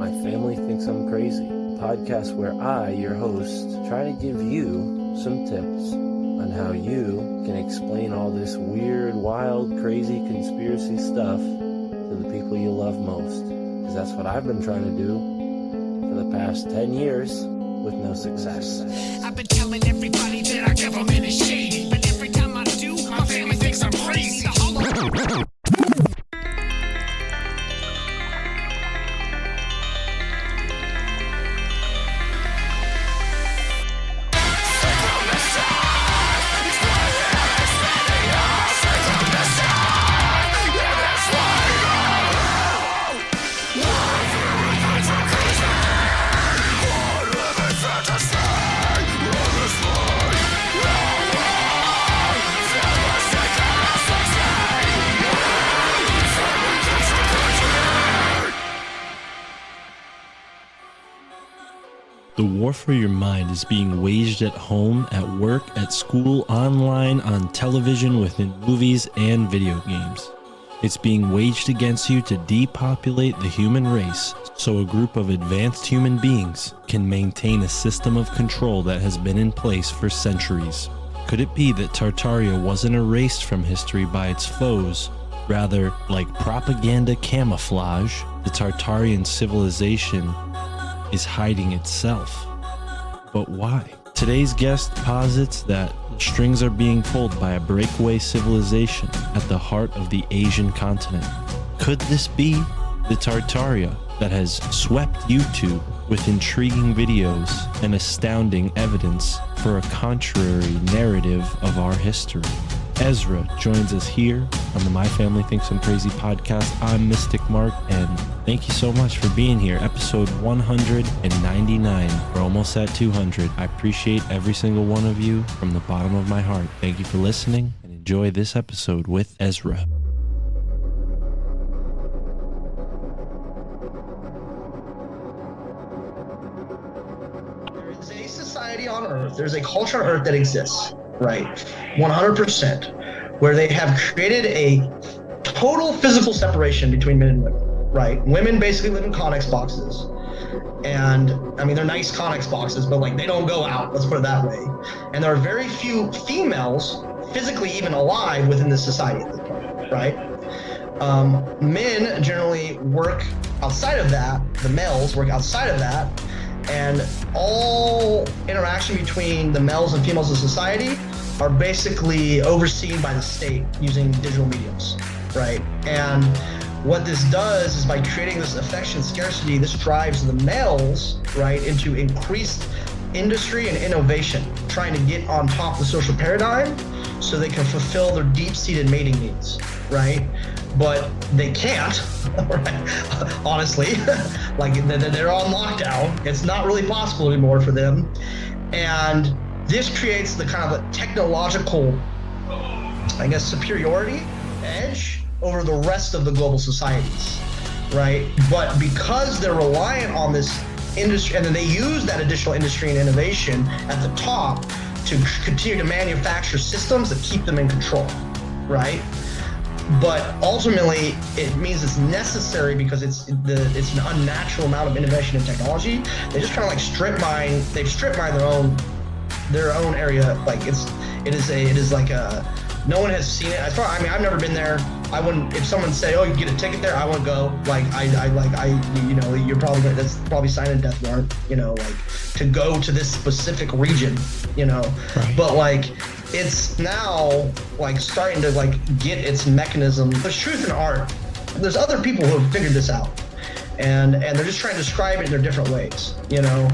My family thinks I'm crazy. A podcast where I, your host, try to give you some tips on how you can explain all this weird, wild, crazy conspiracy stuff to the people you love most. Because that's what I've been trying to do for the past 10 years with no success. I've been telling everybody that our government is shady, but every time I do, my family thinks I'm crazy. The war for your mind is being waged at home, at work, at school, online, on television, within movies and video games. It's being waged against you to depopulate the human race so a group of advanced human beings can maintain a system of control that has been in place for centuries. Could it be that Tartaria wasn't erased from history by its foes? Rather, like propaganda camouflage, the Tartarian civilization is hiding itself. But why? Today's guest posits that strings are being pulled by a breakaway civilization at the heart of the Asian continent. Could this be the Tartaria that has swept YouTube with intriguing videos and astounding evidence for a contrary narrative of our history? Ezra joins us here on the My Family Thinks I'm Crazy podcast. I'm Mystic Mark, and thank you so much for being here. Episode 199. We're almost at 200. I appreciate every single one of you from the bottom of my heart. Thank you for listening, and enjoy this episode with Ezra. There is a society on Earth, there's a culture on Earth that exists, right? 100%, where they have created a total physical separation between men and women, right? Women basically live in Connex boxes. And I mean, they're nice Connex boxes, but like they don't go out, let's put it that way. And there are very few females physically even alive within this society at this point, right? Men generally work outside of that, the males work outside of that, and all interaction between the males and females of society are basically overseen by the state using digital mediums, right? And what this does is by creating this affection scarcity, this drives the males, right, into increased industry and innovation, trying to get on top of the social paradigm so they can fulfill their deep-seated mating needs, right? But they can't, right? Honestly, like they're on lockdown. It's not really possible anymore for them. And this creates the kind of a technological, I guess, superiority edge over the rest of the global societies, right? But because they're reliant on this industry, and then they use that additional industry and innovation at the top to continue to manufacture systems that keep them in control, right? But ultimately, it means it's necessary because it's an unnatural amount of innovation and technology. They just kind of like strip mine their own area. Like it is like a, no one has seen it. As far, I mean, I've never been there. I wouldn't, if someone say, oh, you get a ticket there, I wouldn't go. Like you know, you're probably, that's probably signing a death warrant, you know, like to go to this specific region, you know, right. But like, it's now like starting to like get its mechanism. There's truth in art. There's other people who have figured this out. And they're just trying to describe it in their different ways, you know.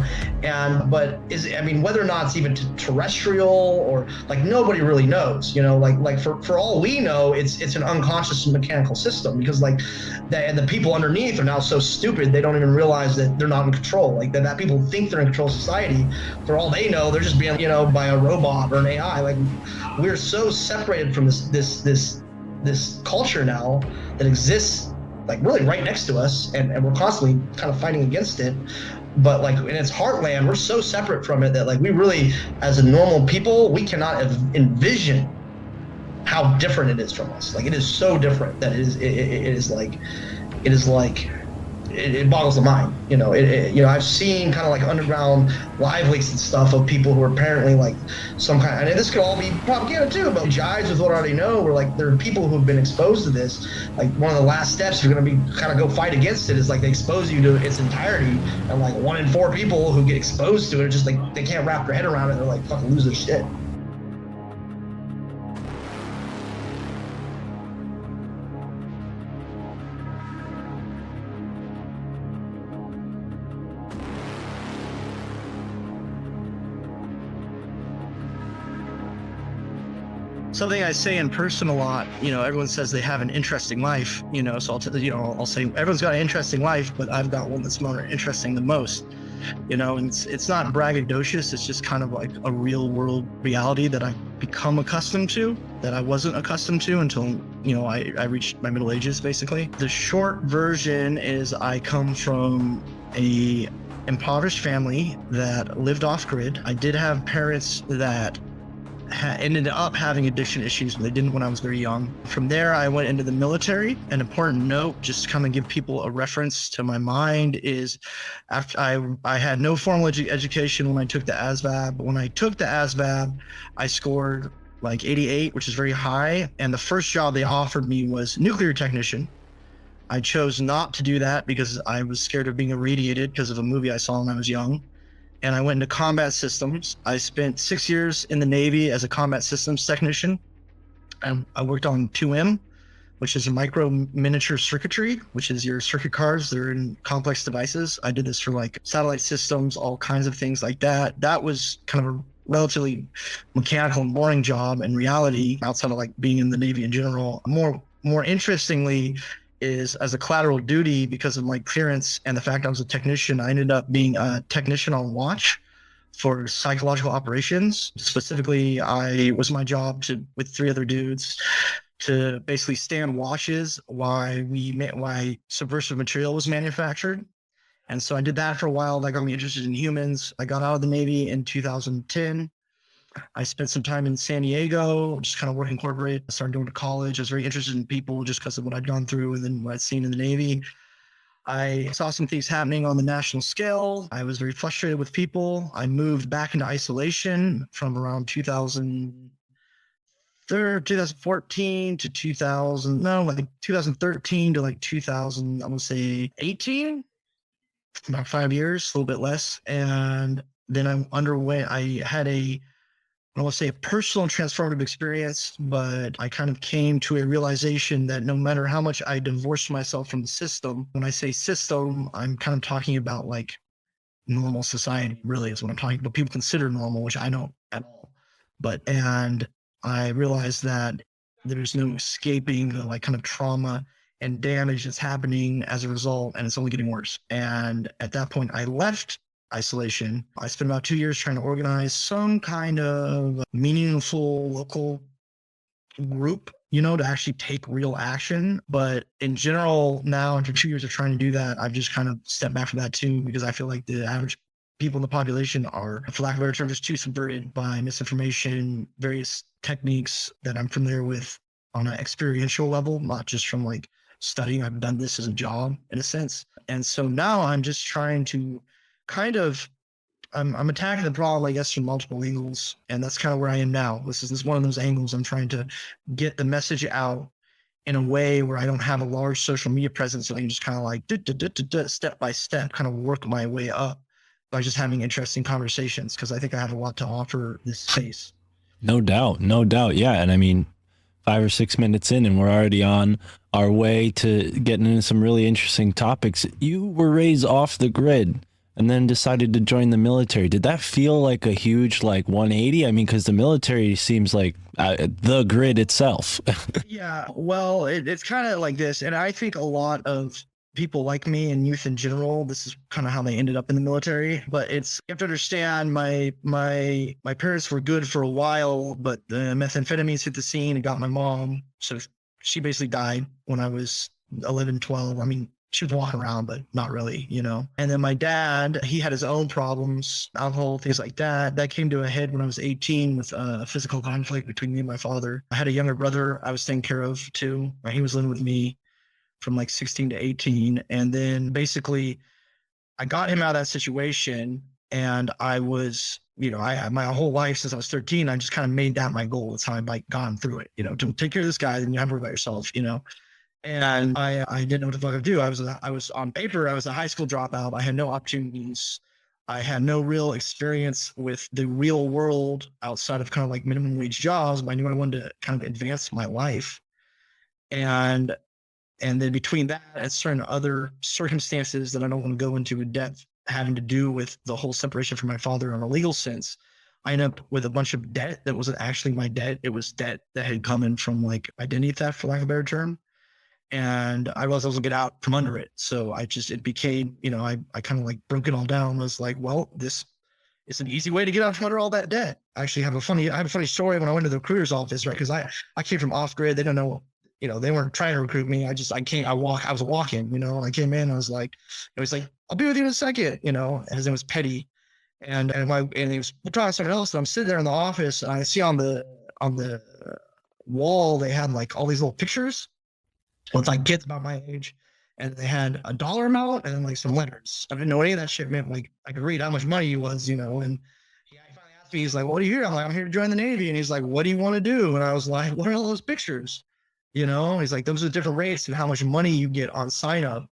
But whether or not it's even terrestrial or like nobody really knows, you know. Like for all we know, it's an unconscious mechanical system because like and the people underneath are now so stupid they don't even realize that they're not in control. Like that people think they're in control of society. For all they know, they're just being, you know, by a robot or an AI. Like we're so separated from this culture now that exists, like really right next to us, and we're constantly kind of fighting against it. But like in its heartland, we're so separate from it that like we really, as a normal people, we cannot envision how different it is from us. Like it is so different that it is like it boggles the mind. I've seen kind of like underground live leaks and stuff of people who are apparently like some kind, and this could all be propaganda too, but jives with what I already know, where like there are people who have been exposed to this. Like one of the last steps, if you're going to be kind of go fight against it, is like they expose you to its entirety, and like 1 in 4 people who get exposed to it are just like, they can't wrap their head around it. They're like fucking lose their shit. Something I say in person a lot, everyone says they have an interesting life, so I'll say everyone's got an interesting life, but I've got one that's more interesting than most, and it's not braggadocious. It's just kind of like a real world reality that I've become accustomed to, that I wasn't accustomed to until, I reached my middle ages, basically. The short version is I come from a impoverished family that lived off grid. I did have parents that ended up having addiction issues, but they didn't when I was very young. From there, I went into the military. An important note, just to kind of give people a reference to my mind, is after I had no formal education when I took the ASVAB. When I took the ASVAB, I scored like 88, which is very high. And the first job they offered me was nuclear technician. I chose not to do that because I was scared of being irradiated because of a movie I saw when I was young. And I went into combat systems. I spent 6 years in the Navy as a combat systems technician. And I worked on 2M, which is a micro miniature circuitry, which is your circuit cards. They're in complex devices. I did this for like satellite systems, all kinds of things like that. That was kind of a relatively mechanical and boring job in reality, outside of like being in the Navy in general. More interestingly, is as a collateral duty, because of my clearance and the fact I was a technician, I ended up being a technician on watch for psychological operations. Specifically, it was my job with 3 other dudes to basically stand watches why subversive material was manufactured. And so I did that for a while. That got me interested in humans. I got out of the Navy in 2010. I spent some time in San Diego, just kind of working corporate. I started going to college. I was very interested in people just because of what I'd gone through and then what I'd seen in the Navy. I saw some things happening on the national scale. I was very frustrated with people. I moved back into isolation from around 2014 to 2013 to like 2000, I'm going to say 18, about 5 years, a little bit less. And then I had I don't want to say a personal and transformative experience, but I kind of came to a realization that no matter how much I divorced myself from the system, when I say system, I'm kind of talking about like normal society, really is what I'm talking about. People consider normal, which I don't at all. And I realized that there's no escaping the like kind of trauma and damage that's happening as a result, and it's only getting worse. And at that point, I left isolation. I spent about 2 years trying to organize some kind of meaningful local group, to actually take real action. But in general, now after 2 years of trying to do that, I've just kind of stepped back from that too, because I feel like the average people in the population are, for lack of a better term, just too subverted by misinformation, various techniques that I'm familiar with on an experiential level, not just from like studying. I've done this as a job in a sense. And so now I'm just trying to I'm attacking the problem, I guess, from multiple angles, and that's kind of where I am now. This is one of those angles. I'm trying to get the message out in a way where I don't have a large social media presence, so I can just kind of like step by step, kind of work my way up by just having interesting conversations, because I think I have a lot to offer this space. No doubt. Yeah. And I mean, 5 or 6 minutes in and we're already on our way to getting into some really interesting topics. You were raised off the grid and then decided to join the military. Did that feel like a huge 180? I mean, because the military seems like the grid itself. Yeah, well, it's kind of like this. And I think a lot of people like me and youth in general, this is kind of how they ended up in the military. But you have to understand, my parents were good for a while, but the methamphetamines hit the scene and got my mom. So she basically died when I was 11, 12. I mean, she was walking around, but not really, And then my dad, he had his own problems, alcohol, things like that. That came to a head when I was 18 with a physical conflict between me and my father. I had a younger brother I was taking care of too. He was living with me. from like 16 to 18. And then basically I got him out of that situation, and I was, I my whole life since I was 13, I just kind of made that my goal. That's how I like gone through it, to take care of this guy, then you have to worry about yourself, And I didn't know what the fuck to do. I was on paper, I was a high school dropout. I had no opportunities. I had no real experience with the real world outside of kind of like minimum wage jobs, but I knew I wanted to kind of advance my life. And then between that and certain other circumstances that I don't want to go into in depth, having to do with the whole separation from my father in a legal sense, I ended up with a bunch of debt that wasn't actually my debt. It was debt that had come in from like identity theft, for lack of a better term. And I realized I was gonna get out from under it. So it became, I kind of like broke it all down. Was like, well, this is an easy way to get out from under all that debt. I actually have a funny story when I went to the recruiter's office, right? Because I came from off grid. They don't know, they weren't trying to recruit me. I was walking, I came in, I was like, it was like, I'll be with you in a second, and his name was Petty. And he was trying something else. And I'm sitting there in the office, and I see on the wall, they had like all these little pictures with like kids about my age, and they had a dollar amount and then like some letters. I didn't know any of that shit meant. Like I could read how much money he was, and he finally asked me, he's like, what are you here? I'm like, I'm here to join the Navy. And he's like, what do you want to do? And I was like, what are all those pictures? He's like, those are different rates and how much money you get on sign up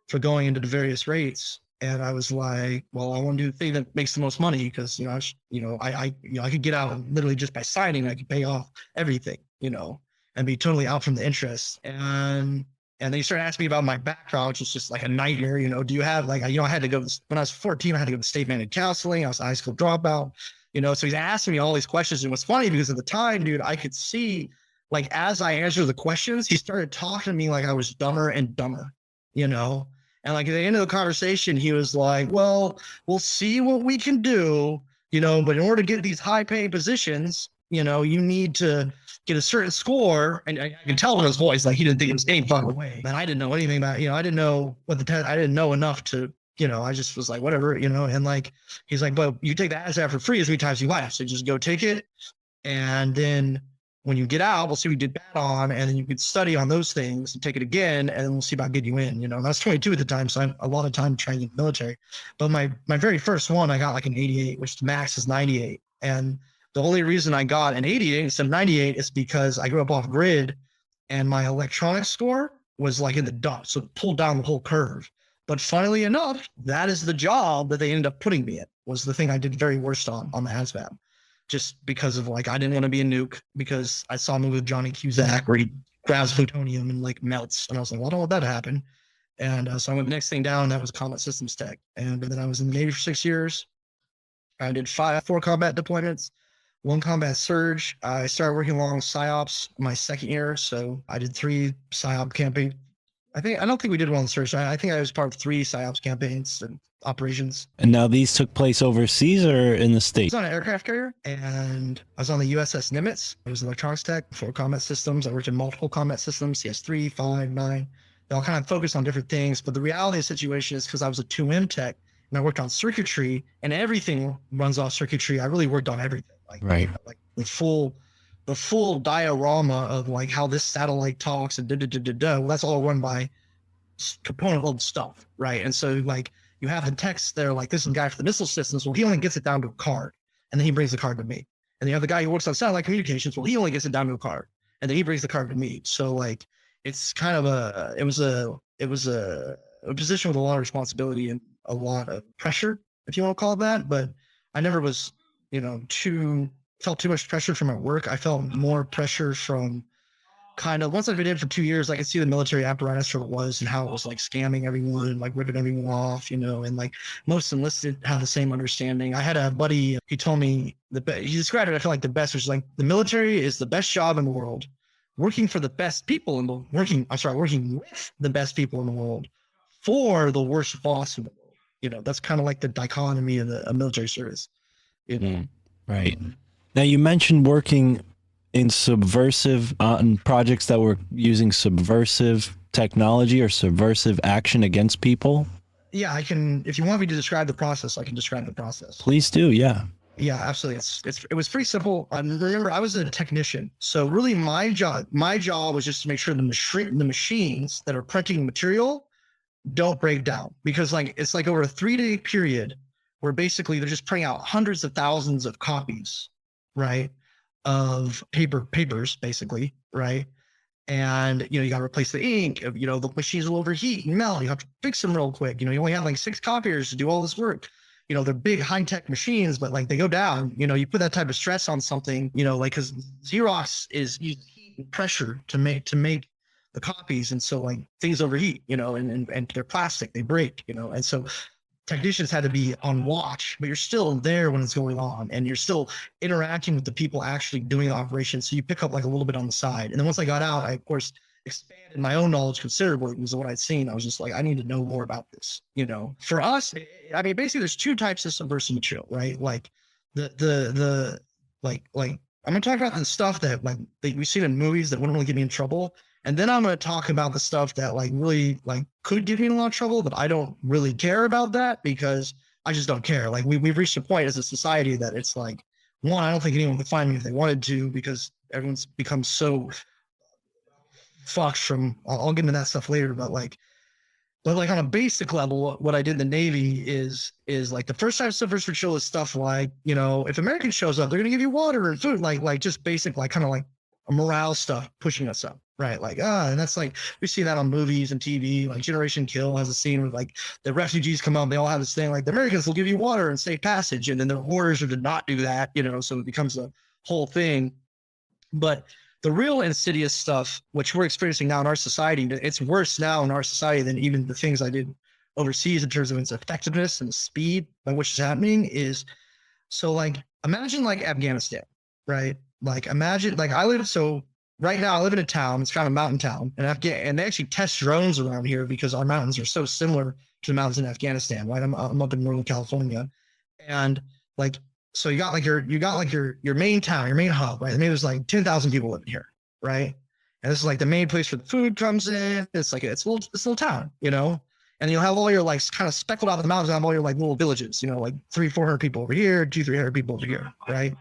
for going into the various rates. And I was like, well, I want to do the thing that makes the most money, because I could get out literally just by signing. I could pay off everything, and be totally out from the interest. And then you start asking me about my background, which is just like a nightmare. Do you have like, I had to go, when I was 14, I had to go to state mandated counseling. I was a high school dropout, so he's asking me all these questions. And what's funny, because at the time, dude, I could see, like, as I answered the questions, he started talking to me like I was dumber and dumber, and like at the end of the conversation, he was like, well, we'll see what we can do, but in order to get these high paying positions, you need to get a certain score. And I can tell in his voice, like he didn't think it was any fucking way. And I didn't know anything about, I didn't know what the test, I didn't know enough to, I just was like, whatever, and like, he's like, but you take the ASVAB for free as many times as you like. So just go take it. And then when you get out, we'll see what you did bad on, and then you could study on those things and take it again, and then we'll see about getting you in, And I was 22 at the time, so I had a lot of time training in the military. But my very first one, I got like an 88, which the max is 98. And the only reason I got an 88 instead of 98 is because I grew up off grid, and my electronics score was like in the dumps, so it pulled down the whole curve. But funnily enough, that is the job that they ended up putting me in, was the thing I did very worst on the ASVAB. Just because of like, I didn't want to be a nuke, because I saw a movie with Johnny Cusack where he grabs plutonium and like melts. And I was like, well, I don't want that to happen. And so I went the next thing down, that was combat systems tech. And then I was in the Navy for 6 years. I did 4 combat deployments, 1 combat surge. I started working along psyops my second year. So I did 3 psyop campaigns. I don't think we did well on the surge. I think I was part of 3 psyops campaigns and operations. And now these took place overseas or in the States? I was on an aircraft carrier, and I was on the USS Nimitz. It was electronics tech, 4 combat systems. I worked in multiple combat systems, CS3, 5, 9. They all kind of focused on different things. But the reality of the situation is, because I was a 2M tech and I worked on circuitry, and everything runs off circuitry, I really worked on everything. Like, right. Like the full diorama of like how this satellite talks and well, that's all run by component level stuff, right? And so like, you have the text there, like, this is a guy for the missile systems. Well, he only gets it down to a card, and then he brings the card to me. And then you have the guy who works on satellite communications. Well, he only gets it down to a card, and then he brings the card to me. So like, it's kind of it was a position with a lot of responsibility and a lot of pressure, if you want to call it that. But I never was, felt too much pressure from my work. I felt more pressure from kind of, once I've been in for 2 years, I could see the military apparatus for what it was and how it was like scamming everyone and like ripping everyone off, and like most enlisted have the same understanding. I had a buddy, he told me he described it, I feel like the best, which is like, the military is the best job in the world. Working for the best people working with the best people in the world for the worst boss in the world. That's kind of like the dichotomy of the military service. Right. Now you mentioned working in subversive on projects that were using subversive technology or subversive action against people. Yeah, I can, if you want me to describe the process, I can describe the process. Please do. Yeah. Yeah, absolutely. It was pretty simple. I remember I was a technician, so really my job was just to make sure the machines that are printing material don't break down, because like it's like over a 3-day period where basically they're just printing out hundreds of thousands of copies, right, of papers basically, right. And you got to replace the ink. The machines will overheat and melt. You have to fix them real quick. You only have like 6 copiers to do all this work. They're big high-tech machines, but like they go down. You put that type of stress on something. Like because Xerox is using heat and pressure to make the copies, and so like things overheat. And they're plastic, they break. And so technicians had to be on watch, but you're still there when it's going on, and you're still interacting with the people actually doing the operation. So you pick up like a little bit on the side. And then once I got out, I of course expanded my own knowledge considerably because of what I'd seen. I was just like, I need to know more about this. For us, I mean, basically there's 2 types of subversive material, right? Like the like I'm gonna talk about the stuff that like that we've seen in movies that wouldn't really get me in trouble. And then I'm going to talk about the stuff that like really like could get me in a lot of trouble, but I don't really care about that because I just don't care. Like we've reached a point as a society that it's like, one, I don't think anyone could find me if they wanted to, because everyone's become so fucked from, I'll get into that stuff later, but like on a basic level, what I did in the Navy is like the first time subversive material is stuff like, if American shows up, they're going to give you water and food, like just basic, like kind of like a morale stuff pushing us up. Right. Like, and that's like, we see that on movies and TV, like Generation Kill has a scene where like the refugees come up, they all have this thing like the Americans will give you water and safe passage. And then the orders are to not do that, so it becomes a whole thing. But the real insidious stuff, which we're experiencing now in our society, it's worse now in our society than even the things I did overseas in terms of its effectiveness and the speed by which it's happening is, so like, imagine like Afghanistan, right? Like imagine, like right now I live in a town, it's kind of a mountain town, and they actually test drones around here because our mountains are so similar to the mountains in Afghanistan, right? I'm up in Northern California. And like, so you got your main town, your main hub, right? Maybe there's like 10,000 people living here, right? And this is like the main place where the food comes in. It's like, it's a little town, and you'll have all your like kind of speckled out of the mountains, have all your like little villages, like 300-400 people over here, 200-300 people over here, right?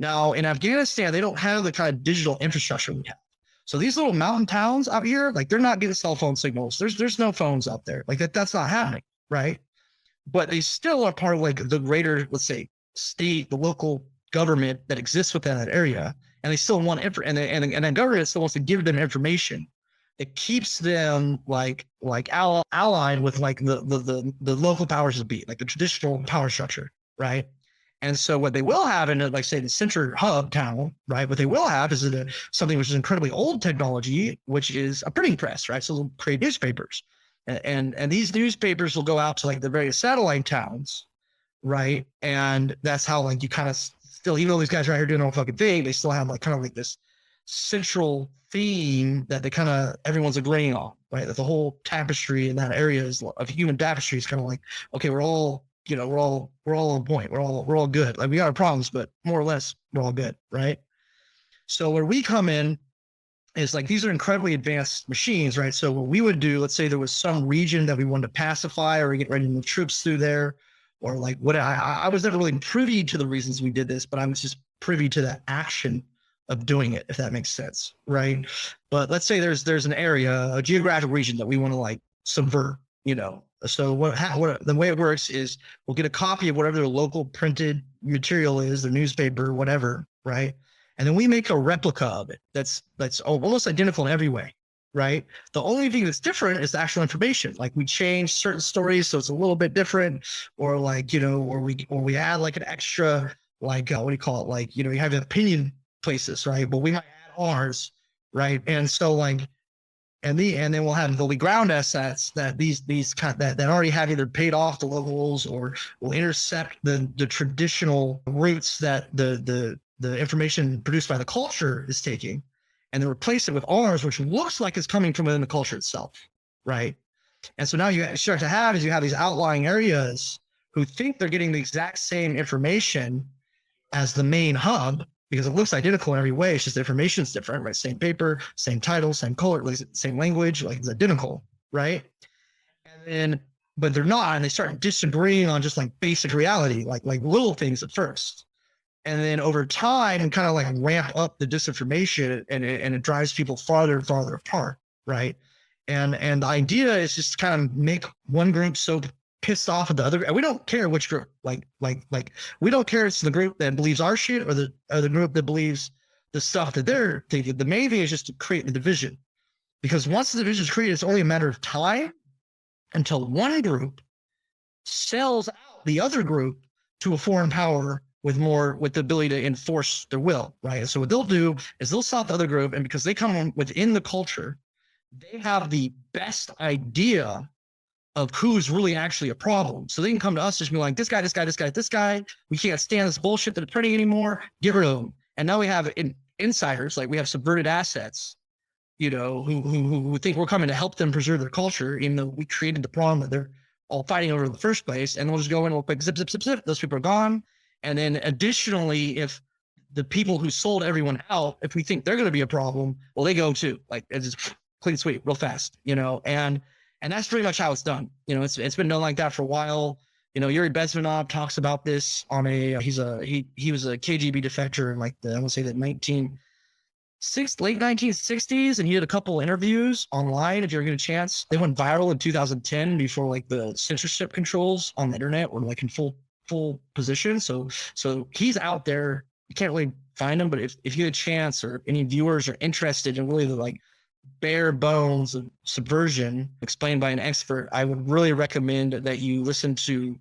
Now, in Afghanistan, they don't have the kind of digital infrastructure we have. So these little mountain towns out here, like they're not getting cell phone signals. There's no phones out there. Like that's not happening, right? But they still are part of like the greater, let's say, state, the local government that exists within that area. And they still want and the government still wants to give them information that keeps them like allied with like the local powers that be, like the traditional power structure, right? And so what they will have in, like, say, the center hub town, right? What they will have is something which is incredibly old technology, which is a printing press, right? So they'll create newspapers. And these newspapers will go out to, like, the various satellite towns, right? And that's how, like, you kind of still, even though these guys are out here doing their own fucking thing, they still have, like, kind of like this central theme that they kind of, everyone's agreeing on, right? That the whole tapestry in that area of human tapestry is kind of like, okay, we're all on point. We're all good. Like, we got our problems, but more or less we're all good, right? So where we come in is like, these are incredibly advanced machines, right? So what we would do, let's say there was some region that we wanted to pacify or get ready to move troops through there, or like what I was never really privy to the reasons we did this, but I was just privy to the action of doing it, if that makes sense, right? But let's say there's an area, a geographic region that we want to like subvert, So the way it works is we'll get a copy of whatever their local printed material is, their newspaper, whatever, right? And then we make a replica of it that's almost identical in every way, right? The only thing that's different is the actual information. Like, we change certain stories so it's a little bit different, or like, or we add like an extra, like what do you call it? Like, you have opinion places, right? But we might add ours, right? And so like, and then there'll be ground assets that that already have either paid off the locals or will intercept the traditional routes that the information produced by the culture is taking, and then replace it with ours, which looks like it's coming from within the culture itself, right? And so now you start to have these outlying areas who think they're getting the exact same information as the main hub, because it looks identical in every way. It's just the information is different, right? Same paper, same title, same color, same language, like it's identical, right? And then but they're not, and they start disagreeing on just like basic reality, like little things at first. And then over time, and kind of like ramp up the disinformation, and it drives people farther and farther apart, right? And the idea is just kind of make one group so pissed off at the other, and we don't care which group. Like we don't care if it's the group that believes our shit or the group that believes the stuff that they're thinking. The main thing is just to create the division, because once the division is created, it's only a matter of time until one group sells out the other group to a foreign power with the ability to enforce their will, right? And so what they'll do is they'll sell out the other group, and because they come within the culture, they have the best idea of who's really actually a problem. So they can come to us and just be like, this guy, we can't stand this bullshit that are printing anymore, get rid of them. And now we have insiders, like we have subverted assets, you know, who think we're coming to help them preserve their culture, even though we created the problem that they're all fighting over in the first place. And we'll just go in, we'll quick zip, those people are gone. And then additionally, if the people who sold everyone out, if we think they're going to be a problem, well, they go too. Like it's just clean sweep, real fast, you know. And that's pretty much how it's done. You know, it's been done like that for a while. You know, Yuri Bezmenov talks about this on he was a KGB defector in like I want to say that late 1960s, and he did a couple interviews online. If you're getting a chance, they went viral in 2010 before like the censorship controls on the internet were like in full position. So he's out there. You can't really find him, but if you get a chance, or any viewers are interested in really the like bare bones of subversion explained by an expert, I would really recommend that you listen to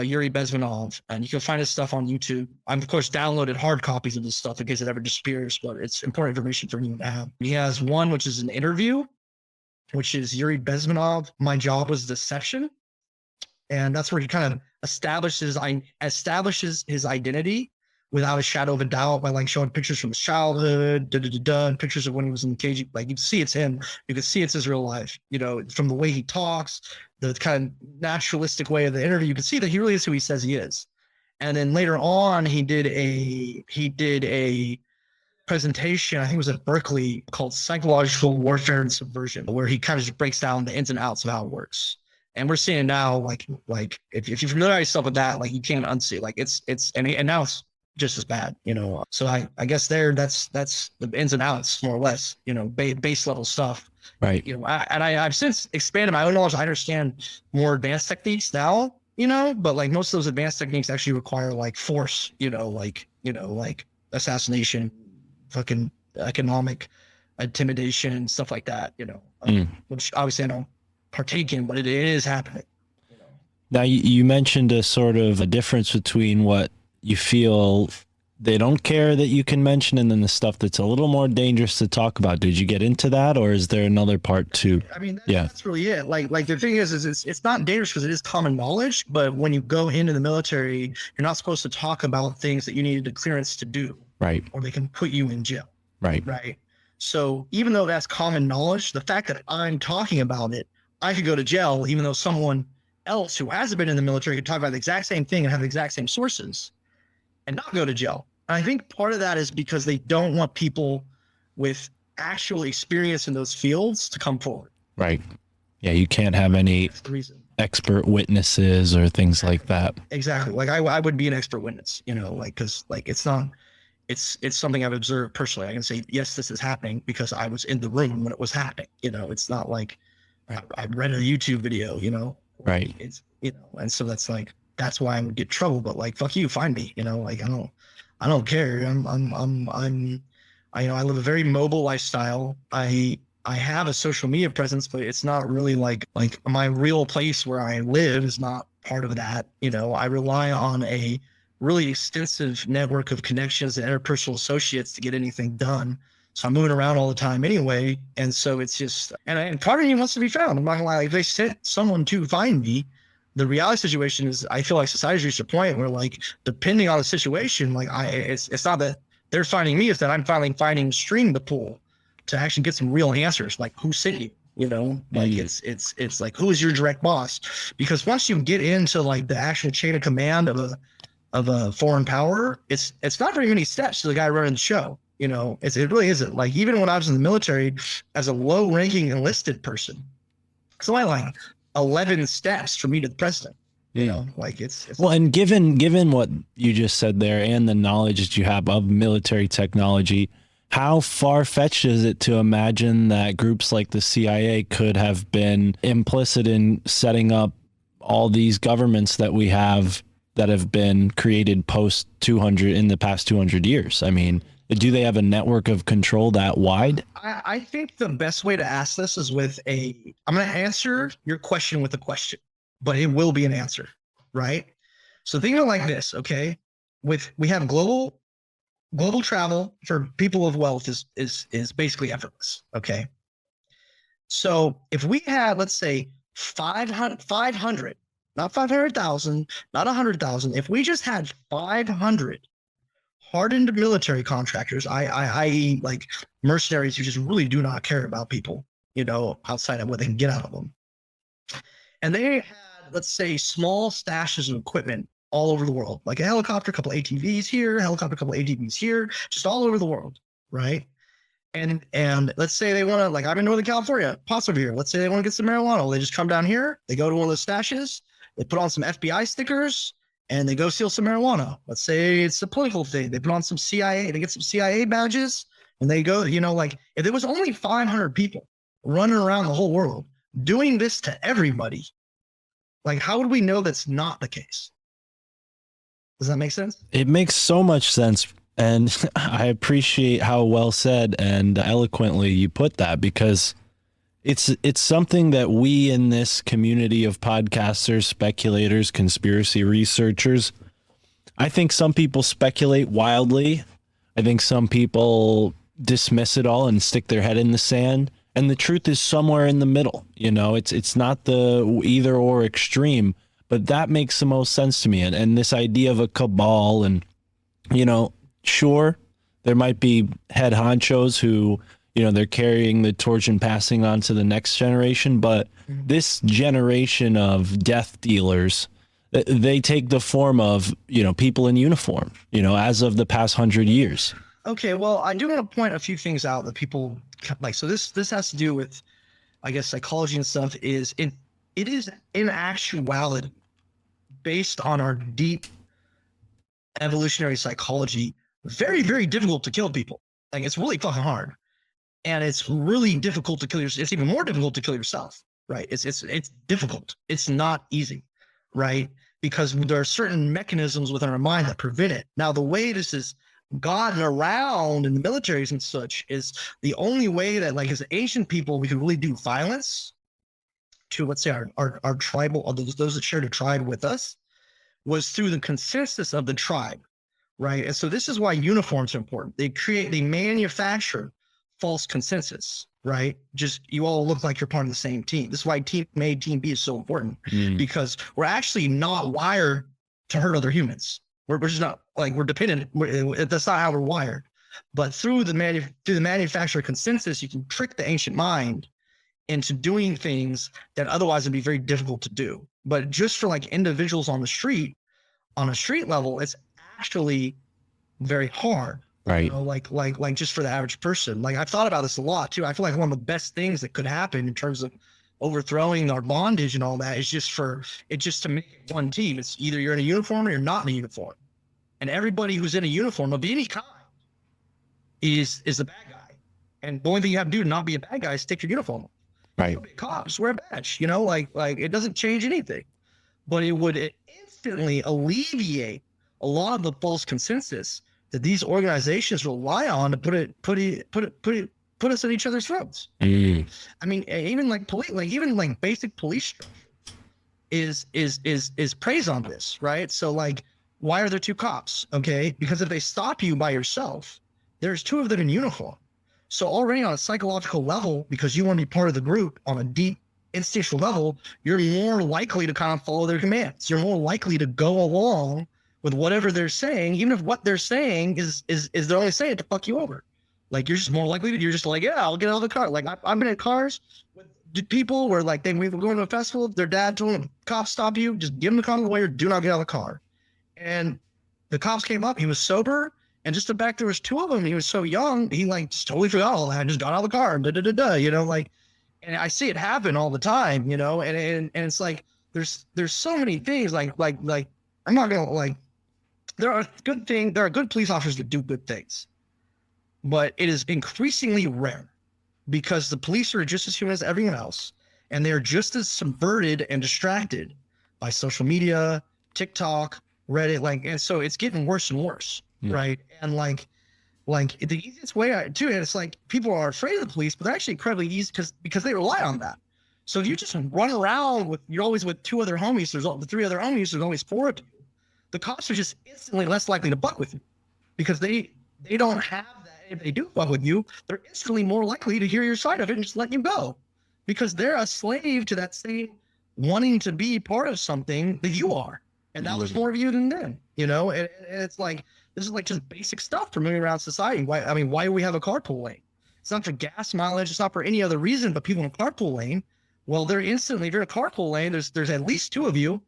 Yuri Bezmenov, and you can find his stuff on YouTube. I've of course downloaded hard copies of this stuff in case it ever disappears, but it's important information for anyone to have. He has one which is an interview, which is Yuri Bezmenov, My Job Was Deception. And that's where he kind of establishes his identity without a shadow of a doubt by like showing pictures from his childhood, and pictures of when he was in the KGB. Like you can see it's him. You can see it's his real life. You know, from the way he talks, the kind of naturalistic way of the interview, you can see that he really is who he says he is. And then later on, he did a presentation, I think it was at Berkeley, called Psychological Warfare and Subversion, where he kind of just breaks down the ins and outs of how it works. And we're seeing now, like if you familiarize yourself with that, like you can't unsee. Like it's and now it's just as bad, you know. So I guess that's the ins and outs, more or less, you know, base level stuff, right? You know, I've since expanded my own knowledge. I understand more advanced techniques now, you know, but like most of those advanced techniques actually require like force, like assassination, fucking economic intimidation, stuff like that, you know, which obviously I don't partake in, but it is happening. You know? Now you mentioned a sort of a difference between what you feel they don't care that you can mention, and then the stuff that's a little more dangerous to talk about. Did you get into that, or is there another part too? I mean, that's really it. Like the thing is it's not dangerous because it is common knowledge, but when you go into the military, you're not supposed to talk about things that you needed a clearance to do, right? Or they can put you in jail, right? So even though that's common knowledge, the fact that I'm talking about it, I could go to jail, even though someone else who hasn't been in the military could talk about the exact same thing and have the exact same sources and not go to jail. And I think part of that is because they don't want people with actual experience in those fields to come forward. Right. Yeah, you can't have any expert witnesses or things like that. Exactly. Like I would be an expert witness, you know, like, cause like it's something I've observed personally. I can say, yes, this is happening because I was in the room when it was happening. You know, it's not like I read a YouTube video, you know, right. It's, you know, and so that's why I would get trouble, but like, fuck you, find me, you know, like, I don't care. I live a very mobile lifestyle. I have a social media presence, but it's not really like my real place where I live is not part of that. You know, I rely on a really extensive network of connections and interpersonal associates to get anything done. So I'm moving around all the time anyway. And so it's just, and part of me wants to be found. I'm not gonna lie, like if they sent someone to find me, the reality situation is I feel like society's reached a point where like, depending on the situation, like it's not that they're finding me, it's that I'm finally finding string to pull to actually get some real answers. Like who sent you, you know, like it's like, who is your direct boss? Because once you get into like the actual chain of command of a foreign power, it's not very many steps to the guy running the show. You know, it really isn't. Like even when I was in the military as a low ranking enlisted person, so I like 11 steps for me to the president. You know, like it's well, and given what you just said there and the knowledge that you have of military technology, how far-fetched is it to imagine that groups like the CIA could have been implicit in setting up all these governments that we have that have been created post 200 in the past 200 years? I mean, do they have a network of control that wide? I think the best way to ask this is with I'm going to answer your question with a question, but it will be an answer, right? So think of it like this, okay? We have global travel for people of wealth is basically effortless, okay? So if we had, let's say, 500, not 500,000, not 100,000, if we just had 500 hardened military contractors, i.e. like mercenaries who just really do not care about people, you know, outside of what they can get out of them. And they had, let's say, small stashes of equipment all over the world, like a helicopter, a couple ATVs here, a helicopter, a couple ATVs here, just all over the world, right? And let's say they want to, like I'm in Northern California, Pottsville here. Let's say they want to get some marijuana. They just come down here, they go to one of those stashes, they put on some FBI stickers, and they go steal some marijuana. Let's say it's a political thing. They put on some CIA, they get some CIA badges, and they go, you know, like if there was only 500 people running around the whole world doing this to everybody, like how would we know that's not the case? Does that make sense? It makes so much sense. And I appreciate how well said and eloquently you put that, because it's something that we in this community of podcasters, speculators, conspiracy researchers, I think some people speculate wildly. I think some people dismiss it all and stick their head in the sand. And the truth is somewhere in the middle. You know, it's not the either or extreme, but that makes the most sense to me. And this idea of a cabal and, you know, sure, there might be head honchos who, you know, they're carrying the torch and passing on to the next generation. But this generation of death dealers, they take the form of, you know, people in uniform, you know, as of the past 100 years. Okay, well, I do want to point a few things out that people like. So this has to do with, I guess, psychology and stuff. It is in actuality based on our deep evolutionary psychology, very, very difficult to kill people. Like it's really fucking hard, and it's really difficult to kill yourself. It's even more difficult to kill yourself, right? It's difficult. It's not easy, right? Because there are certain mechanisms within our mind that prevent it. Now, the way this is gotten around in the militaries and such is the only way that, like, as ancient people, we could really do violence to, let's say, our tribal, or those that shared a tribe with us, was through the consensus of the tribe, right? And so this is why uniforms are important. They manufacture false consensus, right? Just you all look like you're part of the same team. This is why team A, team B is so important, because we're actually not wired to hurt other humans. We're just not, like, we're dependent. That's not how we're wired. But through the manufacturer consensus, you can trick the ancient mind into doing things that otherwise would be very difficult to do. But just for like individuals on a street level, it's actually very hard. Right. You know, like just for the average person. Like I've thought about this a lot too. I feel like one of the best things that could happen in terms of overthrowing our bondage and all that is just to make it one team. It's either you're in a uniform or you're not in a uniform. And everybody who's in a uniform of any kind is the bad guy. And the only thing you have to do to not be a bad guy is take your uniform off. Right. Be a cop, just wear a badge, you know, like it doesn't change anything. But it would instantly alleviate a lot of the false consensus that these organizations rely on to put us at each other's throats. I mean, even like basic police structure is praise on this, right? So like, why are there two cops? Okay, because if they stop you by yourself, there's two of them in uniform. So already on a psychological level, because you want to be part of the group on a deep instinctual level, you're more likely to kind of follow their commands. You're more likely to go along with whatever they're saying, even if what they're saying is they're only saying it to fuck you over. Like you're just more likely to, you're just like, yeah, I'll get out of the car. Like I've been in cars with people where like we were going to a festival, their dad told them, cops stop you, just give them the car away or do not get out of the car. And the cops came up, he was sober, and just the fact there was two of them, he was so young, he like just totally forgot all that and just got out of the car, you know, like, and I see it happen all the time, you know, and it's like, there's so many things like, I'm not going to like, there are good police officers that do good things, but it is increasingly rare because the police are just as human as everyone else. And they're just as subverted and distracted by social media, TikTok, Reddit, and so it's getting worse and worse. Yeah. Right. And like the easiest way to it, it's like people are afraid of the police, but they're actually incredibly easy because they rely on that. So if you just run around you're always with two other homies, there's the three other homies, there's always four of you. The cops are just instantly less likely to buck with you because they don't have that. If they do buck with you, they're instantly more likely to hear your side of it and just let you go because they're a slave to that same wanting to be part of something that you are. And that was more of you than them, you know? And it's like, this is like just basic stuff for moving around society. Why do we have a carpool lane? It's not for gas mileage. It's not for any other reason, but people in a carpool lane, well, they're instantly, if you're in a carpool lane, there's at least two of you,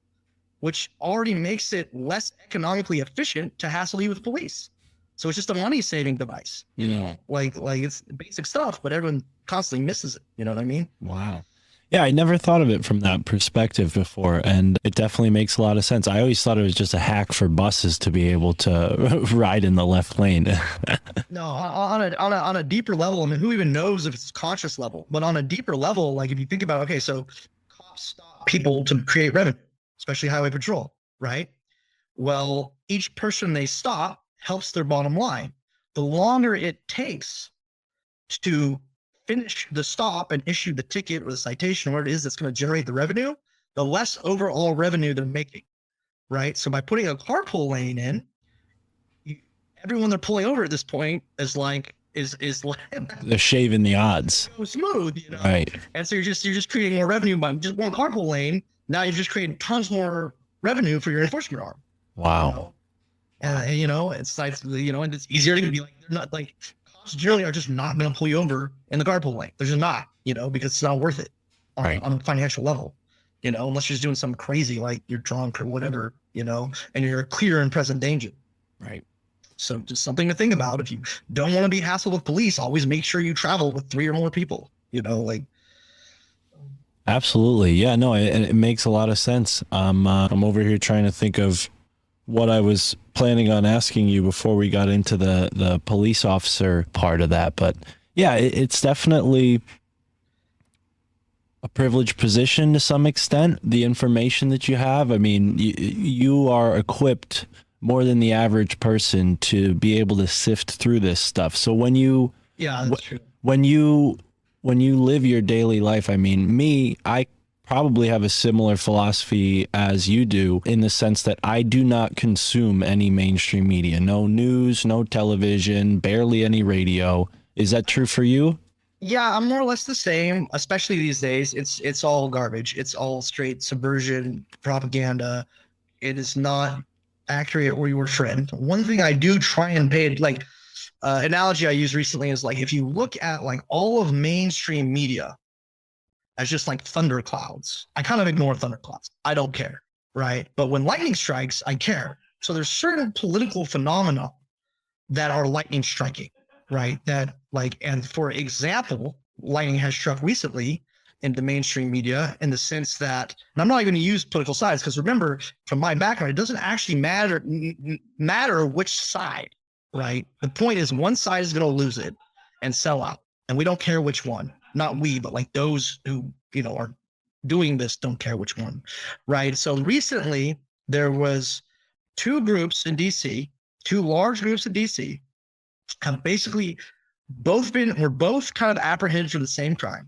which already makes it less economically efficient to hassle you with police. So it's just a money saving device, you know, like it's basic stuff, but everyone constantly misses it. You know what I mean? Wow. Yeah, I never thought of it from that perspective before, and it definitely makes a lot of sense. I always thought it was just a hack for buses to be able to ride in the left lane. No, on a deeper level, I mean, who even knows if it's conscious level? But on a deeper level, like if you think about, okay, so cops stop people to create revenue, especially highway patrol, right? Well, each person they stop helps their bottom line. The longer it takes to finish the stop and issue the ticket or the citation, or what it is that's going to generate the revenue, the less overall revenue they're making, right? So by putting a carpool lane in, everyone they're pulling over at this point is like they're shaving the odds. So smooth, you know? Right. And so you're just creating more revenue by just one carpool lane. Now you're just creating tons more revenue for your enforcement arm. Wow. You know? And you know, it's like, you know, and it's easier to be like, they're not like, cops generally are just not going to pull you over in the carpool lane. They're just not, you know, because it's not worth it on a financial level, you know, unless you're just doing something crazy, like you're drunk or whatever, you know, and you're clear and present danger. Right. So just something to think about. If you don't want to be hassled with police, always make sure you travel with 3 or more people, you know, like. Absolutely. Yeah, no, it makes a lot of sense. I'm over here trying to think of what I was planning on asking you before we got into the police officer part of that. But yeah, it's definitely a privileged position to some extent, the information that you have. I mean, you are equipped more than the average person to be able to sift through this stuff. So when you, that's true. When you live your daily life, I mean, I probably have a similar philosophy as you do, in the sense that I do not consume any mainstream media, no news, no television, barely any radio. Is that true for you? Yeah, I'm more or less the same, especially these days. It's all garbage. It's all straight subversion, propaganda. It is not accurate or your friend. One thing I do try and pay, like, analogy I used recently is like, if you look at like all of mainstream media as just like thunderclouds, I kind of ignore thunderclouds. I don't care, right? But when lightning strikes, I care. So there's certain political phenomena that are lightning striking, right? That like, and for example, lightning has struck recently in the mainstream media in the sense that, and I'm not even going to use political sides, because remember, from my background, it doesn't actually matter which side, right? The point is one side is going to lose it and sell out. And we don't care which one. Not we, but like those who, you know, are doing this don't care which one, right? So recently there was 2 groups in DC, 2 large groups in DC, have basically were both kind of apprehended for the same crime.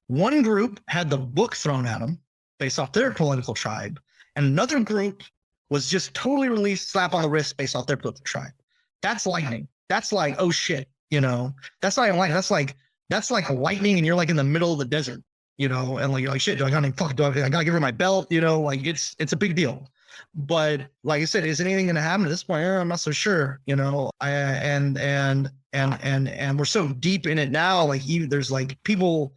One group had the book thrown at them based off their political tribe, and another group was just totally released, slap on the wrist based off their political tribe. That's lightning. That's like, oh shit, you know, that's not even lightning. That's like lightning, and you're like in the middle of the desert, you know, and like you're like, shit, I gotta give her my belt, you know, like it's a big deal. But like I said, is anything gonna happen at this point? I'm not so sure, you know. And we're so deep in it now, like even there's like people.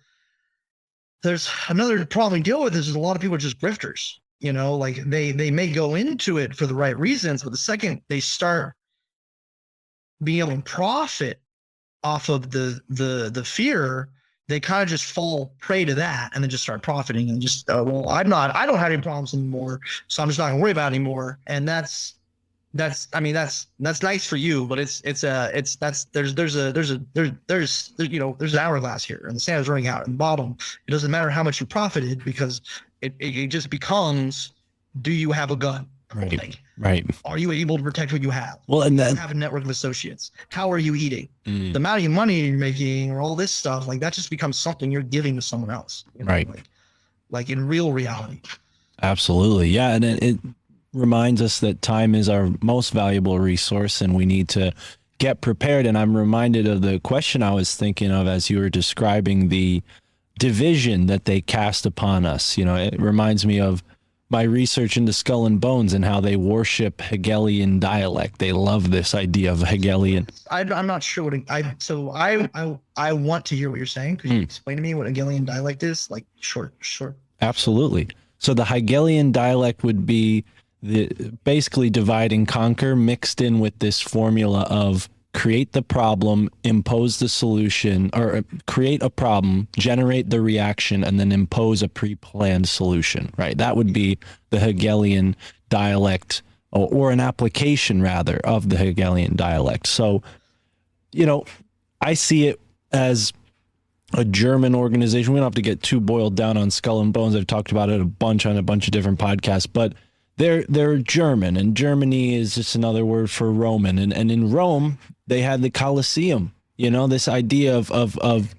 There's another problem we deal with is a lot of people are just grifters, you know, like they may go into it for the right reasons, but the second they start being able to profit off of the fear, they kind of just fall prey to that and then just start profiting and just, well, I don't have any problems anymore, so I'm just not gonna worry about it anymore. And that's nice for you, but there's an hourglass here, and the sand is running out. And the bottom, it doesn't matter how much you profited, because it just becomes, do you have a gun? Right. Like, Right. are you able to protect what you have? Well, and Do then you have a network of associates? How are you eating? The amount of money you're making, or all this stuff, like that just becomes something you're giving to someone else. Right. Like in real reality. Absolutely. Yeah. And it reminds us that time is our most valuable resource, and we need to get prepared. And I'm reminded of the question I was thinking of as you were describing the division that they cast upon us. It reminds me of my research into Skull and Bones and how they worship Hegelian dialect. They love this idea of Hegelian. I'm not sure I want to hear what you're saying. Could you explain to me what Hegelian dialect is? Like short. Absolutely. So the Hegelian dialect would be basically divide and conquer mixed in with this formula of create the problem, impose the solution, or create a problem, generate the reaction, and then impose a pre-planned solution, right? That would be the Hegelian dialect, or an application rather of the Hegelian dialect. So, I see it as a German organization. We don't have to get too boiled down on Skull and Bones. I've talked about it a bunch on a bunch of different podcasts, but they're German, and Germany is just another word for Roman. And in Rome, they had the Colosseum, this idea of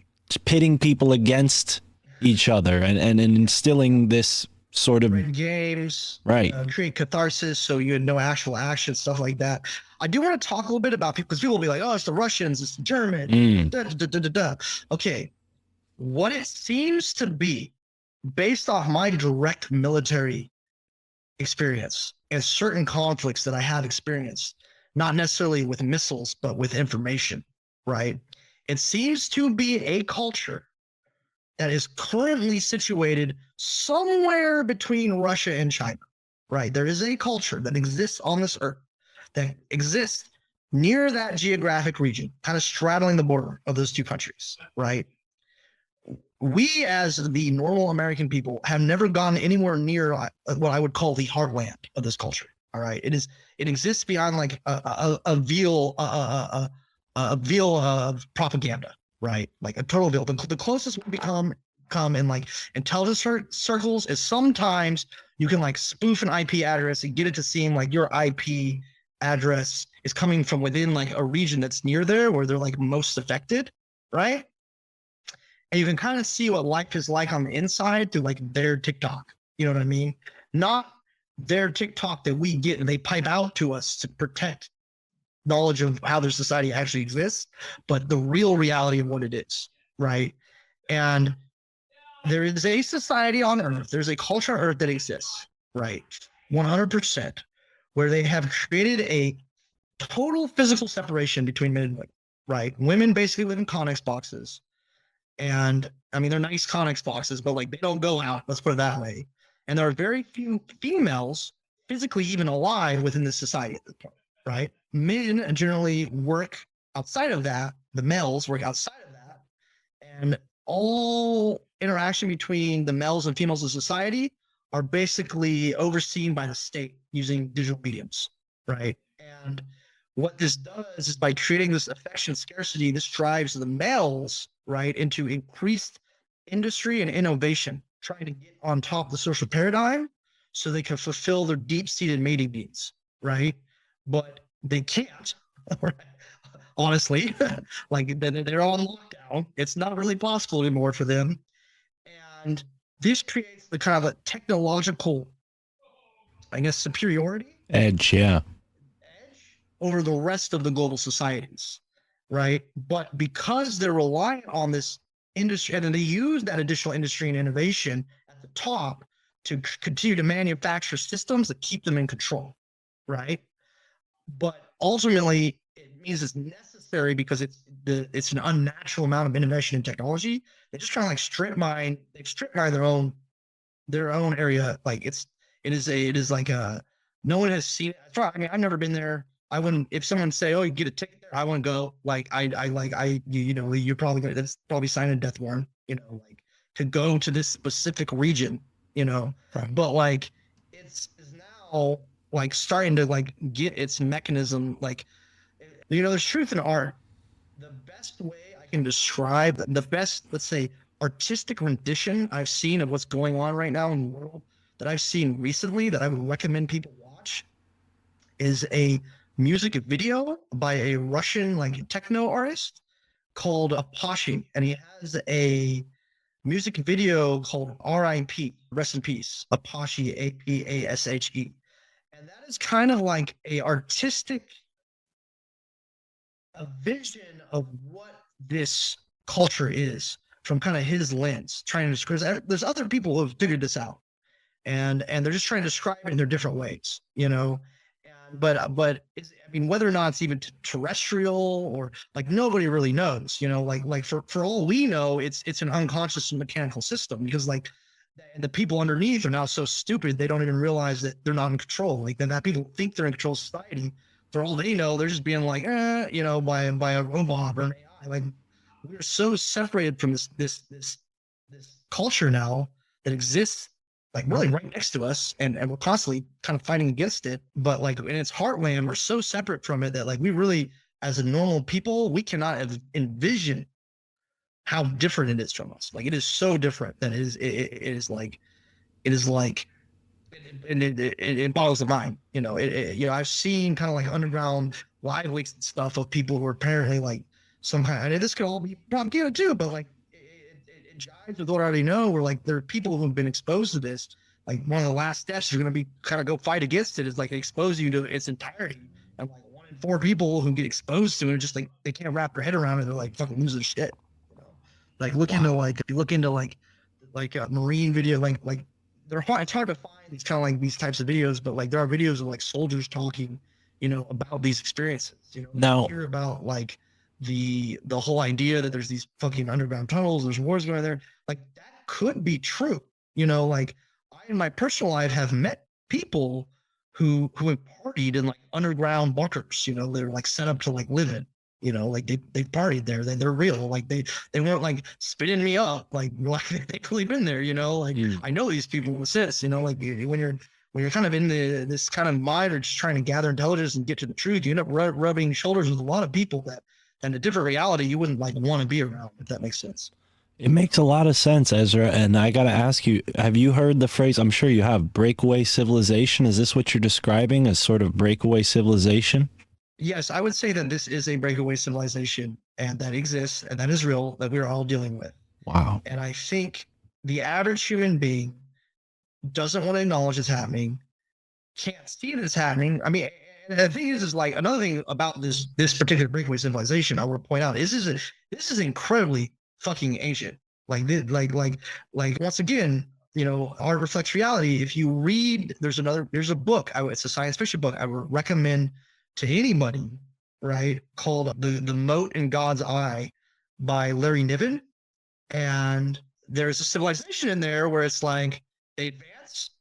pitting people against each other and instilling this sort of games, right, create catharsis, so you had no actual action, stuff like that. I do want to talk a little bit about people, because people will be like, oh, it's the Russians, it's the German. Okay, what it seems to be, based off my direct military experience and certain conflicts that I have experienced, not necessarily with missiles, but with information, right? It seems to be a culture that is currently situated somewhere between Russia and China, right? There is a culture that exists on this earth, that exists near that geographic region, kind of straddling the border of those two countries, right? We, as the normal American people, have never gone anywhere near what I would call the heartland of this culture. All right, it exists beyond like a veil of propaganda, right? Like a total veil. The closest we come in like intelligence circles is sometimes you can like spoof an IP address and get it to seem like your IP address is coming from within like a region that's near there where they're like most affected, right? And you can kind of see what life is like on the inside through like their TikTok. You know what I mean? Not their TikTok that we get and they pipe out to us to protect knowledge of how their society actually exists, but the real reality of what it is, right? And there is a society on Earth, there's a culture on Earth that exists, right? 100%, where they have created a total physical separation between men and women, right? Women basically live in Connex boxes. And I mean, they're nice Connex boxes, but like they don't go out, let's put it that way. And there are very few females physically even alive within this society at this point, right? Men generally work outside of that. The males work outside of that. And all interaction between the males and females of society are basically overseen by the state using digital mediums, right? And what this does is by creating this affection scarcity, this drives the males, right, into increased industry and innovation, trying to get on top of the social paradigm so they can fulfill their deep-seated mating needs, right? But they can't, honestly. Like they're on lockdown. It's not really possible anymore for them. And this creates the kind of a technological, I guess, superiority. Edge, yeah. Over the rest of the global societies, right? But because they're reliant on this industry, and they use that additional industry and innovation at the top to continue to manufacture systems that keep them in control, right? But ultimately, it means it's necessary because it's an unnatural amount of innovation and technology. They're just trying to like strip mine their own area. Like it is like no one has seen it. I mean, I've never been there. I wouldn't, if someone say, oh, you get a ticket there, I wouldn't go. Like, you're probably gonna, that's probably signing a death warrant. like to go to this specific region, Right. but like it's now like starting to like get its mechanism. Like, there's truth in art. The best way I can describe the best, let's say, artistic rendition I've seen of what's going on right now in the world that I've seen recently that I would recommend people watch is a music video by a Russian like techno artist called Apache, and he has a music video called R.I.P. Rest in Peace, Apache, Apashe, and that is kind of like a vision of what this culture is from kind of his lens, trying to describe. There's other people who have figured this out, and they're just trying to describe it in their different ways, but whether or not it's even terrestrial or like nobody really knows, like for all we know, it's an unconscious mechanical system because like the people underneath are now so stupid they don't even realize that they're not in control. Like then that people think they're in control of society. For all they know, they're just being like, by a robot or an AI. Like we're so separated from this culture now that exists like really right next to us, and we're constantly kind of fighting against it. But like in its heartland, we're so separate from it that like we really, as a normal people, we cannot envision how different it is from us. Like it is so different that it boggles the mind. I've seen kind of like underground live leaks and stuff of people who are apparently like some kind. And this could all be propaganda too, but like it jives with what I already know. Where like there are people who have been exposed to this. Like one of the last steps you're going to be kind of go fight against it is like expose you to its entirety. And like 1 in 4 people who get exposed to it are just like they can't wrap their head around it. They're like fucking lose their shit. Like look into like if you look into like a marine video, like they're hard. It's hard to find these kind of like these types of videos, but like there are videos of like soldiers talking, about these experiences. Now you hear about like the whole idea that there's these fucking underground tunnels, there's wars going on there. Like that could be true. Like I in my personal life have met people who have partied in like underground bunkers. They're like set up to like live in. Like they partied there. They're real. Like they weren't like spitting me up. Like they've really been there. I know these people in the sense. Like when you're kind of in this kind of mind or just trying to gather intelligence and get to the truth, you end up rubbing shoulders with a lot of people that, in a different reality, you wouldn't like want to be around. If that makes sense. it makes a lot of sense, Ezra. And I got to ask you, have you heard the phrase? I'm sure you have. Breakaway civilization. Is this what you're describing as sort of breakaway civilization? Yes, I would say that this is a breakaway civilization and that exists and that is real, that we're all dealing with. Wow. And I think the average human being doesn't want to acknowledge it's happening, can't see that it's happening. I mean, and the thing is like another thing about this particular breakaway civilization I want to point out is this is incredibly fucking ancient. Like once again, art reflects reality. If you read, there's a book. It's a science fiction book I would recommend to anybody, right? Called The Mote in God's Eye by Larry Niven. And there's a civilization in there where it's like they advance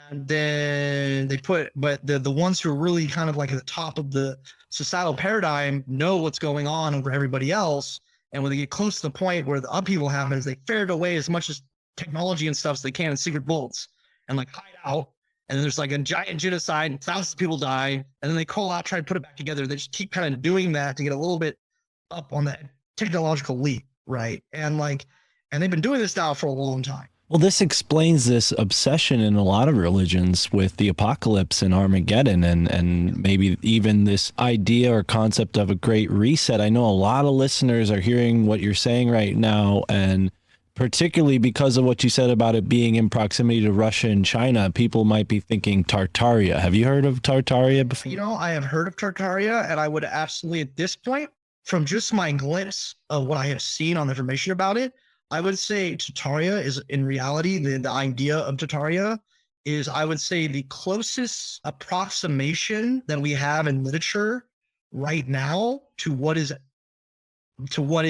and then but the ones who are really kind of like at the top of the societal paradigm know what's going on over everybody else. And when they get close to the point where the upheaval happens, they ferret away as much as technology and stuff as they can in secret vaults and like hide out. And then there's like a giant genocide and thousands of people die. And then they call out, try to put it back together. They just keep kind of doing that to get a little bit up on that technological leap. Right. And they've been doing this now for a long time. Well, this explains this obsession in a lot of religions with the apocalypse and Armageddon and maybe even this idea or concept of a great reset. I know a lot of listeners are hearing what you're saying right now, and particularly because of what you said about it being in proximity to Russia and China, people might be thinking Tartaria. Have you heard of Tartaria before? I have heard of Tartaria, and I would absolutely, at this point, from just my glimpse of what I have seen on information about it, I would say Tartaria is in reality, the idea of Tartaria is, I would say, the closest approximation that we have in literature right now to what it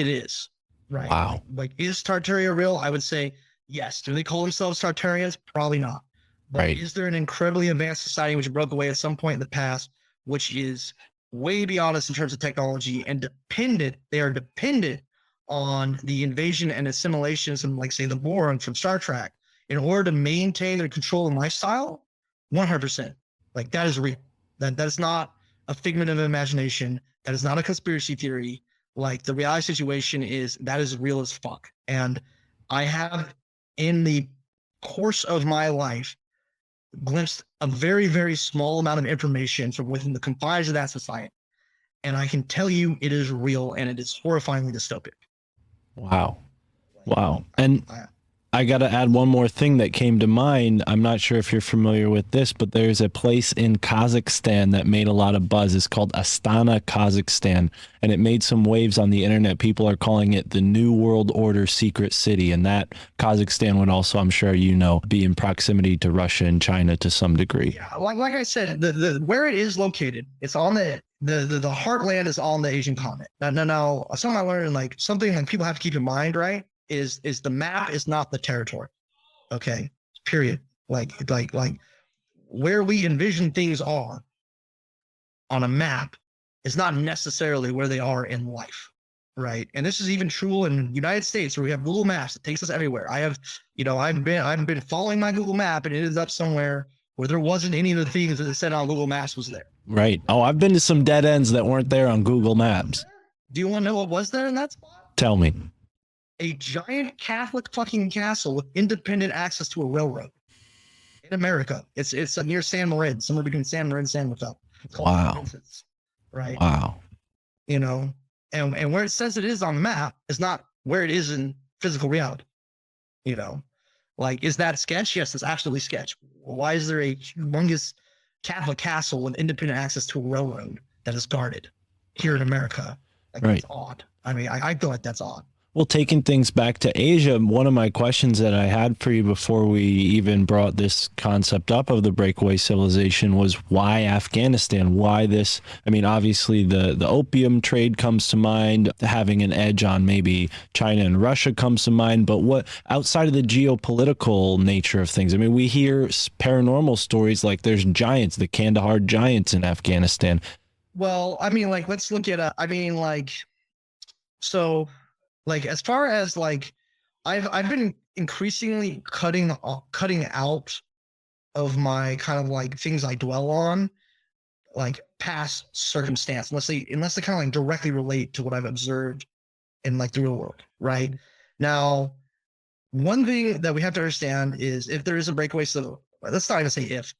is. Right. Wow. Like, is Tartaria real? I would say yes. Do they call themselves Tartarians? Probably not. But right. Is there an incredibly advanced society which broke away at some point in the past, which is way beyond us in terms of technology and they are dependent on the invasion and assimilations and, like, say, the Born from Star Trek in order to maintain their control and lifestyle, 100%. Like, that is real. That is not a figment of imagination. That is not a conspiracy theory. Like, the reality situation is that is real as fuck. And I have, in the course of my life, glimpsed a very, very small amount of information from within the confines of that society. And I can tell you it is real, and it is horrifyingly dystopic. Wow. And I got to add one more thing that came to mind. I'm not sure if you're familiar with this, but there's a place in Kazakhstan that made a lot of buzz. It's called Astana, Kazakhstan, and it made some waves on the internet. People are calling it the New World Order secret city, and that Kazakhstan would also, I'm sure you know, be in proximity to Russia and China to some degree. Yeah, like I said, the where it is located, it's on the heartland is on the Asian continent. Now, something I learned, like something that people have to keep in mind, right? Is the map is not the territory. Okay. Period. Like where we envision things are on a map is not necessarily where they are in life. Right. And this is even true in the United States, where we have Google Maps that takes us everywhere. I've been following my Google Map, and it ended up somewhere where there wasn't any of the things that it said on Google Maps was there. Right. Oh, I've been to some dead ends that weren't there on Google Maps. Do you want to know what was there in that spot? Tell me. A giant Catholic fucking castle with independent access to a railroad in America. It's near San Marin, somewhere between San Marin and San Rafael. Wow. Right. Wow. You know, and where it says it is on the map is not where it is in physical reality. You know, like, is that a sketch? Yes, it's absolutely sketch. Why is there a humongous Catholic castle with independent access to a railroad that is guarded here in America? Like, right. That's odd. I mean, I feel like that's odd. Well, taking things back to Asia, one of my questions that I had for you before we even brought this concept up of the breakaway civilization was why Afghanistan? Why this? I mean, obviously the opium trade comes to mind, having an edge on maybe China and Russia comes to mind, but what outside of the geopolitical nature of things? I mean, we hear paranormal stories like there's giants, the Kandahar giants in Afghanistan. Well, I mean, like, let's look at so, like, as far as like, I've been increasingly cutting out of my kind of like things I dwell on, like past circumstance, unless they kind of like directly relate to what I've observed in like the real world. Right now, one thing that we have to understand is if there is a breakaway, so let's not even say if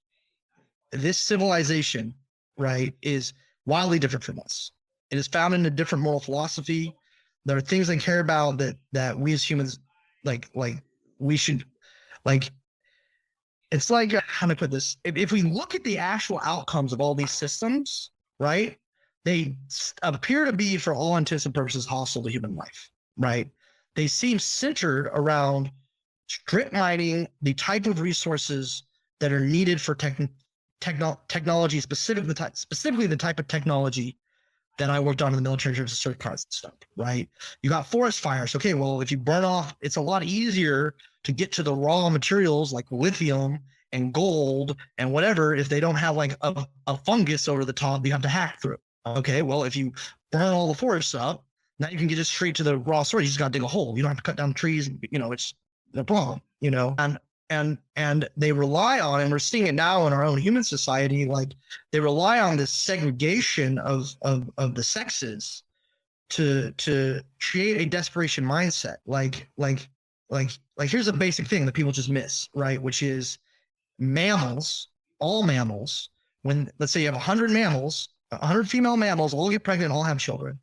this civilization, right, is wildly different from us. It is found in a different moral philosophy. There are things I care about that we as humans, like we should, like, it's like, how do I put this? If we look at the actual outcomes of all these systems, right, they appear to be, for all intents and purposes, hostile to human life, right? They seem centered around strip mining the type of resources that are needed for technology, specifically the type of technology that I worked on in the military in terms of circuit cards and stuff, right? You got forest fires. Okay, well, if you burn off, it's a lot easier to get to the raw materials like lithium and gold and whatever if they don't have like a fungus over the top you have to hack through. Okay, well, if you burn all the forests up, now you can get it straight to the raw source. You just got to dig a hole. You don't have to cut down trees. You know, it's no problem, you know? And they rely on, and we're seeing it now in our own human society, like they rely on this segregation of the sexes to create a desperation mindset. Like here's a basic thing that people just miss, right? Which is mammals, all mammals, when let's say you have 100 mammals, 100 female mammals, all get pregnant, all have children.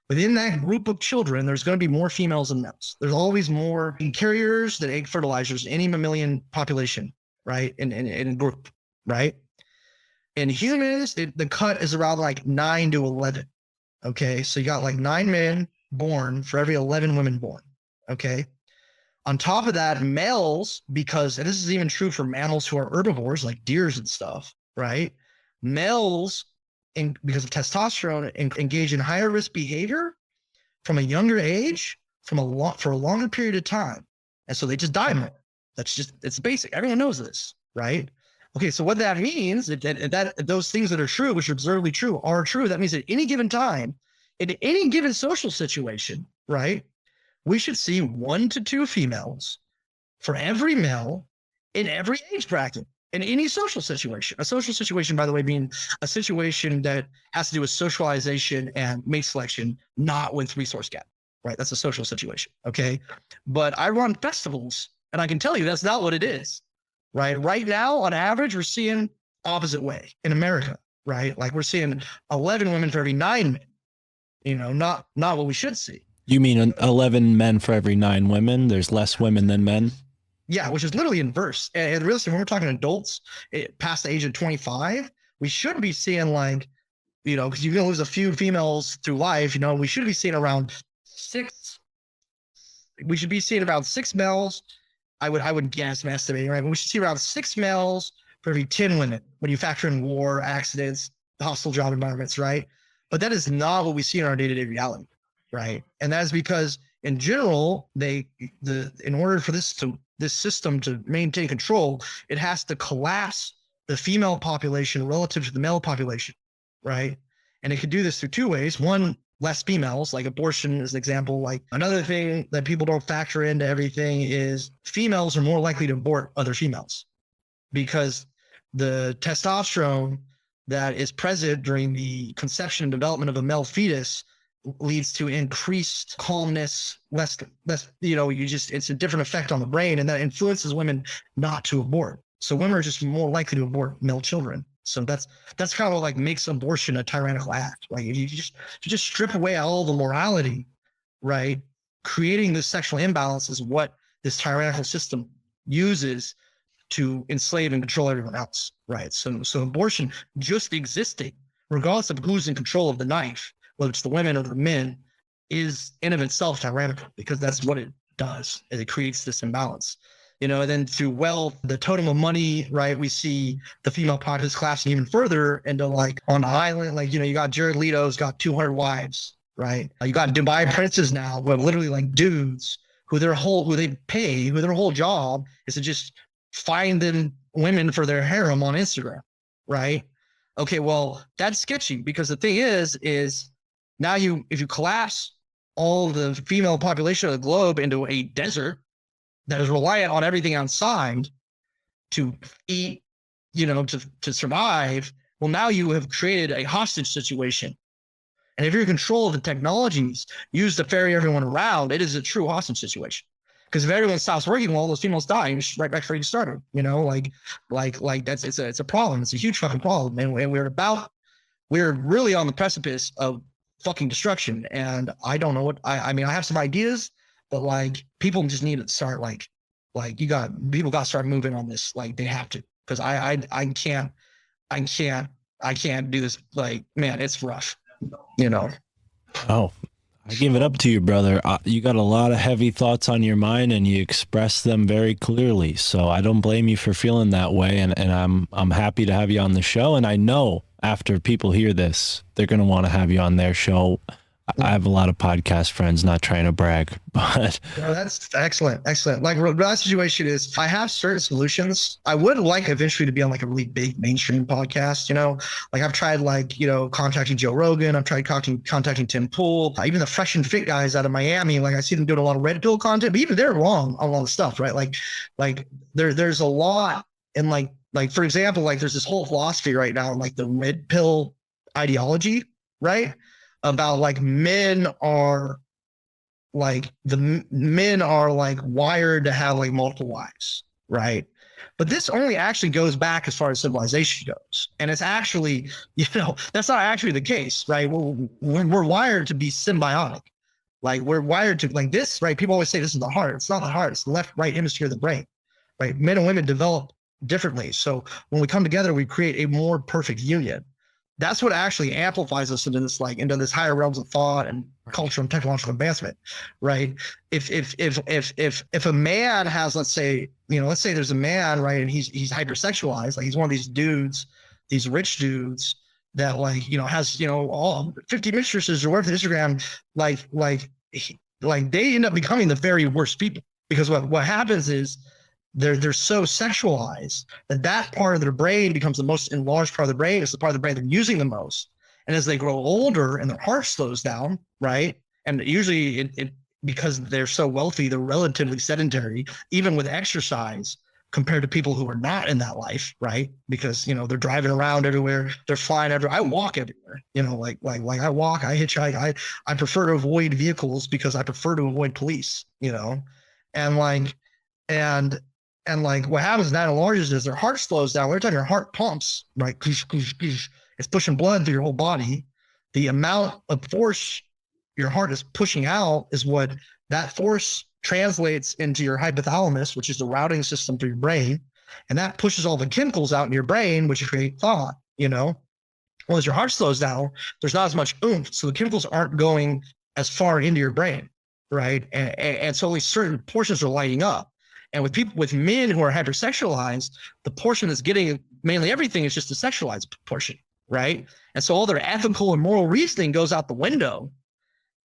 Within that group of children, there's going to be more females than males. There's always more egg carriers than egg fertilizers, any mammalian population, right? In a group, right? In humans, the cut is around like 9 to 11. Okay, so you got like 9 men born for every 11 women born. Okay. On top of that, males, because, and this is even true for mammals who are herbivores like deers and stuff, right? Males, because of testosterone, engage in higher risk behavior from a younger age, for a longer period of time, and so they just die more. It's basic. Everyone knows this, right? Okay, so what that means that those things that are true, which are observably true, are true. That means at any given time, in any given social situation, right, we should see 1 to 2 females for every male in every age bracket in any social situation. A social situation, by the way, being a situation that has to do with socialization and mate selection, not with resource gap, right? That's a social situation, okay? But I run festivals, and I can tell you that's not what it is, right? Right now, on average, we're seeing opposite way in America, right? Like we're seeing 11 women for every 9 men, you know, not what we should see. You mean 11 men for every 9 women? There's less women than men? Yeah, which is literally inverse. And really, when we're talking adults past the age of 25, we should be seeing like, you know, because you're going to lose a few females through life, you know, we should be seeing around 6. We should be seeing around 6 males. I would guess, I'm estimating, right? But we should see around 6 males for every 10 women when you factor in war, accidents, hostile job environments, right? But that is not what we see in our day-to-day reality, right? And that is because in general, in order for this system to maintain control, it has to collapse the female population relative to the male population, right? And it could do this through 2 ways. One, less females, like abortion is an example. Like another thing that people don't factor into everything is females are more likely to abort other females because the testosterone that is present during the conception and development of a male fetus leads to increased calmness, less, you know, it's a different effect on the brain, and that influences women not to abort. So women are just more likely to abort male children. So that's kind of what like makes abortion a tyrannical act, right? If you just strip away all the morality, right? Creating this sexual imbalance is what this tyrannical system uses to enslave and control everyone else, right? So abortion just existing, regardless of who's in control of the knife, whether it's the women or the men, is in of itself tyrannical because that's what it does. It creates this imbalance, you know. And then through wealth, the totem of money, right? We see the female populace collapsing even further into like on the island, like, you know, you got Jared Leto's got 200 wives, right? You got Dubai princes now, who have literally like dudes who their whole job is to just find them women for their harem on Instagram, right? Okay, well, that's sketchy because the thing is now if you collapse all the female population of the globe into a desert that is reliant on everything outside to eat, you know, to survive, well, now you have created a hostage situation. And if you're in control of the technologies used to ferry everyone around, it is a true hostage situation. Because if everyone stops working, well, those females die right back where you started, you know, like that's, it's a problem. It's a huge fucking problem. And we're really on the precipice of fucking destruction. And I don't know I mean, I have some ideas, but like people just need to start people got to start moving on this. Like they have to, because I can't do this. Like, man, it's rough, you know? Oh, I give it up to you, brother. You got a lot of heavy thoughts on your mind, and you express them very clearly. So I don't blame you for feeling that way, and I'm happy to have you on the show. And I know after people hear this, they're going to want to have you on their show. I have a lot of podcast friends, not trying to brag, but no, that's excellent. Like my situation is I have certain solutions. I would like eventually to be on like a really big mainstream podcast, you know, like I've tried like, you know, contacting Joe Rogan. I've tried contacting Tim Pool, even the Fresh and Fit guys out of Miami. Like I see them doing a lot of red pill content, but even they're wrong on a lot of stuff, right? Like there's a lot. And like, for example, like there's this whole philosophy right now, like the red pill ideology, right? About like men are like wired to have like multiple wives, right? But this only actually goes back as far as civilization goes. And it's actually, you know, that's not actually the case, right? We're wired to be symbiotic. Like we're wired to like this, right? People always say this is the heart. It's not the heart. It's the left, right hemisphere of the brain, right? Men and women develop differently. So when we come together, we create a more perfect union. That's what actually amplifies us into this higher realms of thought and cultural and technological advancement, right? If a man has, let's say there's a man, right, and he's hypersexualized, like he's one of these dudes, these rich dudes that like, you know, has, you know, all 50 mistresses or whatever, Instagram, like they end up becoming the very worst people, because what happens is they're so sexualized that part of their brain becomes the most enlarged part of the brain. It's the part of the brain they're using the most. And as they grow older and their heart slows down, right? And usually because they're so wealthy, they're relatively sedentary, even with exercise, compared to people who are not in that life, right? Because, you know, they're driving around everywhere, they're flying everywhere. I walk everywhere, you know, like I walk, I hitchhike. I prefer to avoid vehicles because I prefer to avoid police, you know, and like, and like what happens in that enlarges is their heart slows down. Every time your heart pumps, right, it's pushing blood through your whole body. The amount of force your heart is pushing out is what that force translates into your hypothalamus, which is the routing system for your brain. And that pushes all the chemicals out in your brain, which create thought, you know. Well, as your heart slows down, there's not as much oomph. So the chemicals aren't going as far into your brain, right? And so only certain portions are lighting up. And with people, with men who are hypersexualized, the portion that's getting mainly everything is just the sexualized portion, right? And so all their ethical and moral reasoning goes out the window.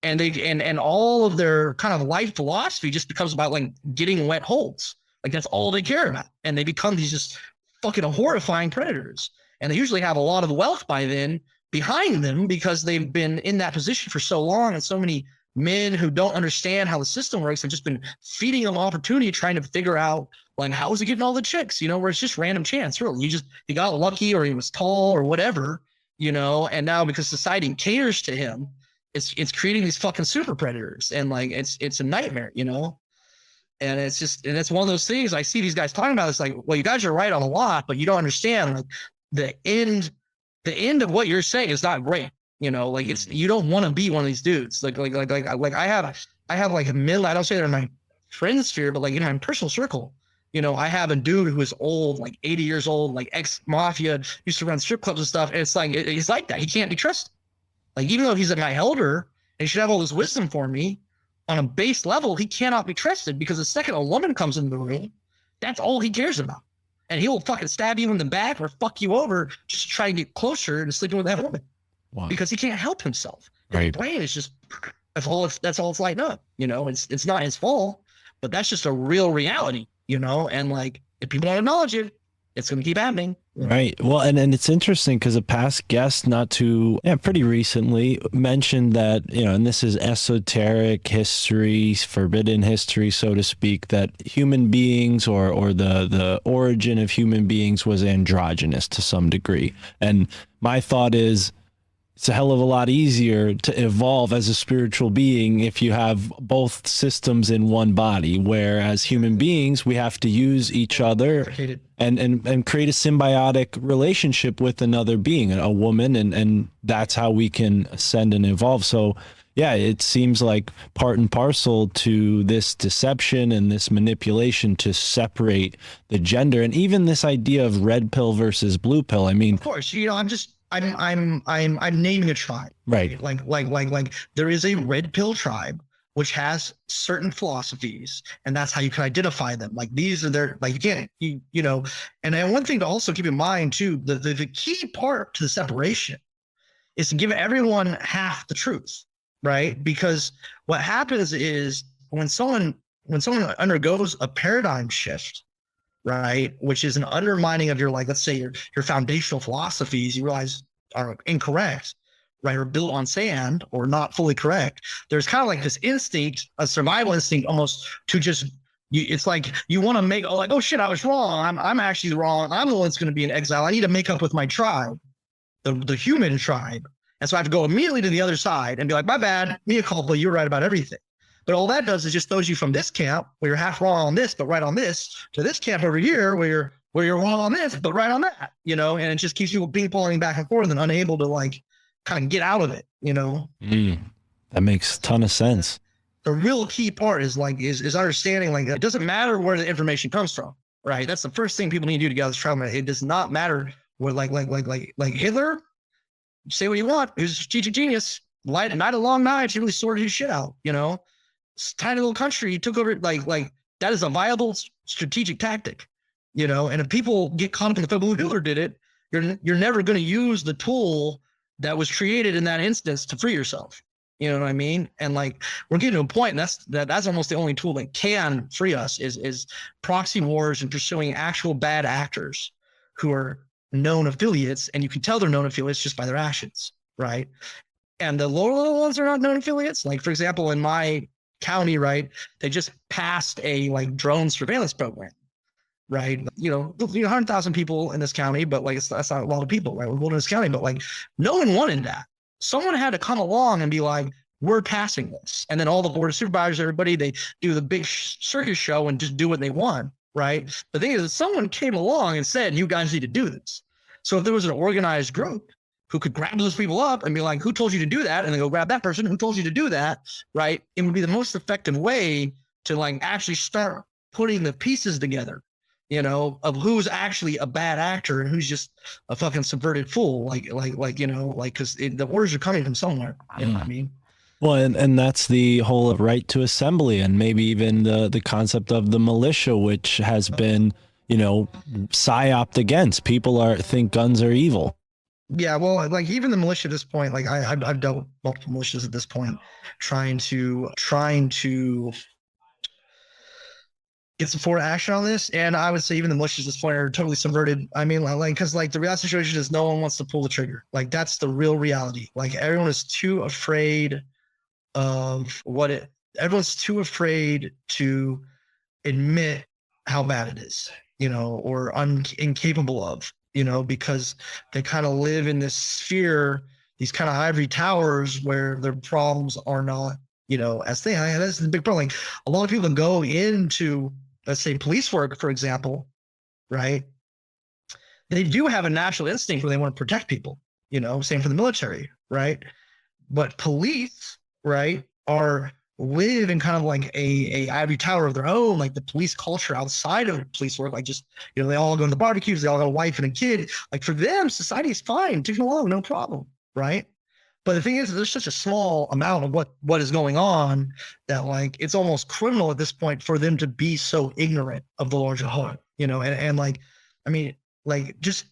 And and all of their kind of life philosophy just becomes about like getting wet holes. Like that's all they care about. And they become these just fucking horrifying predators. And they usually have a lot of wealth by then behind them because they've been in that position for so long. And so many men who don't understand how the system works have just been feeding them opportunity, trying to figure out like, how is he getting all the chicks, you know, where it's just random chance. Really, he got lucky, or he was tall or whatever, you know, and now because society caters to him, it's creating these fucking super predators, and like it's a nightmare, you know. And it's just, and it's one of those things I see these guys talking about. It's like, well, you guys are right on a lot, but you don't understand like the end of what you're saying is not great, you know. Like it's, you don't want to be one of these dudes. Like I have like a middle. I don't say they're in my friend sphere, but like, you know, in personal circle, you know, I have a dude who is old, like 80 years old, like ex-mafia, used to run strip clubs and stuff. And it's like, he's like that. He can't be trusted. Like, even though he's a guy elder and he should have all this wisdom for me, on a base level, he cannot be trusted, because the second a woman comes into the room, that's all he cares about. And he'll fucking stab you in the back or fuck you over just to try and get closer and sleeping with that woman. Wow. Because he can't help himself. His brain is just, that's all it's lighting up. You know, it's not his fault, but that's just a real reality, you know. And like, if people don't acknowledge it, it's going to keep happening. Right. Well, and it's interesting because a past guest pretty recently mentioned that, you know, and this is esoteric history, forbidden history, so to speak, that human beings or the origin of human beings was androgynous to some degree. And my thought is, it's a hell of a lot easier to evolve as a spiritual being if you have both systems in one body, whereas human beings, we have to use each other and create a symbiotic relationship with another being, a woman, and that's how we can ascend and evolve. So yeah, it seems like part and parcel to this deception and this manipulation to separate the gender, and even this idea of red pill versus blue pill. I mean, of course, you know, I'm naming a tribe, right? Like there is a red pill tribe which has certain philosophies, and that's how you can identify them. Like, these are their, like, you know. And then one thing to also keep in mind too, the key part to the separation is to give everyone half the truth, right? Because what happens is when someone undergoes a paradigm shift, right, which is an undermining of your, like, let's say your foundational philosophies, you realize are incorrect, right, or built on sand or not fully correct. There's kind of like this instinct, a survival instinct almost, to just, it's like you want to make, oh shit, I was wrong. I'm actually wrong. I'm the one that's going to be in exile. I need to make up with my tribe, the human tribe. And so I have to go immediately to the other side and be like, my bad, mea culpa, you're right about everything. But all that does is just throws you from this camp where you're half wrong on this, but right on this, to this camp over here where you're wrong on this, but right on that, you know. And it just keeps you ping-ponging back and forth and unable to, like, kind of get out of it, you know. That makes a ton of sense. The real key part is understanding, like, it doesn't matter where the information comes from, right? That's the first thing people need to do to get out of this trouble. It does not matter where, like Hitler, say what you want, he was a strategic genius. Night of long nights, he really sorted his shit out, you know. It's a tiny little country, he took over, like that is a viable strategic tactic, you know. And if people get caught up in the fact that Hitler did it, you're never going to use the tool that was created in that instance to free yourself. You know what I mean? And like, we're getting to a point, and that's almost the only tool that can free us is proxy wars and pursuing actual bad actors who are known affiliates, and you can tell they're known affiliates just by their actions, right? And the lower level ones are not known affiliates. Like, for example, in my county, right? They just passed a like drone surveillance program, right? 100,000 people in this county, but like that's not a lot of people, right? We're Wilderness County, but like no one wanted that. Someone had to come along and be like, we're passing this. And then all the board of supervisors, everybody, they do the big circus show and just do what they want, right? The thing is, someone came along and said, you guys need to do this. So if there was an organized group who could grab those people up and be like, who told you to do that? And then go grab that person who told you to do that, right? It would be the most effective way to like actually start putting the pieces together, of who's actually a bad actor and who's just a fucking subverted fool. Because the orders are coming from somewhere. You know what I mean? Well, and that's the whole right to assembly, and maybe even the concept of the militia, which has been, psyoped against. People think guns are evil. Yeah, well, like even the militia at this point, like I've dealt with multiple militias at this point, trying to get some forward action on this. And I would say even the militias at this point are totally subverted. I mean, because the real situation is no one wants to pull the trigger. Like that's the real reality. Like everyone is too afraid of everyone's too afraid to admit how bad it is, or incapable of, because they kind of live in this sphere, these kind of ivory towers where their problems are not, as they, that's the big problem. Like a lot of people go into, let's say, police work, for example, right? They do have a natural instinct where they want to protect people, same for the military, right? But police, right, live in kind of like a ivory tower of their own, like the police culture outside of police work, like just, they all go to the barbecues, they all got a wife and a kid. Like for them, society is fine, taking along, no problem, right? But the thing is, there's such a small amount of what is going on that like it's almost criminal at this point for them to be so ignorant of the larger whole, and like, I mean, like just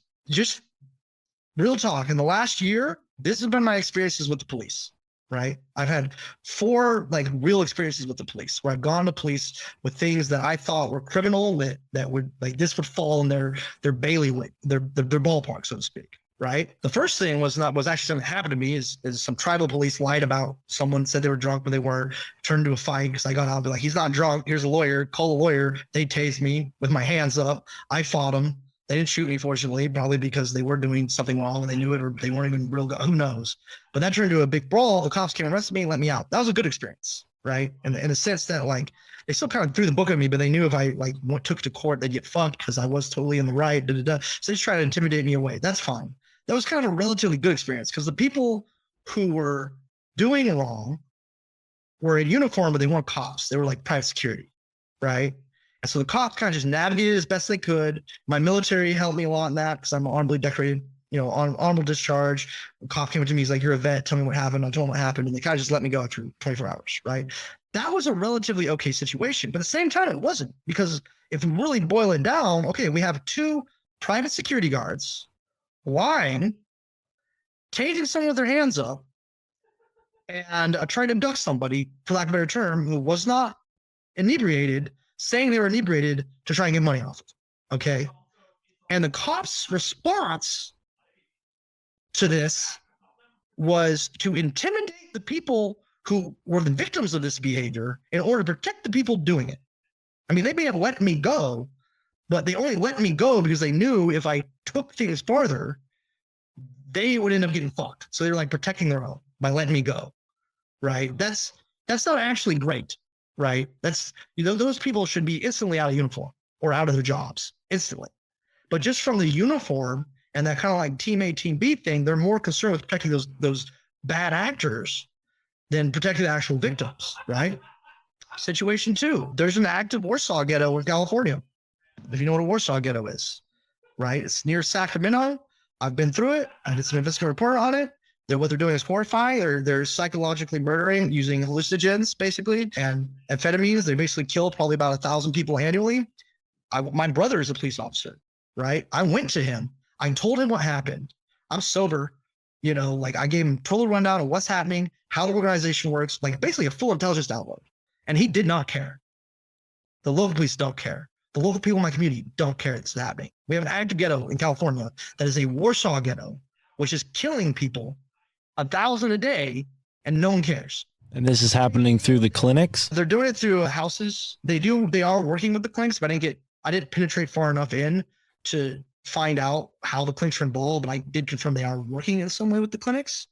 real talk. In the last year, this has been my experiences with the police. Right. I've had 4 like real experiences with the police where I've gone to police with things that I thought were criminal that would like this would fall in their bailiwick, their ballpark, so to speak. Right. The first thing was actually something that happened to me is some tribal police lied about someone, said they were drunk, but they weren't, turned into a fight because I got out and be like, he's not drunk. Here's a lawyer. Call a lawyer. They tased me with my hands up. I fought them. They didn't shoot me, fortunately, probably because they were doing something wrong and they knew it, or they weren't even real. Who knows? But that turned into a big brawl. The cops came and arrested me and let me out. That was a good experience, right? And in a sense that like they still kind of threw the book at me, but they knew if I like took to court, they'd get fucked because I was totally in the right. So they just tried to intimidate me away. That's fine. That was kind of a relatively good experience because the people who were doing wrong were in uniform, but they weren't cops. They were like private security, right? And so the cops kind of just navigated as best they could. My military helped me a lot in that because I'm honorably decorated, on honorable discharge. The cop came up to me, he's like, you're a vet, tell me what happened. I told him what happened. And they kind of just let me go after 24 hours, right? That was a relatively okay situation. But at the same time, it wasn't, because if we really boil it down, okay, we have 2 private security guards lying, tasing someone with their hands up, and trying to abduct somebody, for lack of a better term, who was not inebriated, saying they were inebriated to try and get money off it. Okay. And the cops' response to this was to intimidate the people who were the victims of this behavior in order to protect the people doing it. I mean, they may have let me go, but they only let me go because they knew if I took things farther, they would end up getting fucked. So they're like protecting their own by letting me go. Right. That's not actually great. Right. That's, those people should be instantly out of uniform or out of their jobs instantly. But just from the uniform and that kind of like team A, team B thing, they're more concerned with protecting those bad actors than protecting the actual victims. Right. Situation 2, there's an active Warsaw ghetto in California. If you know what a Warsaw ghetto is, right? It's near Sacramento. I've been through it. I did some investigative report on it. What they're doing is horrifying. They're psychologically murdering using hallucinogens, basically, and amphetamines. They basically kill probably about 1,000 people annually. My brother is a police officer, right? I went to him. I told him what happened. I'm sober. Like I gave him total rundown of what's happening, how the organization works, like basically a full intelligence download. And he did not care. The local police don't care. The local people in my community don't care it's happening. We have an active ghetto in California that is a Warsaw ghetto, which is killing people 1,000 a day, and no one cares. And this is happening through the clinics? They're doing it through houses. They are working with the clinics, but I didn't penetrate far enough in to find out how the clinics are involved, but I did confirm they are working in some way with the clinics.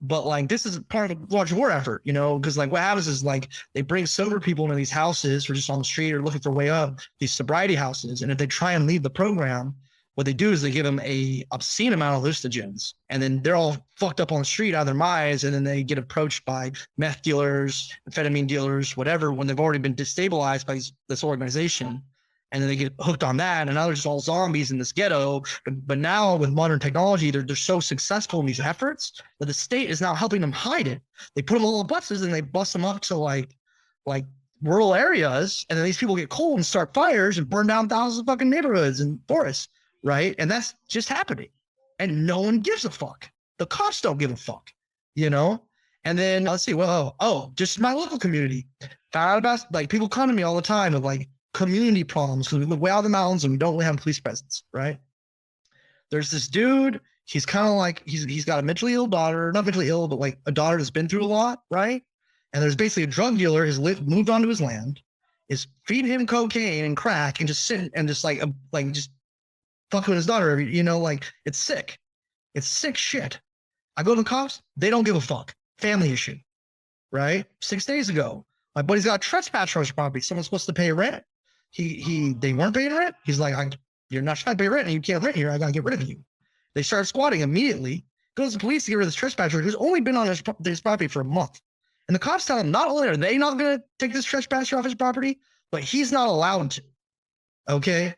But like, this is part of a large war effort, you know, because like what happens is like they bring sober people into these houses or just on the street or looking for a way up, these sobriety houses. And if they try and leave the program, what they do is they give them a obscene amount of hallucinogens, and then they're all fucked up on the street out of their minds. And then they get approached by meth dealers, amphetamine dealers, whatever, when they've already been destabilized by this organization. And then they get hooked on that. And now they're just all zombies in this ghetto. But now with modern technology, they're so successful in these efforts that the state is now helping them hide it. They put them on little buses and they bust them up to like rural areas. And then these people get cold and start fires and burn down thousands of fucking neighborhoods and forests. Right. And that's just happening. And no one gives a fuck. The cops don't give a fuck, you know? And then let's see, just my local community. Found out about, like, people come to me all the time with like community problems because we live way out in the mountains and we don't really have police presence. Right. There's this dude. He's kind of like, he's got a mentally ill daughter, not mentally ill, but like a daughter that's been through a lot. Right. And there's basically a drug dealer has moved onto his land, is feeding him cocaine and crack and just sitting and just just fucking with his daughter, you know, like it's sick. It's sick shit. I go to the cops, they don't give a fuck. Family issue, right? 6 days ago, my buddy's got a trespass on his property. Someone's supposed to pay rent. They weren't paying rent. He's like, you're not trying to pay rent and you can't rent here. I gotta get rid of you. They start squatting immediately. Goes to the police to get rid of this trespasser who's only been on his property for a month. And the cops tell him not only are they not gonna take this trespasser off his property, but he's not allowed to. Okay.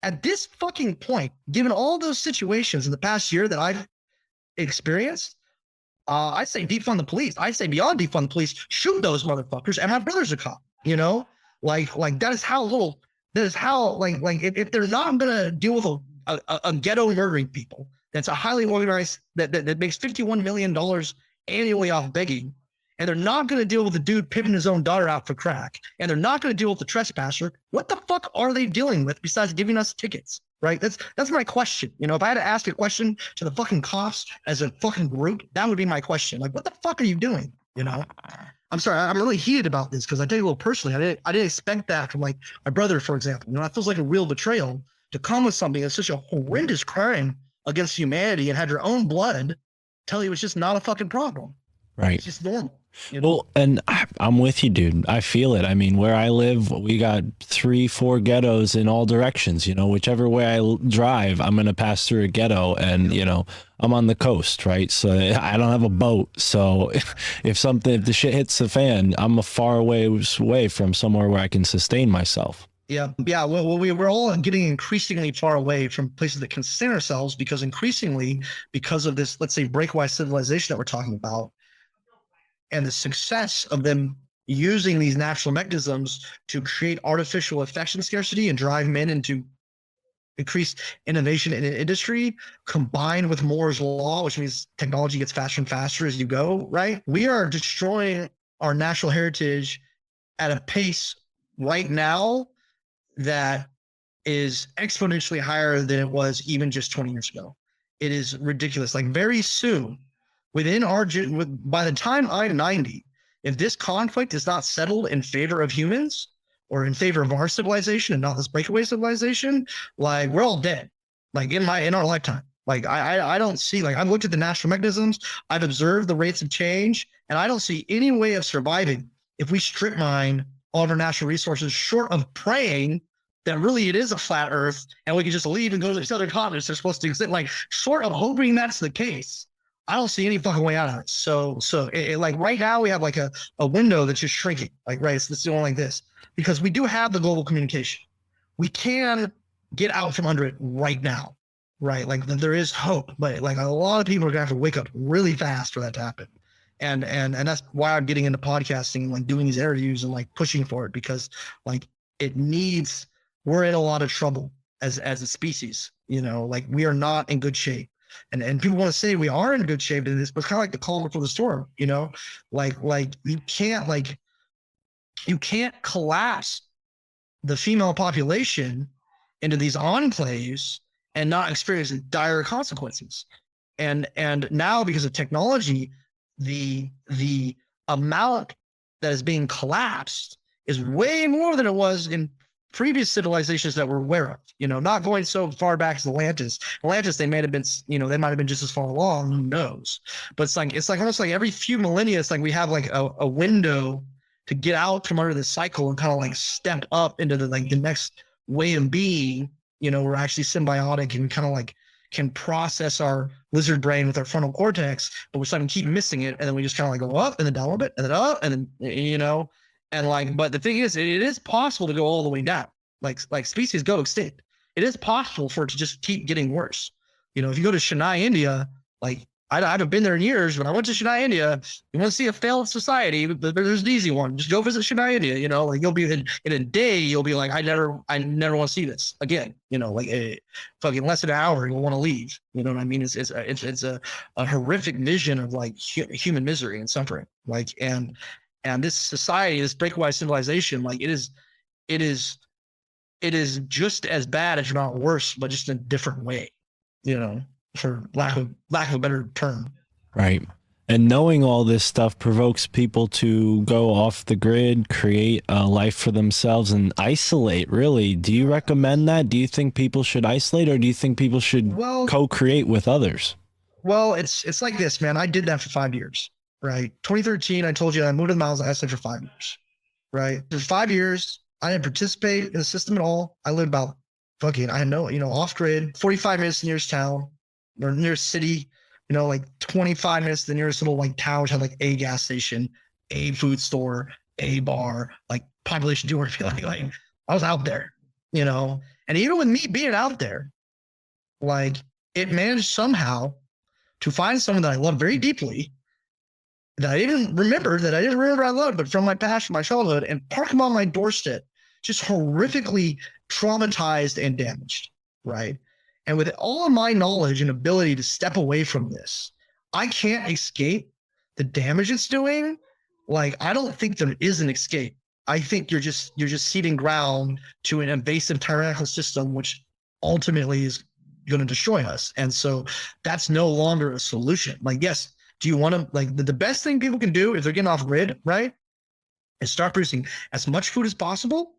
At this fucking point, given all those situations in the past year that I've experienced, I say defund the police. I say beyond defund the police, shoot those motherfuckers and have brothers a cop, you know? Like that is how if they're not gonna deal with a ghetto murdering people, that's a highly organized, that makes $51 million annually off begging, and they're not going to deal with the dude pimping his own daughter out for crack, and they're not going to deal with the trespasser, what the fuck are they dealing with besides giving us tickets, right? That's my question. You know, if I had to ask a question to the fucking cops as a fucking group, that would be my question. Like, what the fuck are you doing? You know? I'm sorry, I'm really heated about this because I tell you a little personally, I didn't expect that from like my brother, for example. You know, it feels like a real betrayal to come with something that's such a horrendous crime against humanity and had your own blood tell you it's just not a fucking problem. Right. It's just normal. You know? Well, and I'm with you, dude. I feel it. I mean, where I live, we got 3-4 ghettos in all directions. You know, whichever way I drive, I'm going to pass through a ghetto, and, you know, I'm on the coast, right? So I don't have a boat. So if the shit hits the fan, I'm a far away from somewhere where I can sustain myself. Yeah. Well, we're all getting increasingly far away from places that can sustain ourselves because increasingly, because of this, let's say, breakaway civilization that we're talking about, and the success of them using these natural mechanisms to create artificial affection scarcity and drive men into increased innovation in an industry, combined with Moore's law, which means technology gets faster and faster as you go, right? We are destroying our natural heritage at a pace right now that is exponentially higher than it was even just 20 years ago. It is ridiculous. Like very soon, by the time I'm 90, if this conflict is not settled in favor of humans or in favor of our civilization and not this breakaway civilization, like we're all dead, like in our lifetime. Like I don't see, like I've looked at the natural mechanisms, I've observed the rates of change, and I don't see any way of surviving if we strip mine all of our natural resources, short of praying that really it is a flat earth and we can just leave and go to these other continents they're supposed to exist. Like short of hoping that's the case, I don't see any fucking way out of it. So like right now we have like a window that's just shrinking. Like, right, it's going like this because we do have the global communication. We can get out from under it right now, right? Like there is hope, but like a lot of people are gonna have to wake up really fast for that to happen. And that's why I'm getting into podcasting, like doing these interviews and like pushing for it because like we're in a lot of trouble as a species, you know, like we are not in good shape. And people want to say we are in good shape in this, but it's kind of like the calm before the storm, you know, like you can't collapse the female population into these enclaves and not experience dire consequences. And now because of technology, the amount that is being collapsed is way more than it was in previous civilizations that we're aware of. Not going so far back as Atlantis. They might have been, they might have been just as far along. Who knows? But it's like almost like every few millennia, it's like we have like a window to get out from under the cycle and kind of like step up into the next way of being. We're actually symbiotic and kind of like can process our lizard brain with our frontal cortex, but we're starting to keep missing it, and then we just kind of like go up and then down a little bit and then up and then and like, but the thing is, it is possible to go all the way down. Like species go extinct. It is possible for it to just keep getting worse. If you go to Chennai, India, like I haven't been there in years, but I went to Chennai, India. You want to see a failed society, but there's an easy one. Just go visit Chennai, India. Like you'll be in a day, you'll be like, I never want to see this again. Like fucking less than an hour, you'll want to leave. You know what I mean? It's a horrific vision of like human misery and suffering. Like and this society, this breakaway civilization, like it is just as bad, if not worse, but just in a different way. For lack of a better term. Right. And knowing all this stuff provokes people to go off the grid, create a life for themselves, and isolate, really. Do you recommend that? Do you think people should isolate, or do you think people should co-create with others? Well, it's like this, man. I did that for 5 years, right? 2013, I told you I moved to the mountains. I stayed for 5 years, right? For 5 years, I didn't participate in the system at all. I lived about off grid, 45 minutes to the nearest town or nearest city, like 25 minutes to the nearest little like town, which had like a gas station, a food store, a bar, like population 2 or like I was out there, and even with me being out there, like it managed somehow to find someone that I love very deeply, that I didn't remember I loved, but from my past, from my childhood, and park him on my doorstep, just horrifically traumatized and damaged, right? And with all of my knowledge and ability to step away from this, I can't escape the damage it's doing. Like, I don't think there is an escape. I think you're just ceding ground to an invasive tyrannical system, which ultimately is going to destroy us. And so that's no longer a solution. Like, yes, do you want to, like, the best thing people can do if they're getting off grid, right, is start producing as much food as possible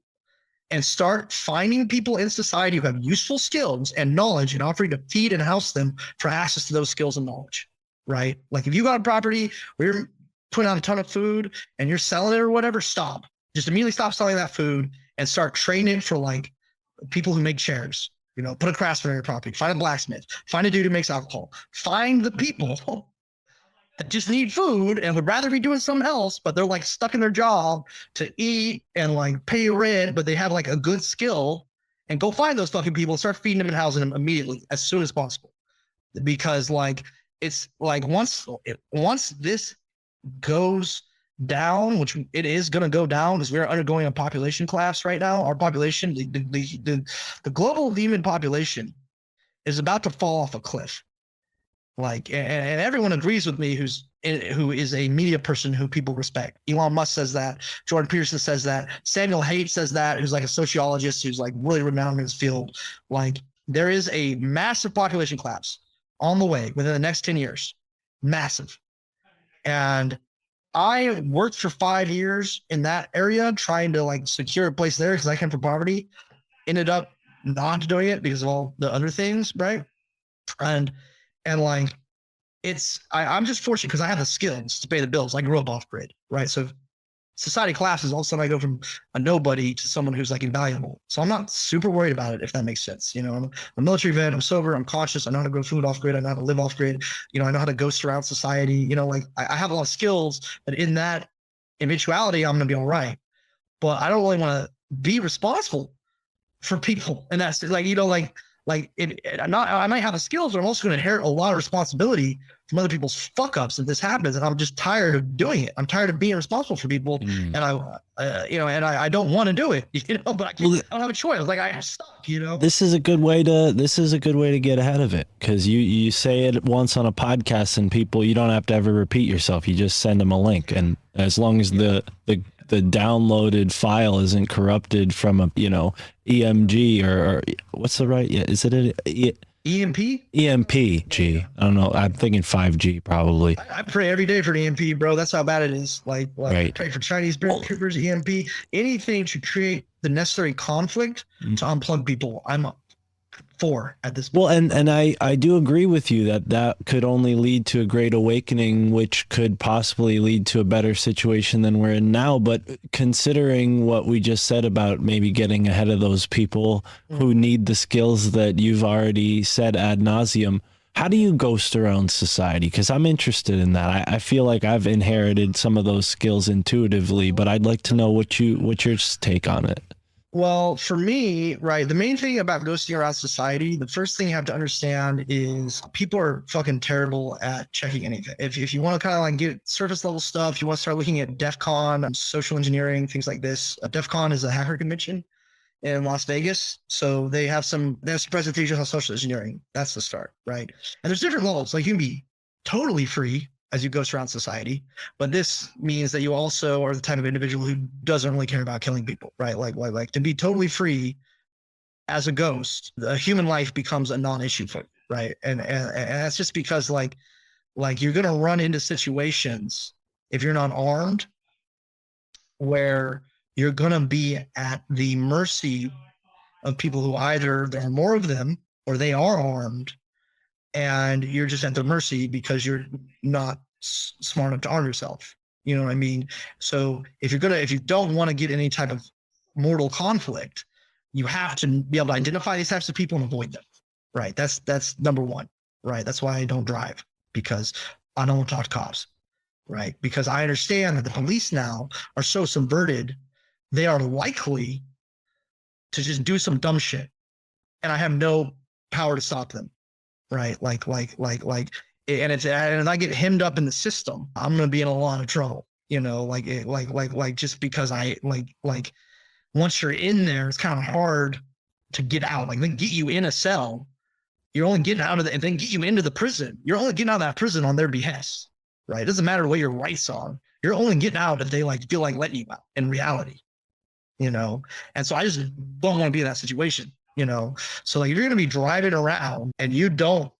and start finding people in society who have useful skills and knowledge and offering to feed and house them for access to those skills and knowledge, right? Like if you got a property where you're putting out a ton of food and you're selling it or whatever, stop. Just immediately stop selling that food and start training for like people who make chairs. Put a craftsman on your property, find a blacksmith, find a dude who makes alcohol, find the people that just need food and would rather be doing something else, but they're like stuck in their job to eat and like pay rent, but they have like a good skill, and go find those fucking people and start feeding them and housing them immediately as soon as possible. Because like, it's like once this goes down, which it is going to go down because we're undergoing a population collapse right now. Our population, the global human population is about to fall off a cliff. Like, and everyone agrees with me who is a media person who people respect. Elon Musk says that. Jordan Peterson says that. Samuel Haidt says that, who's like a sociologist who's like really renowned in his field. Like, there is a massive population collapse on the way within the next 10 years. Massive. And I worked for 5 years in that area trying to like secure a place there because I came from poverty. Ended up not doing it because of all the other things, right? And like, I'm just fortunate because I have the skills to pay the bills. I grew up off grid, right? So society collapses, all of a sudden I go from a nobody to someone who's like invaluable. So I'm not super worried about it, if that makes sense. I'm a military vet, I'm sober, I'm cautious, I know how to grow food off grid, I know how to live off grid, I know how to ghost around society, like I have a lot of skills, but in that eventuality, I'm gonna be all right. But I don't really want to be responsible for people. And that's like, I might have the skills, but I'm also going to inherit a lot of responsibility from other people's fuck ups if this happens. And I'm just tired of doing it. I'm tired of being responsible for people. And I don't want to do it, but I don't have a choice. Like I'm stuck, This is a good way to get ahead of it. Cause you say it once on a podcast and people, you don't have to ever repeat yourself. You just send them a link. And as long as the downloaded file isn't corrupted from a EMG or what's the right? Yeah, is it EMP? EMPG. I don't know. I'm thinking 5G probably. I pray every day for the EMP, bro. That's how bad it is. Like Right. I pray for Chinese troopers, EMP, anything to create the necessary conflict to unplug people. I'm up for at this point. Well, and I do agree with you that could only lead to a great awakening, which could possibly lead to a better situation than we're in now. But considering what we just said about maybe getting ahead of those people who need the skills that you've already said ad nauseum, how do you ghost around society? Because I'm interested in that. I feel like I've inherited some of those skills intuitively, but I'd like to know what's your take on it. Well, for me, right, the main thing about ghosting around society, the first thing you have to understand is people are fucking terrible at checking anything. If you want to kind of like get surface level stuff, you want to start looking at DEF CON, social engineering, things like this. DEF CON is a hacker convention in Las Vegas. So they have some presentations on social engineering. That's the start, right? And there's different levels. Like you can be totally free as you ghost around society, but this means that you also are the type of individual who doesn't really care about killing people, right? Like to be totally free as a ghost, the human life becomes a non-issue for you, right? And that's just because like you're gonna run into situations if you're not armed where you're gonna be at the mercy of people who either there are more of them or they are armed, and you're just at their mercy because you're not smart enough to arm yourself. You know what I mean? So if you don't want to get any type of mortal conflict, you have to be able to identify these types of people and avoid them. Right? That's number one. Right? That's why I don't drive, because I don't want to talk to cops. Right? Because I understand that the police now are so subverted, they are likely to just do some dumb shit, and I have no power to stop them. Right. And I get hemmed up in the system, I'm going to be in a lot of trouble, just because once you're in there, it's kind of hard to get out. Like, they get you in a cell, you're only getting out of it, and then get you into the prison. You're only getting out of that prison on their behest, right? It doesn't matter what your rights are. You're only getting out if they feel like letting you out in reality, and so I just don't want to be in that situation. So if you're going to be driving around and you don't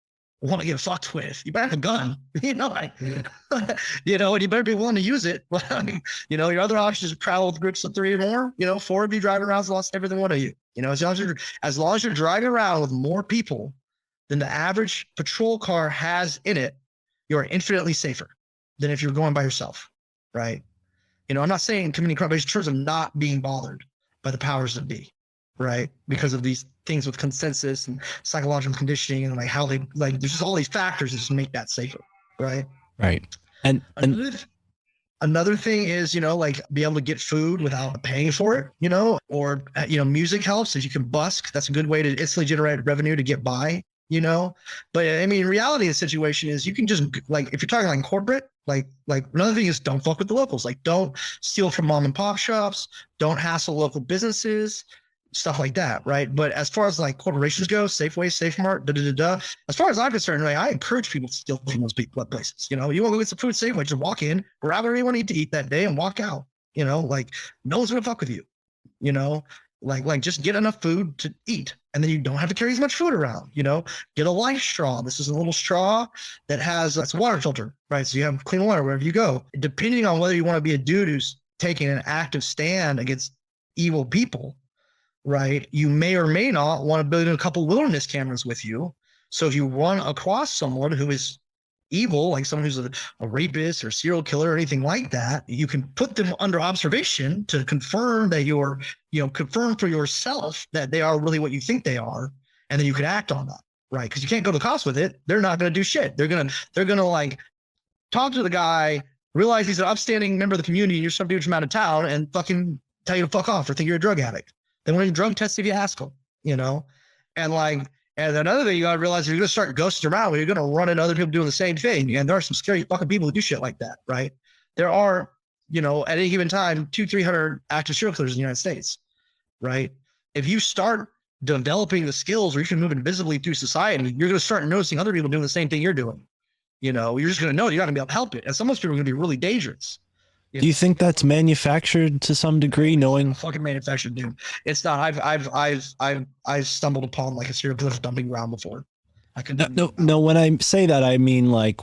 want to get fucked with, you better have a gun, and you better be willing to use it. Your other option is travel with groups of 3 or more, 4 of you driving around, lost everything one of you, as long as you're driving around with more people than the average patrol car has in it, you're infinitely safer than if you're going by yourself. Right. I'm not saying committing crime, but in terms of not being bothered by the powers that be. Right, because of these things with consensus and psychological conditioning and how they there's just all these factors that just make that safer. Right. And another thing is be able to get food without paying for it. Or music helps. If you can busk, that's a good way to instantly generate revenue to get by. But I mean, reality of the situation is you can just if you're talking corporate, another thing is don't fuck with the locals. Don't steal from mom and pop shops. Don't hassle local businesses. Stuff like that, right? But as far as corporations go, Safeway, SafeMart, as far as I'm concerned, I encourage people to steal from those places. You want to go get some food Safeway, just walk in, grab whatever you want to eat that day, and walk out. No one's gonna fuck with you. Just get enough food to eat, and then you don't have to carry as much food around. Get a life straw. This is a little straw that has it's a water filter, right? So you have clean water wherever you go. Depending on whether you want to be a dude who's taking an active stand against evil people, right, you may or may not want to build in a couple wilderness cameras with you. So if you run across someone who is evil, like someone who's a rapist or serial killer or anything like that, you can put them under observation to confirm that confirm for yourself that they are really what you think they are, and then you can act on that, right? Because you can't go to the cops with it. They're not going to do shit. They're gonna talk to the guy, realize he's an upstanding member of the community, and you're some dude from out of town, and fucking tell you to fuck off or think you're a drug addict. They want to drug test if you ask them, and another thing you got to realize, you're going to start ghosting around, you're going to run into other people doing the same thing. And there are some scary fucking people who do shit like that, right? There are, at any given time, 200-300 active serial killers in the United States, right? If you start developing the skills where you can move invisibly through society, you're going to start noticing other people doing the same thing you're doing. You're just going to know you're not going to be able to help it. And some of those people are going to be really dangerous. Do you think that's manufactured to some degree, knowing? Fucking manufactured, dude. It's not. I've stumbled upon a serial killer's dumping ground before. I can No. When I say that, I mean like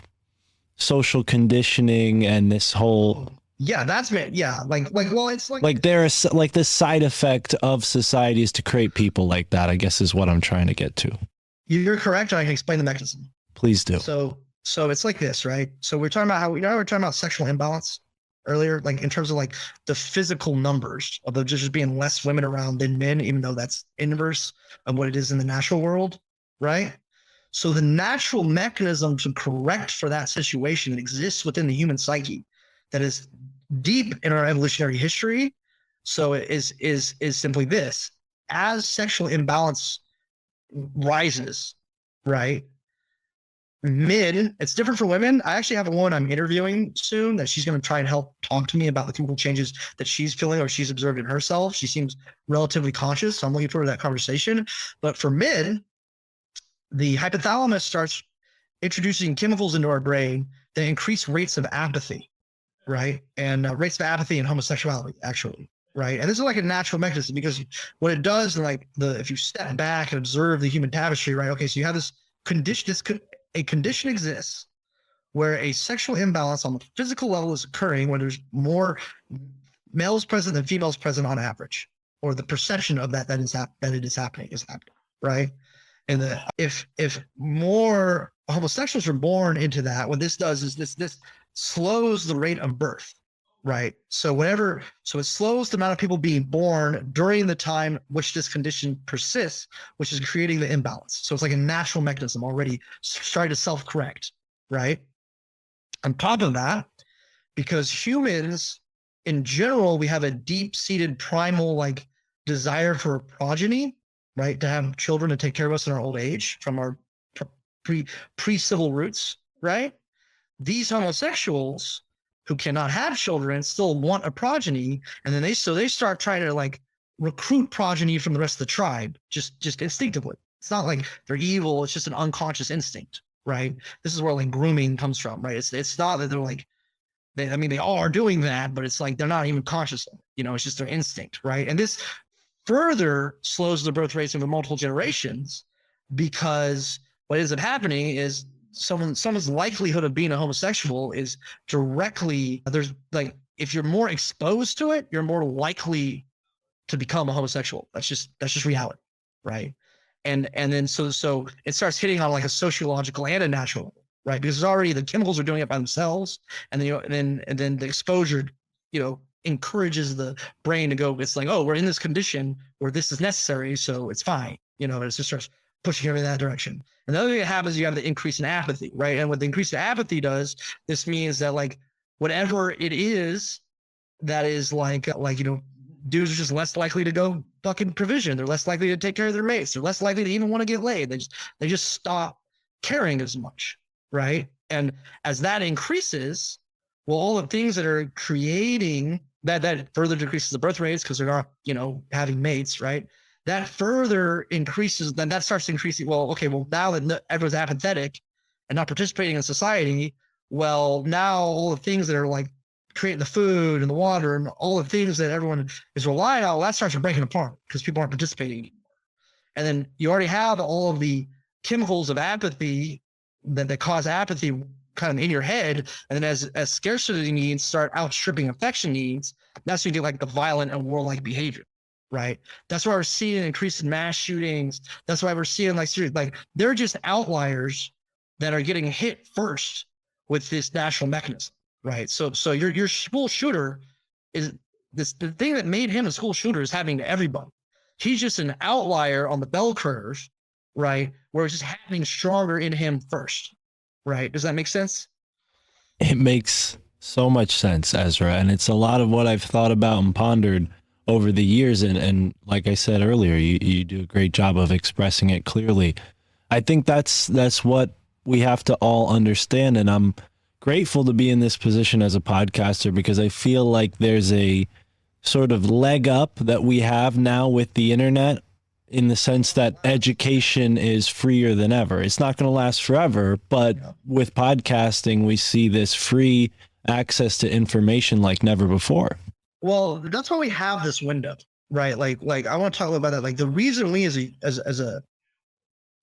social conditioning and this whole. Yeah, that's it. Yeah, well, it's like there's like the side effect of society is to create people like that, I guess, is what I'm trying to get to. You're correct. I can explain the mechanism. Please do. So it's like this, right? So we're talking about we're talking about sexual imbalance earlier, like in terms of like the physical numbers of there just being less women around than men, even though that's inverse of what it is in the natural world, right? So the natural mechanism to correct for that situation that exists within the human psyche, that is deep in our evolutionary history. So it is simply this: as sexual imbalance rises, right? It's different for women. I actually have a woman I'm interviewing soon that she's going to try and help talk to me about the chemical changes that she's feeling or she's observed in herself. She seems relatively conscious, so I'm looking forward to that conversation. But for men, the hypothalamus starts introducing chemicals into our brain that increase rates of apathy, right? And rates of apathy and homosexuality, actually, right? And this is like a natural mechanism, because what it does, like if you step back and observe the human tapestry, right? Okay, so you have this condition, a condition exists where a sexual imbalance on the physical level is occurring, where there's more males present than females present on average, or the perception of that it is happening, right? And if more homosexuals are born into that, what this does is this slows the rate of birth, right? So it slows the amount of people being born during the time which this condition persists, which is creating the imbalance. So it's like a natural mechanism already starting to self-correct, right? On top of that, because humans in general, we have a deep-seated primal like desire for a progeny, right? To have children to take care of us in our old age from our pre-civil roots, right? These homosexuals who cannot have children still want a progeny, and then they start trying to like recruit progeny from the rest of the tribe, just instinctively. It's not like they're evil; it's just an unconscious instinct, right? This is where like grooming comes from, right? It's not that they're like they are doing that, but it's like they're not even conscious of it. It's just their instinct, right? And this further slows the birth rates over multiple generations, because what ends up happening is someone's likelihood of being a homosexual is directly, there's like, if you're more exposed to it, you're more likely to become a homosexual. That's just reality, right? And then so it starts hitting on like a sociological and a natural level, right? Because already the chemicals are doing it by themselves, and then the exposure, encourages the brain to go. It's like, oh, we're in this condition where this is necessary, so it's fine. It just starts pushing everything in that direction. And the other thing that happens, you have the increase in apathy, right? And what the increase in apathy does, this means that like whatever it is that is like dudes are just less likely to go fucking provision. They're less likely to take care of their mates. They're less likely to even want to get laid. They just stop caring as much, right? And as that increases, well, all the things that are creating that further decreases the birth rates because they're not, having mates, right? That further increases, then that starts increasing. Well, okay, well, now that everyone's apathetic and not participating in society, well, now all the things that are like creating the food and the water and all the things that everyone is relying on, that starts breaking apart because people aren't participating anymore. And then you already have all of the chemicals of apathy that cause apathy kind of in your head. And then as scarcity needs start outstripping affection needs, that's when you get like the violent and warlike behavior. Right. That's why we're seeing an increase in mass shootings. That's why we're seeing like they're just outliers that are getting hit first with this natural mechanism. Right. So your school shooter is the thing that made him a school shooter is happening to everybody. He's just an outlier on the bell curve. Right. Where it's just happening stronger in him first. Right. Does that make sense? It makes so much sense, Ezra. And it's a lot of what I've thought about and pondered over the years. And like I said earlier, you do a great job of expressing it clearly. I think that's what we have to all understand. And I'm grateful to be in this position as a podcaster, because I feel like there's a sort of leg up that we have now with the internet, in the sense that education is freer than ever. It's not going to last forever, but with podcasting, we see this free access to information like never before. Well, that's why we have this window, right? Like I want to talk about that. Like the reason we as a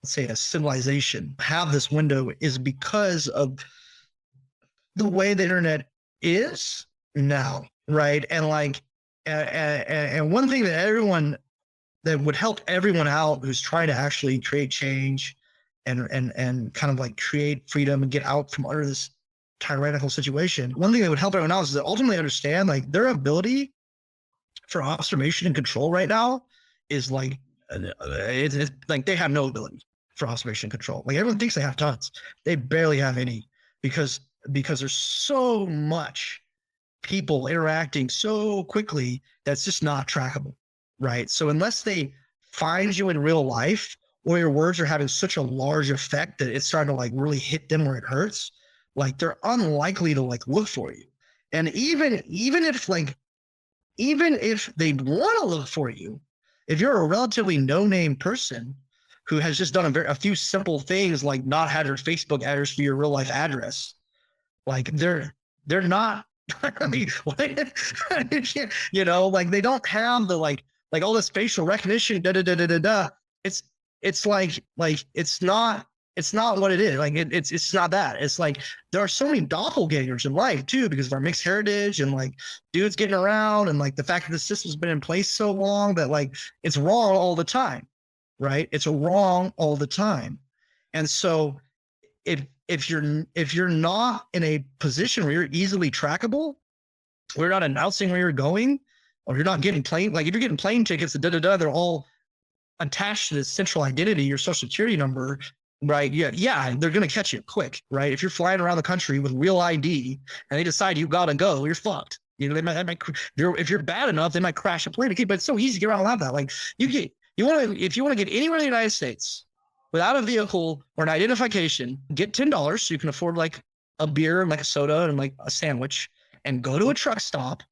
say a civilization have this window is because of the way the internet is now, right? And like, and one thing that would help everyone out who's trying to actually create change and kind of like create freedom and get out from under this tyrannical situation. One thing that would help everyone else is to ultimately understand like their ability for observation and control right now is like, it's like they have no ability for observation and control. Like everyone thinks they have tons. They barely have any because there's so much people interacting so quickly that's just not trackable, right? So unless they find you in real life or your words are having such a large effect that it's starting to like really hit them where it hurts, like they're unlikely to like look for you. And even if they want to look for you, if you're a relatively no-name person who has just done a few simple things like not had your Facebook address for your real life address, like they're not. I mean, you know, like they don't have the like all this facial recognition. It's like it's not what it is. Like it's not that. It's like there are so many doppelgangers in life too because of our mixed heritage and like dudes getting around and like the fact that the system's been in place so long that like it's wrong all the time, right? It's wrong all the time, and so if you're not in a position where you're easily trackable, we're not announcing where you're going, or you're not getting plane, like if you're getting plane tickets, they're all attached to this central identity, your social security number, right? Yeah, they're gonna catch you quick, right? If you're flying around the country with real ID and they decide you gotta go, you're fucked. You know, they might if you're bad enough, they might crash a plane. But it's so if you want to get anywhere in the United States without a vehicle or an identification, get $10 so you can afford like a beer and like a soda and like a sandwich, and go to a truck stop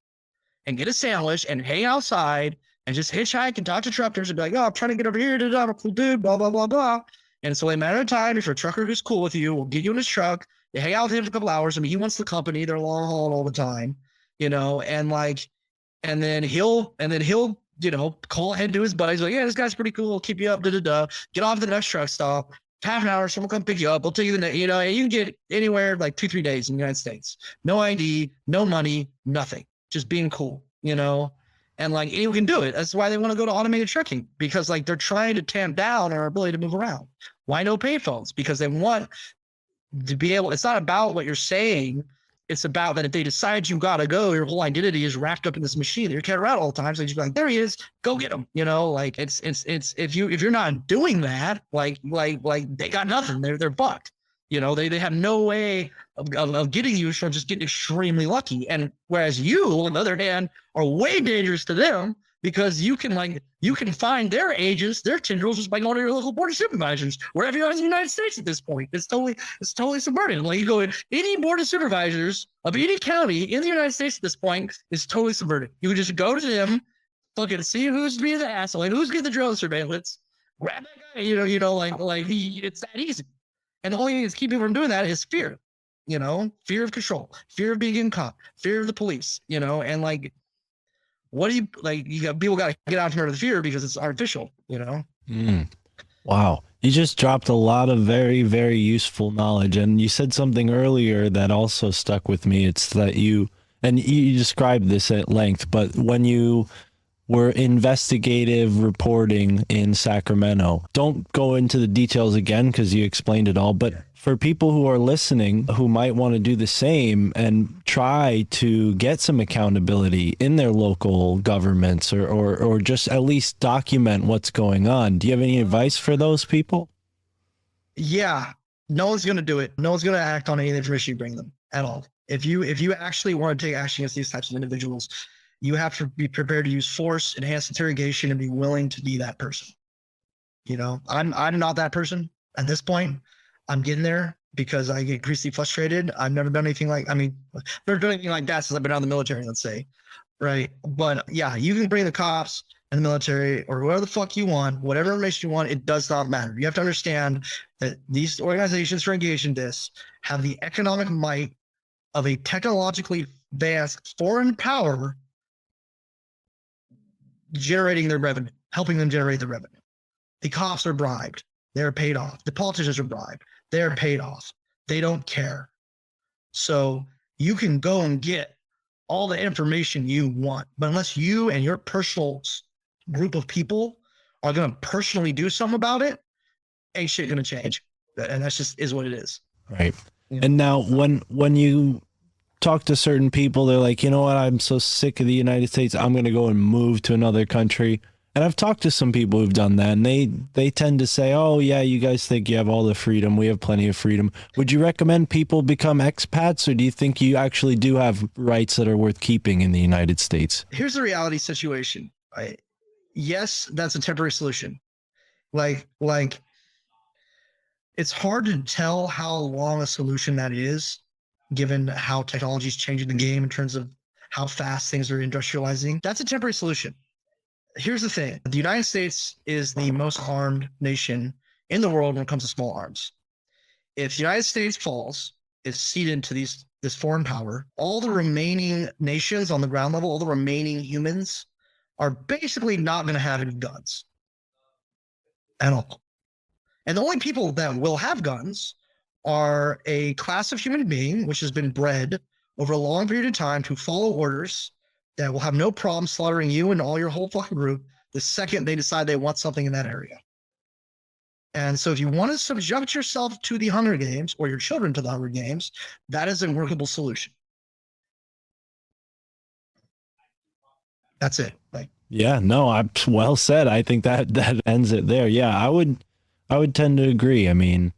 and get a sandwich and hang outside and just hitchhike and talk to truckers and be like, oh, I'm trying to get over here. I'm a cool dude, blah, blah, blah, blah. And so a matter of time, if you're a trucker who's cool with you, we'll get you in his truck. You hang out with him for a couple hours. I mean, he wants the company. They're long hauling all the time, you know, and then he'll, you know, call ahead to his buddies. Like, yeah, this guy's pretty cool. I'll keep you up. Get off the next truck stop. Half an hour, someone come pick you up. We'll take you you know, and you can get anywhere like 2-3 days in the United States. No ID, no money, nothing. Just being cool, you know? And like anyone can do it. That's why they want to go to automated trucking, because like they're trying to tamp down our ability to move around. Why no payphones? Because they want to be able, it's not about what you're saying. It's about that if they decide you gotta go, your whole identity is wrapped up in this machine that you're carrying around all the time. So you just be like, there he is, go get him. You know, like it's if you're not doing that, like they got nothing. They're fucked. You know, they have no way of getting you from just getting extremely lucky. And whereas you, on the other hand, are way dangerous to them because you can find their agents, their tendrils just by going to your local board of supervisors, wherever you are in the United States at this point. It's totally subverted. Like you go in any board of supervisors of any county in the United States at this point is totally subverted. You can just go to them, fucking see who's being the asshole and who's getting the drone surveillance, grab that guy, it's that easy. And the only thing that's keeping people from doing that is fear, you know, fear of control, fear of being caught, fear of the police, you know, and like, what do people got to get out from under the fear because it's artificial, you know? Wow. You just dropped a lot of very, very useful knowledge. And you said something earlier that also stuck with me. It's that you described this at length, but when you were investigative reporting in Sacramento, don't go into the details again because you explained it all, but for people who are listening who might want to do the same and try to get some accountability in their local governments or just at least document what's going on, do you have any advice for those people? Yeah, no one's going to do it. No one's going to act on any information you bring them at all. If you actually want to take action against these types of individuals, you have to be prepared to use force, enhanced interrogation, and be willing to be that person. You know, I'm not that person at this point. I'm getting there because I get increasingly frustrated. I've never done anything never done anything like that since I've been out of the military, let's say. Right. But yeah, you can bring the cops and the military or whoever the fuck you want, whatever information you want, it does not matter. You have to understand that these organizations for engaged in this have the economic might of a technologically advanced foreign power generating their revenue, helping them generate the revenue. The cops are bribed. They're paid off. The politicians are bribed. They're paid off. They don't care. So you can go and get all the information you want, but unless you and your personal group of people are going to personally do something about it, ain't shit going to change. And that's just is what it is. Right. Yeah. And now when you talk to certain people, they're like, you know what, I'm so sick of the United States, I'm going to go and move to another country. And I've talked to some people who've done that, and they tend to say, oh yeah, you guys think you have all the freedom, we have plenty of freedom. Would you recommend people become expats, or do you think you actually do have rights that are worth keeping in the United States? Here's the reality situation. Yes, that's a temporary solution. Like it's hard to tell how long a solution that is, given how technology is changing the game in terms of how fast things are industrializing. That's a temporary solution. Here's the thing. The United States is the most armed nation in the world when it comes to small arms. If the United States falls, is ceded to this foreign power, all the remaining nations on the ground level, all the remaining humans are basically not going to have any guns at all. And the only people that will have guns are a class of human being, which has been bred over a long period of time to follow orders, that will have no problem slaughtering you and all your whole fucking group the second they decide they want something in that area. And so if you want to subject yourself to the Hunger Games, or your children to the Hunger Games, that is a workable solution. That's it. Yeah, no, I'm well said. I think that ends it there. Yeah, I would tend to agree. I mean,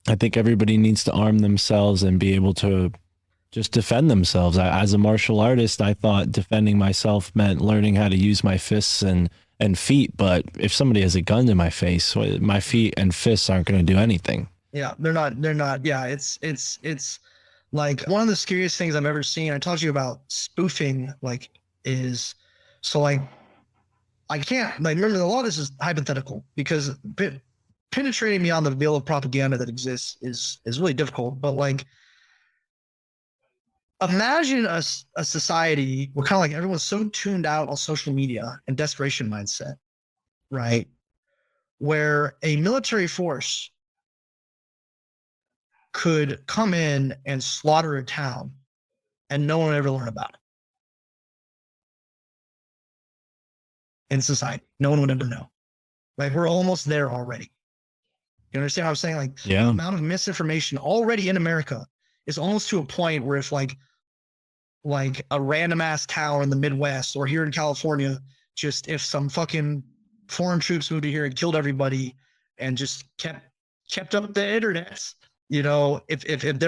I think everybody needs to arm themselves and be able to just defend themselves. As a martial artist, I thought defending myself meant learning how to use my fists and feet. But if somebody has a gun to my face, my feet and fists aren't going to do anything. Yeah, they're not. Yeah, it's like one of the scariest things I've ever seen. I talked to you about spoofing, is so I can't, remember a lot of this is hypothetical, because penetrating beyond the veil of propaganda that exists is really difficult. But imagine a society where kind of everyone's so tuned out on social media and desperation mindset, right? Where a military force could come in and slaughter a town and no one would ever learn about it. In society, no one would ever know. We're almost there already. You understand what I'm saying? Yeah. The amount of misinformation already in America is almost to a point where if a random ass town in the Midwest or here in California, just if some fucking foreign troops moved to here and killed everybody and just kept up the internet, if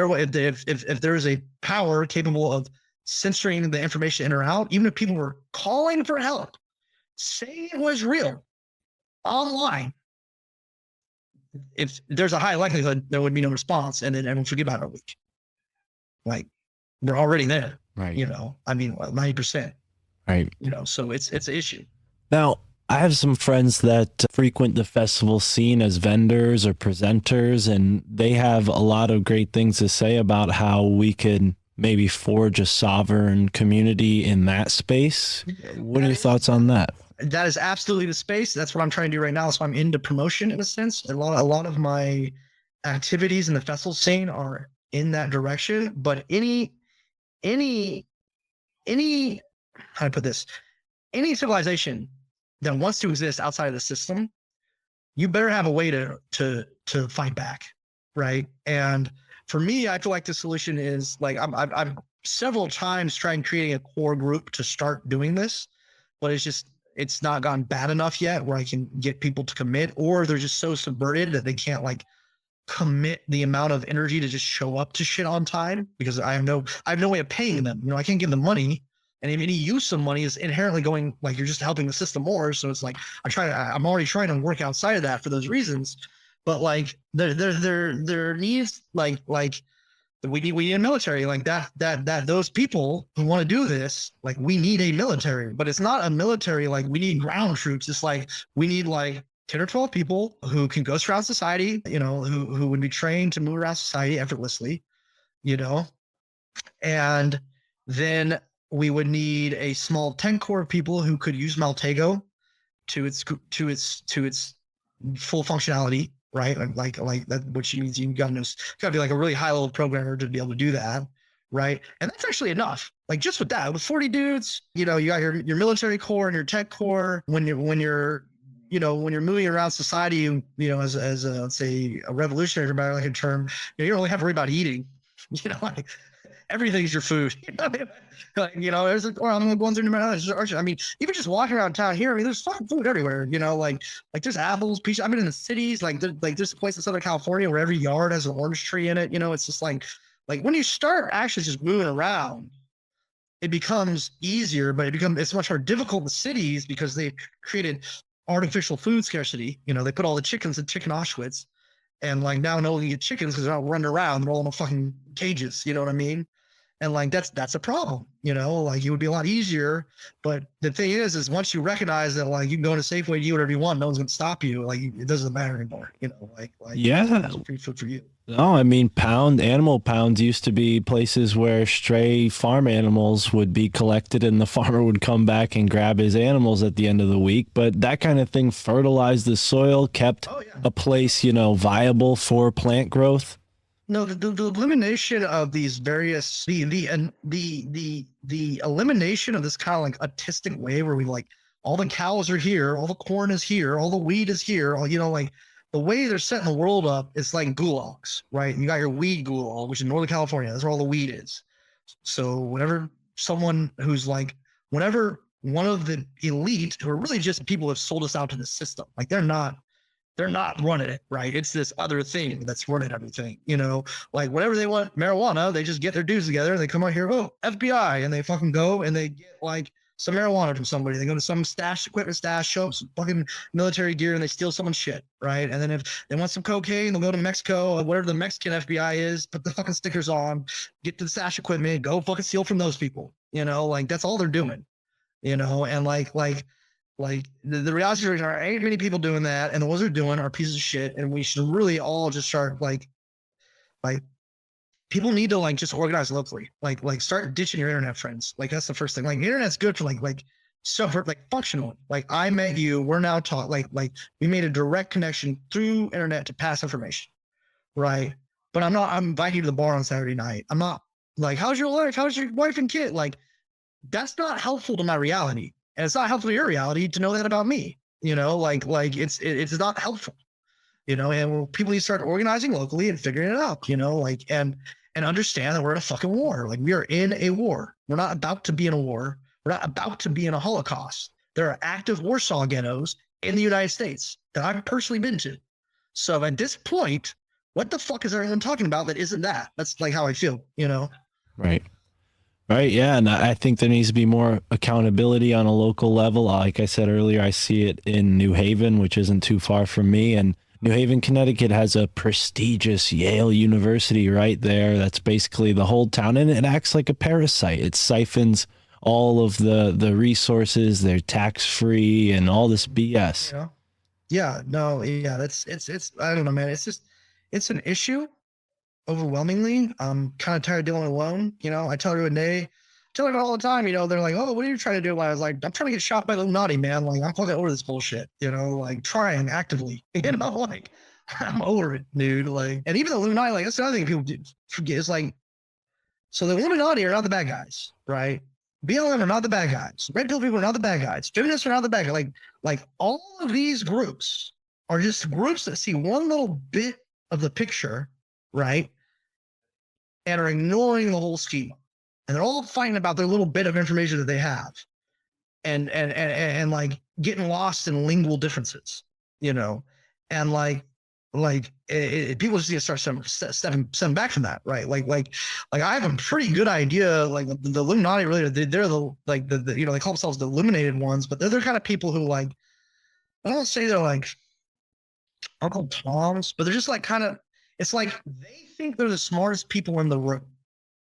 there is a power capable of censoring the information in or out, even if people were calling for help, saying it was real online, if there's a high likelihood there would be no response, and then everyone forget about it a week. We're already there. Right. 90%. Right. So it's an issue. Now, I have some friends that frequent the festival scene as vendors or presenters, and they have a lot of great things to say about how we could maybe forge a sovereign community in that space. What are your thoughts on that? That is absolutely the space. That's what I'm trying to do right now. So I'm into promotion in a sense. A lot of my activities in the festival scene are in that direction. But any how to put this, any civilization that wants to exist outside of the system, you better have a way to fight back, right? And for me, I feel like the solution is I've several times tried creating a core group to start doing this, but it's not gotten bad enough yet where I can get people to commit, or they're just so subverted that they can't commit the amount of energy to just show up to shit on time, because I have no way of paying them. I can't give them money, and if any use of money is inherently going you're just helping the system more. So it's I'm already trying to work outside of that for those reasons. But there needs we need a military that those people who want to do this, we need a military, but it's not a military we need ground troops. It's we need 10 or 12 people who can go around society, who would be trained to move around society effortlessly, and then we would need a small 10 core of people who could use Maltego to its full functionality, right? Like that, which means you gotta be like a really high level programmer to be able to do that, right? And that's actually enough. Like just with that, with 40 dudes, you know, you got your military core and your tech core. When you're you know, when you're moving around society, you know, as a, let's say a revolutionary, for better like a term, you don't really have to worry about eating. You know, like everything's your food. You know, like, you know, I'm going through I mean, even just walking around town here, I mean, there's fucking food everywhere. You know, like there's apples, peaches. I've been in the cities, like there's a place in Southern California where every yard has an orange tree in it. You know, it's just like when you start actually just moving around, it becomes easier, but it's much more difficult in cities because they created artificial food scarcity. You know, they put all the chickens in chicken Auschwitz, and like now no one can get chickens because they're not running around. They're all in the fucking cages. You know what I mean? And like that's a problem. You know, like it would be a lot easier. But the thing is once you recognize that like you can go to Safeway and eat whatever you want, no one's gonna stop you. Like it doesn't matter anymore. You know, like yeah, it's free food for you. No, I mean, animal pounds used to be places where stray farm animals would be collected and the farmer would come back and grab his animals at the end of the week. But that kind of thing fertilized the soil, kept a place, you know, viable for plant growth. No, the elimination of these various, the elimination of this kind of like autistic way where we like all the cows are here, all the corn is here, all the wheat is here, all, you know, like, the way they're setting the world up is like gulags, right? You got your weed gulag, which in Northern California, that's where all the weed is. So whenever one of the elite, who are really just people who have sold us out to the system, like they're not running it, right? It's this other thing that's running everything, you know, like whenever they want marijuana, they just get their dudes together and they come out here, oh, FBI, and they fucking go and they get like some marijuana from somebody. They go to some equipment stash, show up some fucking military gear, and they steal someone's shit, right? And then if they want some cocaine, they'll go to Mexico, or whatever the Mexican FBI is, put the fucking stickers on, get to the stash equipment, go fucking steal from those people. You know, like that's all they're doing. You know, and like the reality is there ain't many people doing that, and the ones they're doing are pieces of shit, and we should really all just start like people need to like just organize locally, like start ditching your internet friends. Like that's the first thing. Like internet's good for like so for like functional. Like I met you, we're now taught like we made a direct connection through internet to pass information, right? But I'm inviting you to the bar on Saturday night. I'm not like, how's your life? How's your wife and kid? Like that's not helpful to my reality, and it's not helpful to your reality to know that about me. You know, like it's not helpful. You know, and people need to start organizing locally and figuring it out. You know, like and understand that we're in a fucking war. Like we are in a war. We're not about to be in a war. We're not about to be in a Holocaust. There are active Warsaw ghettos in the United States that I've personally been to. So at this point, what the fuck is everyone talking about that isn't that? That's like how I feel, you know? Right. Right. Yeah. And I think there needs to be more accountability on a local level. Like I said earlier, I see it in New Haven, which isn't too far from me. And New Haven, Connecticut has a prestigious Yale University right there. That's basically the whole town, and it acts like a parasite. It siphons all of the resources. They're tax-free and all this BS. Yeah. No. Yeah. It's I don't know, man. It's an issue. Overwhelmingly, I'm kind of tired of dealing alone. You know, I tell her all the time, you know, they're like, oh, what are you trying to do? I was like, I'm trying to get shot by the Illuminati, man. Like, I'm fucking over this bullshit, you know, like trying actively, you know, like I'm over it, dude. Like, and even the Illuminati, like, that's another thing people forget is like, so the Illuminati are not the bad guys, right? BLM are not the bad guys. Red pill people are not the bad guys. Feminists are not the bad guys. Like all of these groups are just groups that see one little bit of the picture, right? And are ignoring the whole scheme. And they're all fighting about their little bit of information that they have. And like getting lost in lingual differences, you know? And people just need to start stepping back from that, right? Like I have a pretty good idea, like the Illuminati really, they're the you know, they call themselves the illuminated ones, but they're the kind of people who like, I don't say they're like Uncle Toms, but they're just like kind of, it's like they think they're the smartest people in the room,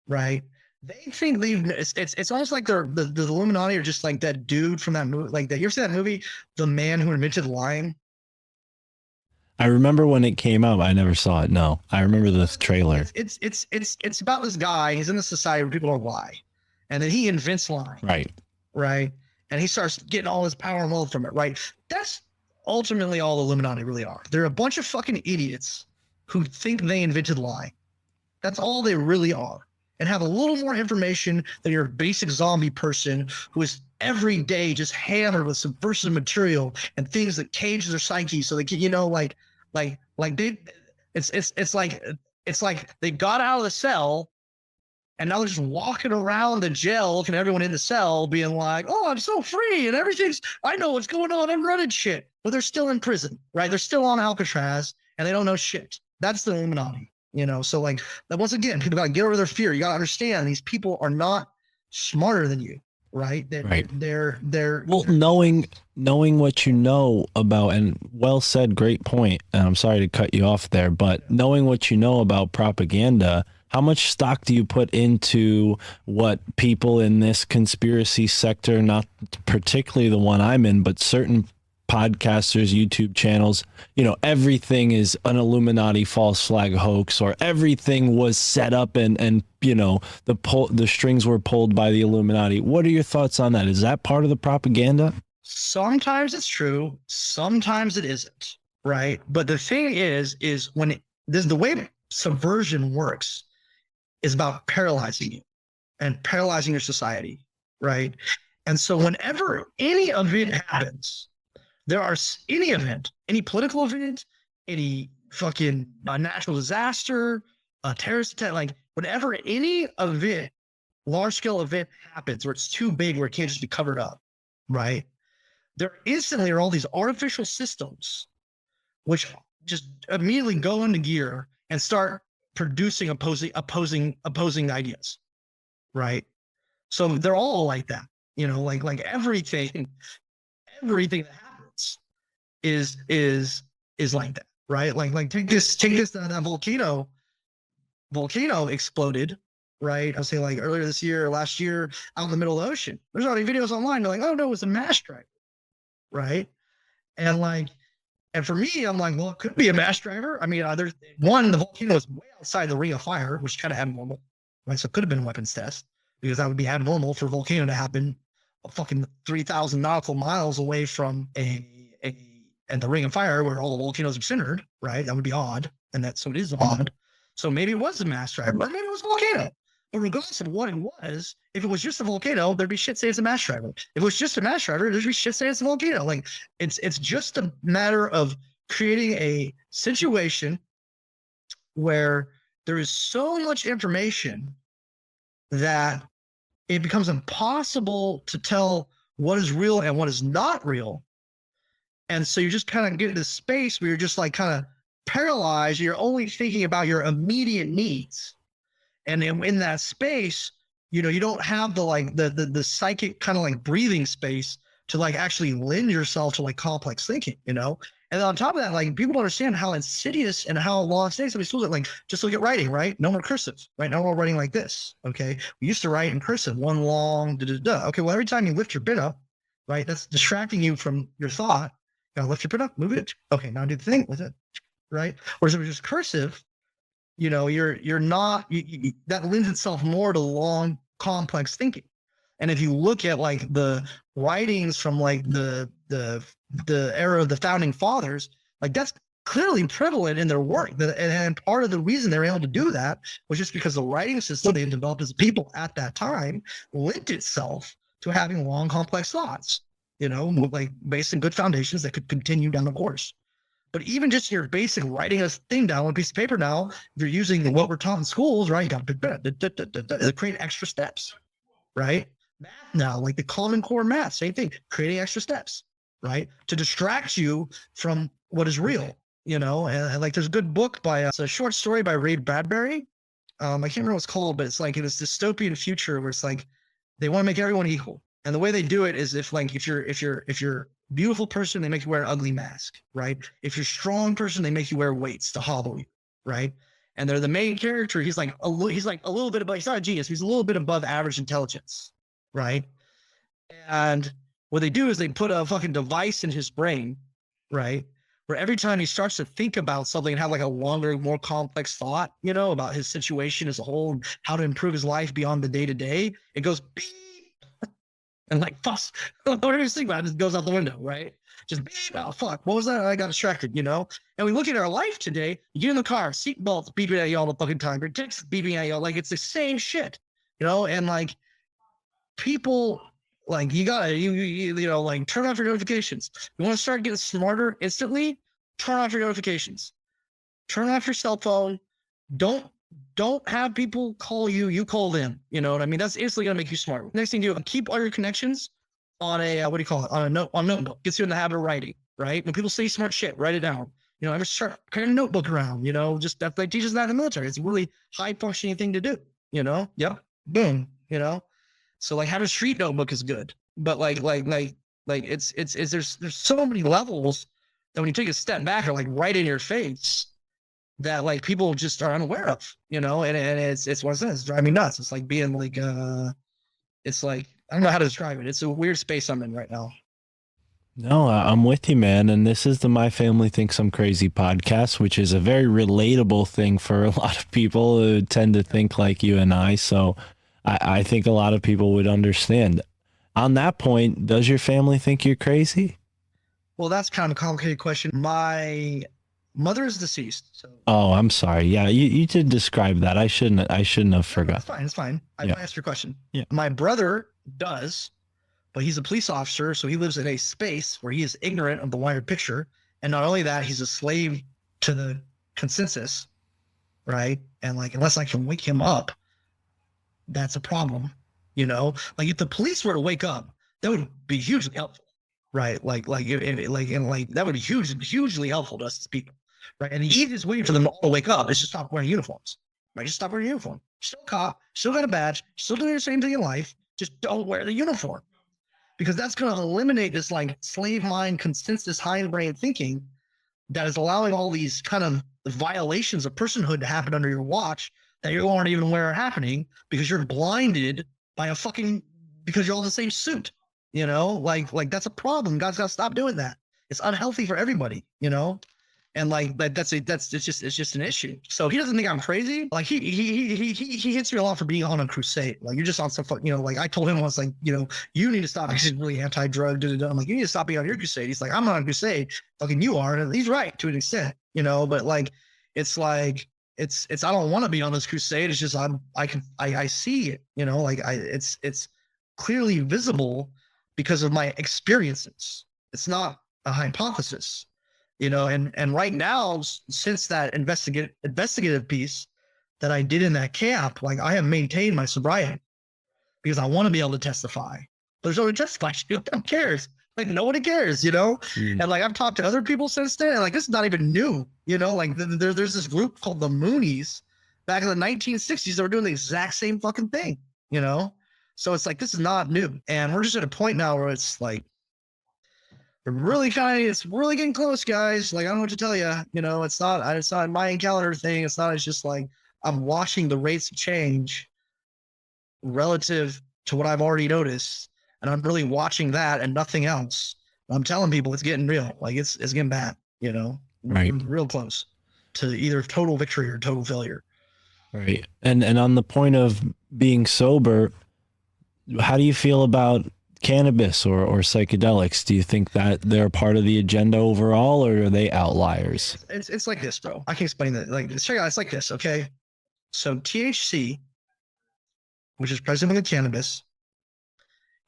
right? They think it's almost like the Illuminati are just like that dude from that movie, like that. You ever see that movie, The Man Who Invented Lying? I remember when it came out. I never saw it. No, I remember the trailer. It's about this guy. He's in a society where people don't lie, and then he invents lying. Right. And he starts getting all his power and wealth from it. Right. That's ultimately all Illuminati really are. They're a bunch of fucking idiots who think they invented lying. That's all they really are. And have a little more information than your basic zombie person who is every day just hammered with subversive material and things that cage their psyche so they can, it's like they got out of the cell and now they're just walking around the jail, looking at everyone in the cell, being like, "Oh, I'm so free and I know what's going on. I'm running shit." But they're still in prison, right? They're still on Alcatraz and they don't know shit. That's the Illuminati, So like, once again, people got to get over their fear. You got to understand these people are not smarter than you, right? They're well, knowing what you know about, and well said, great point. And I'm sorry to cut you off there, but knowing what you know about propaganda, how much stock do you put into what people in this conspiracy sector, not particularly the one I'm in, but certain podcasters, YouTube channels, everything is an Illuminati false flag hoax, or everything was set up and the strings were pulled by the Illuminati. What are your thoughts on that? Is that part of the propaganda? Sometimes it's true, sometimes it isn't, right? But the thing is when the way subversion works is about paralyzing you and paralyzing your society, right? And so whenever any event happens, any political event, any fucking natural disaster, a terrorist attack, like whenever any event, large scale event happens where it's too big, where it can't just be covered up, right? There instantly are all these artificial systems which just immediately go into gear and start producing opposing ideas, right? So they're all like that, like everything that happens is like that, right? Like take this that volcano exploded, right? I'll say like earlier this year or last year out in the middle of the ocean. There's already videos online. They're like, "Oh no, it was a mass driver," right? And for me, I'm like, well, it could be a mass driver. I mean, the volcano is way outside the ring of fire, which is kind of abnormal, right? So it could have been a weapons test, because that would be abnormal for a volcano to happen a fucking 3,000 nautical miles away from and the ring of fire where all the volcanoes are centered, right? That would be odd. So it is odd. So maybe it was a mass driver, or maybe it was a volcano. But regardless of what it was, if it was just a volcano, there'd be shit saying it's a mass driver. If it was just a mass driver, there'd be shit saying it's a volcano. Like it's just a matter of creating a situation where there is so much information that it becomes impossible to tell what is real and what is not real. And so you just kind of get into this space where you're just like kind of paralyzed. You're only thinking about your immediate needs. And in that space, you don't have the psychic kind of like breathing space to like actually lend yourself to like complex thinking, And then on top of that, like people don't understand how insidious and how long stays some schools are. Like, just look at writing, right? No more cursive, right? Now we're writing like this. Okay. We used to write in cursive, one long, Okay. Well, every time you lift your pen up, right, that's distracting you from your thought. You gotta lift your pen up, move it. Okay. Now do the thing with it. Right. Whereas if it was just cursive, you're not, that lends itself more to long, complex thinking. And if you look at like the writings from like the era of the founding fathers, like that's clearly prevalent in their work. And part of the reason they're able to do that was just because the writing system they developed as people at that time lent itself to having long, complex thoughts, like based on good foundations that could continue down the course. But even just your basic writing a thing down on a piece of paper now, if you're using what we're taught in schools, right? You got to create extra steps, right? Math now, like the Common Core math, same thing, creating extra steps, right? To distract you from what is real, And like there's a good book it's a short story by Ray Bradbury. I can't remember what it's called, but it's like in this dystopian future where it's like they want to make everyone equal. And the way they do it is if you're beautiful person, they make you wear an ugly mask, right? If you're strong person, they make you wear weights to hobble you, right? And they're the main character. He's like a little bit above. He's not a genius. He's a little bit above average intelligence, right? And what they do is they put a fucking device in his brain, right? Where every time he starts to think about something and have like a longer, more complex thought, about his situation as a whole, and how to improve his life beyond the day to day, it goes beep. and like fuss. Don't even think about it. It just goes out the window, right? Just oh fuck, what was that? I got distracted, you know. And we look at our life today. You get in the car, seatbelts beeping at you all the fucking time. Your dick's beeping at you, like it's the same shit, you know. And like people, like you gotta you know, like turn off your notifications. You want to start getting smarter instantly? Turn off your notifications. Turn off your cell phone. Don't have people call you. You call them. You know what I mean? That's instantly gonna make you smart. Next thing you do, keep all your connections on a what do you call it? On a notebook. Gets you in the habit of writing. Right? When people say smart shit, write it down. You know, ever start carrying a notebook around. You know, just that like teaches that in the military. It's a really high functioning thing to do. You know? Yep. Boom. You know. So like having a street notebook is good, but like it's there's so many levels that when you take a step back or like right in your face that like people just are unaware of, you know, and it's what it says, drive me nuts. It's like being like it's like I don't know how to describe it. It's a weird space I'm in right now. No, I'm with you, man. And this is the My Family Thinks I'm Crazy podcast, which is a very relatable thing for a lot of people who tend to think like you and I. So I think a lot of people would understand. On that point, does your family think you're crazy? Well, that's kind of a complicated question. My mother is deceased. So. Oh, I'm sorry. Yeah, you did describe that. I shouldn't have forgot. It's fine. It's fine. I asked your question. Yeah. My brother does, but he's a police officer, so he lives in a space where he is ignorant of the wider picture. And not only that, he's a slave to the consensus, right? And like, unless I can wake him up, that's a problem, you know. Like if the police were to wake up, that would be hugely helpful, right? Like that would be hugely helpful to us as people, right? And the easiest way for them to wake up is to stop wearing uniforms, right? Just stop wearing a uniform. Still a cop, still got a badge, still doing the same thing in life. Just don't wear the uniform, because that's going to eliminate this like slave mind consensus hindbrain thinking that is allowing all these kind of violations of personhood to happen under your watch that you aren't even aware are happening because you're blinded by because you're all in the same suit, you know, like that's a problem. God's got to stop doing that. It's unhealthy for everybody, you know, and like it's just an issue. So he doesn't think I'm crazy. Like he hits me a lot for being on a crusade. Like you're just on some, you know, like I told him once, like, you know, you need to stop. He's really anti-drug. I'm like, you need to stop being on your crusade. He's like, I'm not on a crusade. Fucking you are. And he's right to an extent, you know, but like, it's like, it's I don't want to be on this crusade. It's just I see it, you know, like it's clearly visible because of my experiences. It's not a hypothesis, you know, and right now, since that investigative piece that I did in that camp, like I have maintained my sobriety because I want to be able to testify. There's no one to testify. Who cares? Like nobody cares, you know? And like I've talked to other people since then, and like this is not even new, you know? Like there's this group called the Moonies back in the 1960s that were doing the exact same fucking thing, you know? So it's like this is not new. And we're just at a point now where it's like it's really getting close, guys. Like I don't know what to tell you. You know, it's not a Mayan calendar thing. It's just like I'm watching the rates of change relative to what I've already noticed. And I'm really watching that and nothing else. I'm telling people it's getting real. Like it's getting bad, you know, right? We're real close to either total victory or total failure. Right. And on the point of being sober, how do you feel about cannabis or psychedelics? Do you think that they're part of the agenda overall, or are they outliers? It's like this, bro. I can explain that. Like, check it out. It's like this. Okay. So THC, which is present in cannabis.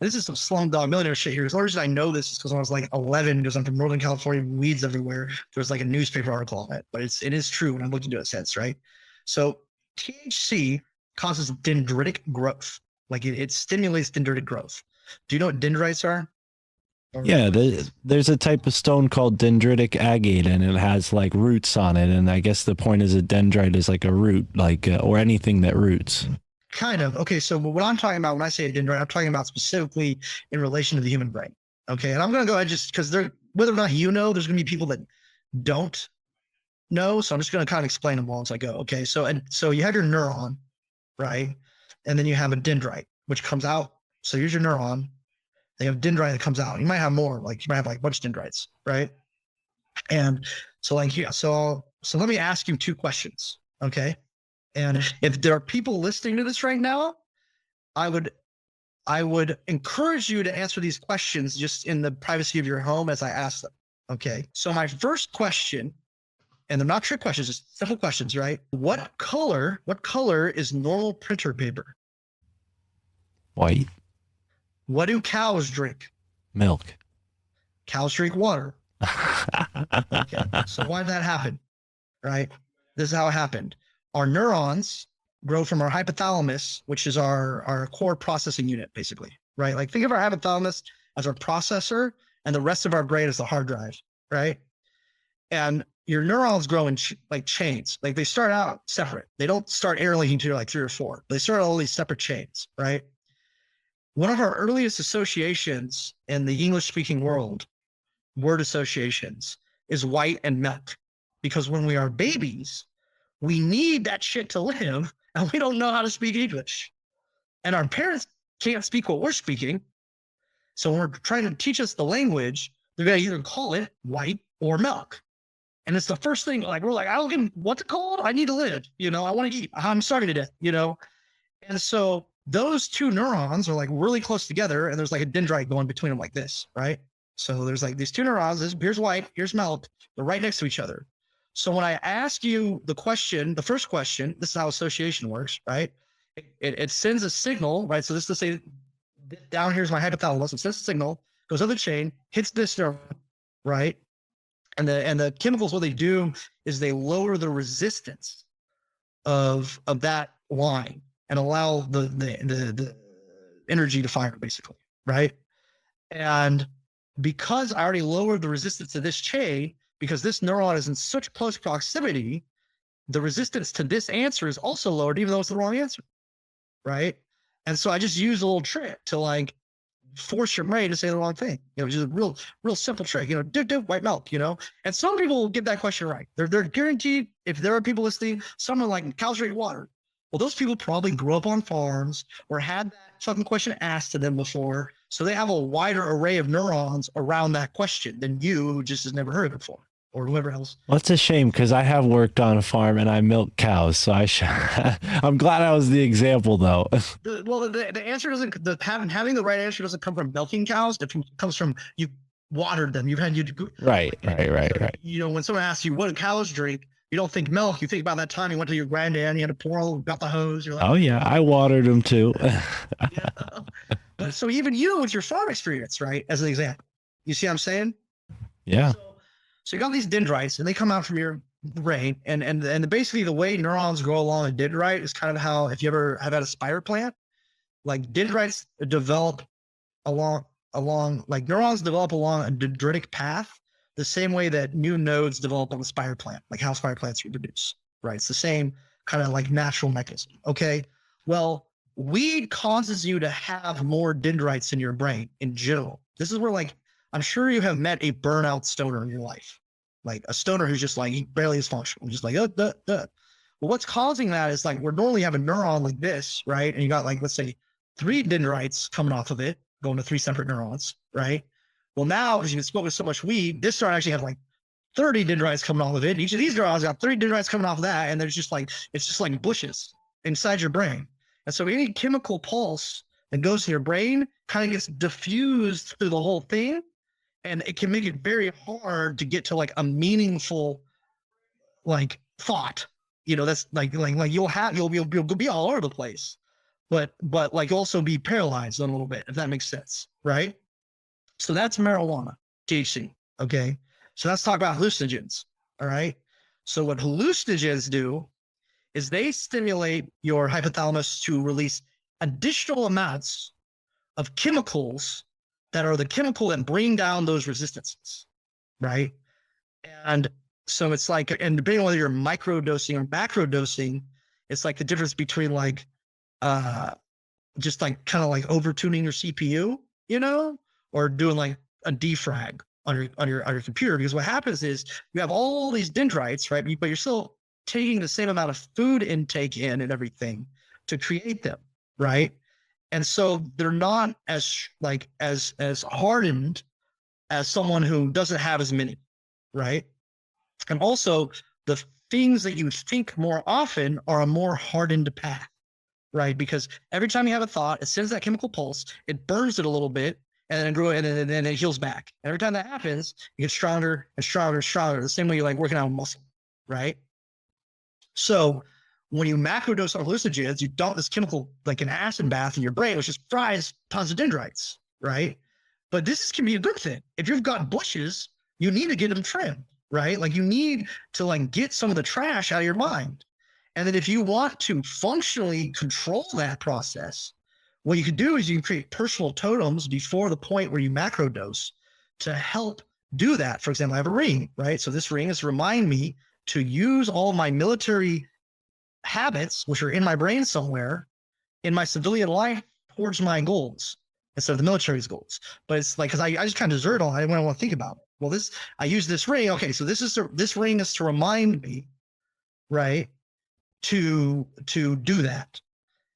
This is some Slumdog Millionaire shit here. The only reason I know this is because when I was like 11, because I'm from Northern California, weeds everywhere. There was like a newspaper article on it, but it is true when I looked into it since, right? So THC causes dendritic growth. Like it stimulates dendritic growth. Do you know what dendrites are? Yeah, there's a type of stone called dendritic agate, and it has like roots on it. And I guess the point is a dendrite is like a root, like or anything that roots. Kind of. Okay, so what I'm talking about when I say a dendrite, I'm talking about specifically in relation to the human brain. Okay, and I'm going to go ahead just because whether or not you know, there's going to be people that don't know. So I'm just going to kind of explain them all as I go. Okay, so you have your neuron, right? And then you have a dendrite, which comes out. So here's your neuron. They have dendrite that comes out. You might have more, like you might have like a bunch of dendrites, right? And so like here, so let me ask you two questions, okay? And if there are people listening to this right now, I would I would encourage you to answer these questions just in the privacy of your home as I ask them. Okay. So my first question, and they're not trick questions, just simple questions, right? What color is normal printer paper? White. What do cows drink? Milk. Cows drink water. Okay. So why did that happen? Right? This is how it happened. Our neurons grow from our hypothalamus, which is our core processing unit, basically, right? Like think of our hypothalamus as our processor and the rest of our brain as the hard drive, right? And your neurons grow in like chains. Like they start out separate. They don't start interlinking to like 3 or 4. They start all these separate chains, right? One of our earliest associations in the English-speaking world, word associations, is white and milk. Because when we are babies, we need that shit to live, and we don't know how to speak English. And our parents can't speak what we're speaking. So when we're trying to teach us the language, they're going to either call it white or milk. And it's the first thing, like, we're like, I don't get what to call it. I need to live. You know, I want to eat. I'm starving to death, you know? And so those two neurons are like really close together, and there's like a dendrite going between them like this, right? So there's like these two neurons. Here's white, here's milk. They're right next to each other. So when I ask you the question, the first question, this is how association works, right? It sends a signal, right? So this is to say, down here's my hypothalamus. It sends a signal, goes up the chain, hits this neuron, right? And the chemicals, what they do is they lower the resistance of that line and allow the energy to fire, basically, right? And because I already lowered the resistance to this chain, because this neuron is in such close proximity, the resistance to this answer is also lowered, even though it's the wrong answer, right? And so I just use a little trick to like force your brain to say the wrong thing. You know, just a real simple trick. You know, white milk. You know, and some people will get that question right. They're guaranteed. If there are people listening, someone like cows drink water. Well, those people probably grew up on farms or had that fucking question asked to them before, so they have a wider array of neurons around that question than you, who just has never heard it before, or whoever else. Well, it's a shame because I have worked on a farm and I milk cows, so I'm glad I was the example, though. The answer doesn't. Having the right answer doesn't come from milking cows. It comes from you watered them. You've had you. Right. You know, when someone asks you what do cows drink, you don't think milk. You think about that time you went to your granddad, you had to pour, got the hose. You're like, oh yeah, I watered them too. Yeah. But so even you with your farm experience, right? As an example, you see what I'm saying? Yeah. So you got these dendrites, and they come out from your brain, and basically the way neurons grow along a dendrite is kind of how, if you ever have had a spider plant, like dendrites develop along like neurons develop along a dendritic path, the same way that new nodes develop on the spider plant, like how spider plants reproduce, right? It's the same kind of like natural mechanism. Okay. Well, weed causes you to have more dendrites in your brain in general. This is where, like, I'm sure you have met a burnout stoner in your life, like a stoner who's just like, he barely is functional, just like, Well, what's causing that is like, we're normally have a neuron like this, right? And you got like, let's say 3 dendrites coming off of it, going to 3 separate neurons, right? Well, now, as you've smoked so much weed, this neuron actually has like 30 dendrites coming off of it. Each of these neurons got 30 dendrites coming off of that. And there's just like, it's just like bushes inside your brain. And so any chemical pulse that goes to your brain kind of gets diffused through the whole thing. And it can make it very hard to get to like a meaningful, like, thought. You know, that's like you'll be all over the place, but like you'll also be paralyzed a little bit, if that makes sense, right? So that's marijuana, THC. Okay, so let's talk about hallucinogens. All right. So what hallucinogens do is they stimulate your hypothalamus to release additional amounts of chemicals that are the chemical that bring down those resistances, right? And so it's like, and depending on whether you're microdosing or macrodosing, it's like the difference between like, just like kind of like over tuning your CPU, you know, or doing like a defrag on your computer. Because what happens is you have all these dendrites, right? But you're still taking the same amount of food intake in and everything to create them, right? And so they're not as like as hardened as someone who doesn't have as many, right? And also the things that you think more often are a more hardened path, right? Because every time you have a thought, it sends that chemical pulse, it burns it a little bit, and then it heals back. And every time that happens, you get stronger and stronger and stronger. The same way you like working out a muscle, right? So when you macrodose on hallucinogens, you dump this chemical like an acid bath in your brain, which just fries tons of dendrites, right? But can be a good thing. If you've got bushes, you need to get them trimmed, right? Like you need to like get some of the trash out of your mind. And then if you want to functionally control that process, what you can do is you can create personal totems before the point where you macrodose to help do that. For example, I have a ring, right? So this ring is to remind me to use all my military habits, which are in my brain somewhere, in my civilian life towards my goals instead of the military's goals. But it's like, because I just kind of desert all. I didn't want to think about it. Well, I use this ring. Okay, so this ring is to remind me, right, to do that.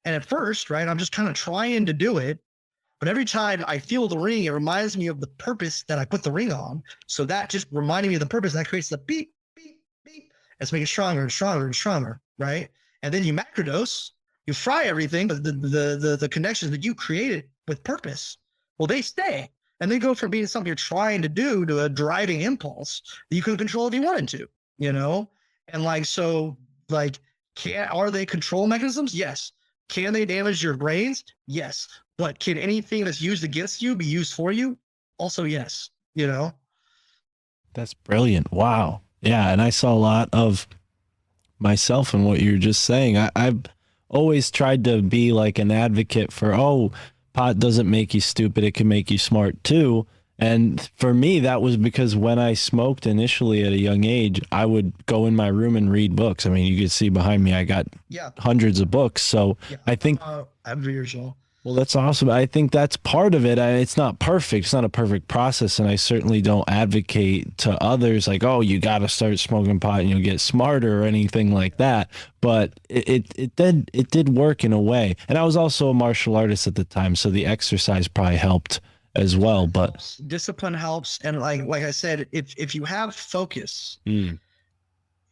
And at first, right, I'm just kind of trying to do it. But every time I feel the ring, it reminds me of the purpose that I put the ring on. So that just reminding me of the purpose, that creates the beep, beep, beep. It's making it stronger and stronger and stronger, right? And then you macrodose, you fry everything, but the connections that you created with purpose, well, they stay. And they go from being something you're trying to do to a driving impulse that you can control if you wanted to, you know? And like, so like, are they control mechanisms? Yes. Can they damage your brains? Yes. But can anything that's used against you be used for you? Also, yes. You know? That's brilliant. Wow. Yeah. And I saw a lot of myself in what you're just saying. I've always tried to be like an advocate for, pot doesn't make you stupid. It can make you smart too. And for me, that was because when I smoked initially at a young age, I would go in my room and read books. I mean, you can see behind me, I got hundreds of books. So I think I'm very sure. Well, that's awesome. I think that's part of it. It's not perfect. It's not a perfect process. And I certainly don't advocate to others like, oh, you got to start smoking pot and you'll get smarter or anything like that. But it did work in a way. And I was also a martial artist at the time, so the exercise probably helped as well. But discipline helps. And like I said, if you have focus,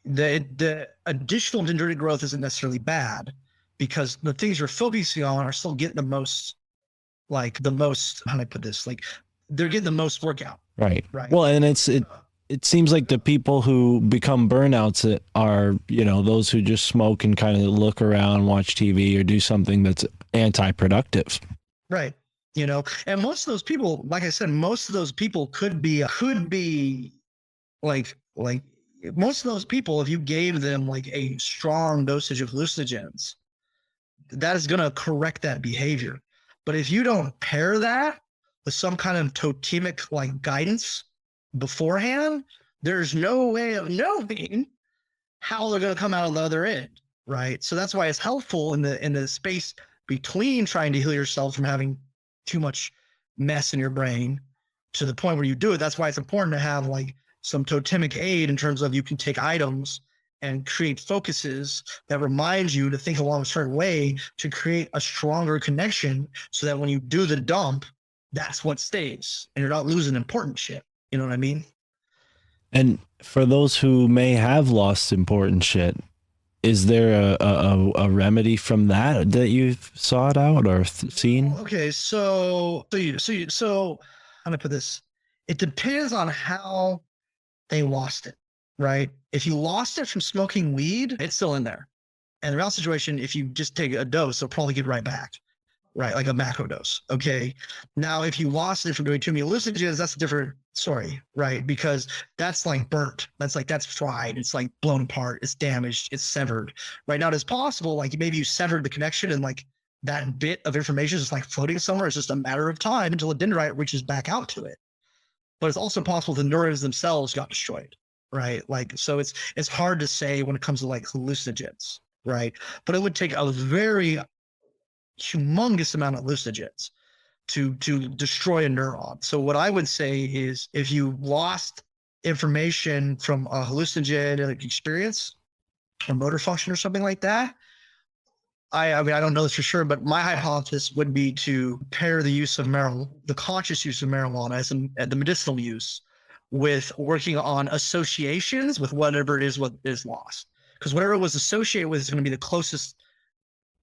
the additional dendritic growth isn't necessarily bad, because the things you're focusing on are still getting the most, how do I put this? Like they're getting the most workout. Right. Well, and it seems like the people who become burnouts are, those who just smoke and kind of look around, watch TV, or do something that's anti-productive. Right. And most of those people, like I said, most of those people could be like most of those people, if you gave them like a strong dosage of hallucinogens, that is going to correct that behavior. But if you don't pair that with some kind of totemic like guidance beforehand, there's no way of knowing how they're going to come out of the other end, right? So that's why it's helpful in the space between trying to heal yourself from having too much mess in your brain to the point where you do it. That's why it's important to have like some totemic aid in terms of you can take items and create focuses that remind you to think along a certain way to create a stronger connection, so that when you do the dump, that's what stays and you're not losing important shit. You know what I mean? And for those who may have lost important shit, is there a remedy from that you've sought out or seen? Okay, so how do I put this? It depends on how they lost it, right? If you lost it from smoking weed, it's still in there. And the real situation, if you just take a dose, it'll probably get right back, right? Like a macro dose. Okay. Now, if you lost it from doing too many hallucinogens, that's a different story, right? Because that's like burnt. That's fried. It's like blown apart. It's damaged. It's severed. Right now, it's possible, like maybe you severed the connection and like that bit of information is just like floating somewhere. It's just a matter of time until a dendrite reaches back out to it. But it's also possible the neurons themselves got destroyed, right? Like, so it's hard to say when it comes to like hallucinogens, right? But it would take a very humongous amount of hallucinogens to destroy a neuron. So what I would say is, if you lost information from a hallucinogen experience or motor function or something like that, I mean, I don't know this for sure, but my hypothesis would be to pair the use of the conscious use of marijuana as the medicinal use, with working on associations with whatever it is what is lost. Because whatever it was associated with is going to be the closest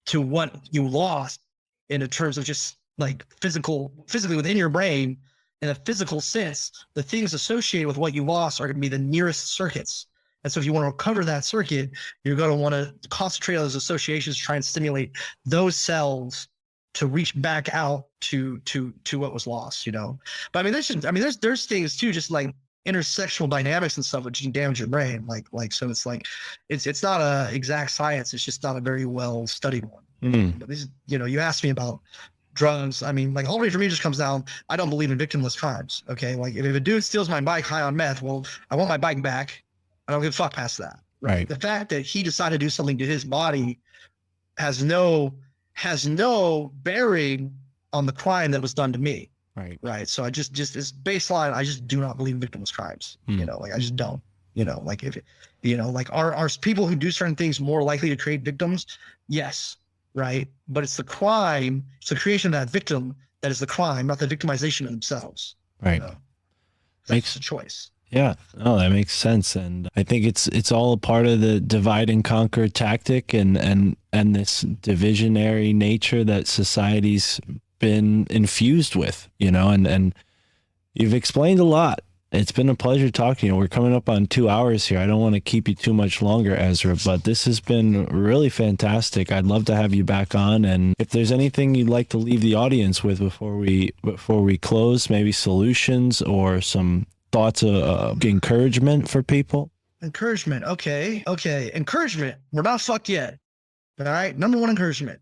to what you lost in terms of just like physically within your brain. In a physical sense, the things associated with what you lost are going to be the nearest circuits. And so if you want to recover that circuit, you're going to want to concentrate on those associations, try and stimulate those cells to reach back out to what was lost, you know? But I mean, there's things too, just like intersectional dynamics and stuff, which can damage your brain. So it's like, it's not a exact science. It's just not a very well studied one. But this, you know, you asked me about drugs. I mean, like, all the way for me just comes down, I don't believe in victimless crimes. Okay. Like if a dude steals my bike high on meth, well, I want my bike back. I don't give a fuck past that. Right. The fact that he decided to do something to his body has no bearing on the crime that was done to me. Right. Right. So I just as baseline, I just do not believe in victimless crimes. You know, like I just don't, you know, like if, you know, like are people who do certain things more likely to create victims? Yes. Right. But it's the crime, it's the creation of that victim that is the crime, not the victimization of themselves. Right. You know? That's a choice. Yeah, no, that makes sense, and I think it's all a part of the divide and conquer tactic, and this divisionary nature that society's been infused with, you know, and you've explained a lot. It's been a pleasure talking to you. We're coming up on 2 hours here. I don't want to keep you too much longer, Ezra, but this has been really fantastic. I'd love to have you back on, and if there's anything you'd like to leave the audience with before we close, maybe solutions or some thoughts of encouragement for people. Encouragement. Okay. Encouragement. We're not fucked yet. All right. Number one, encouragement.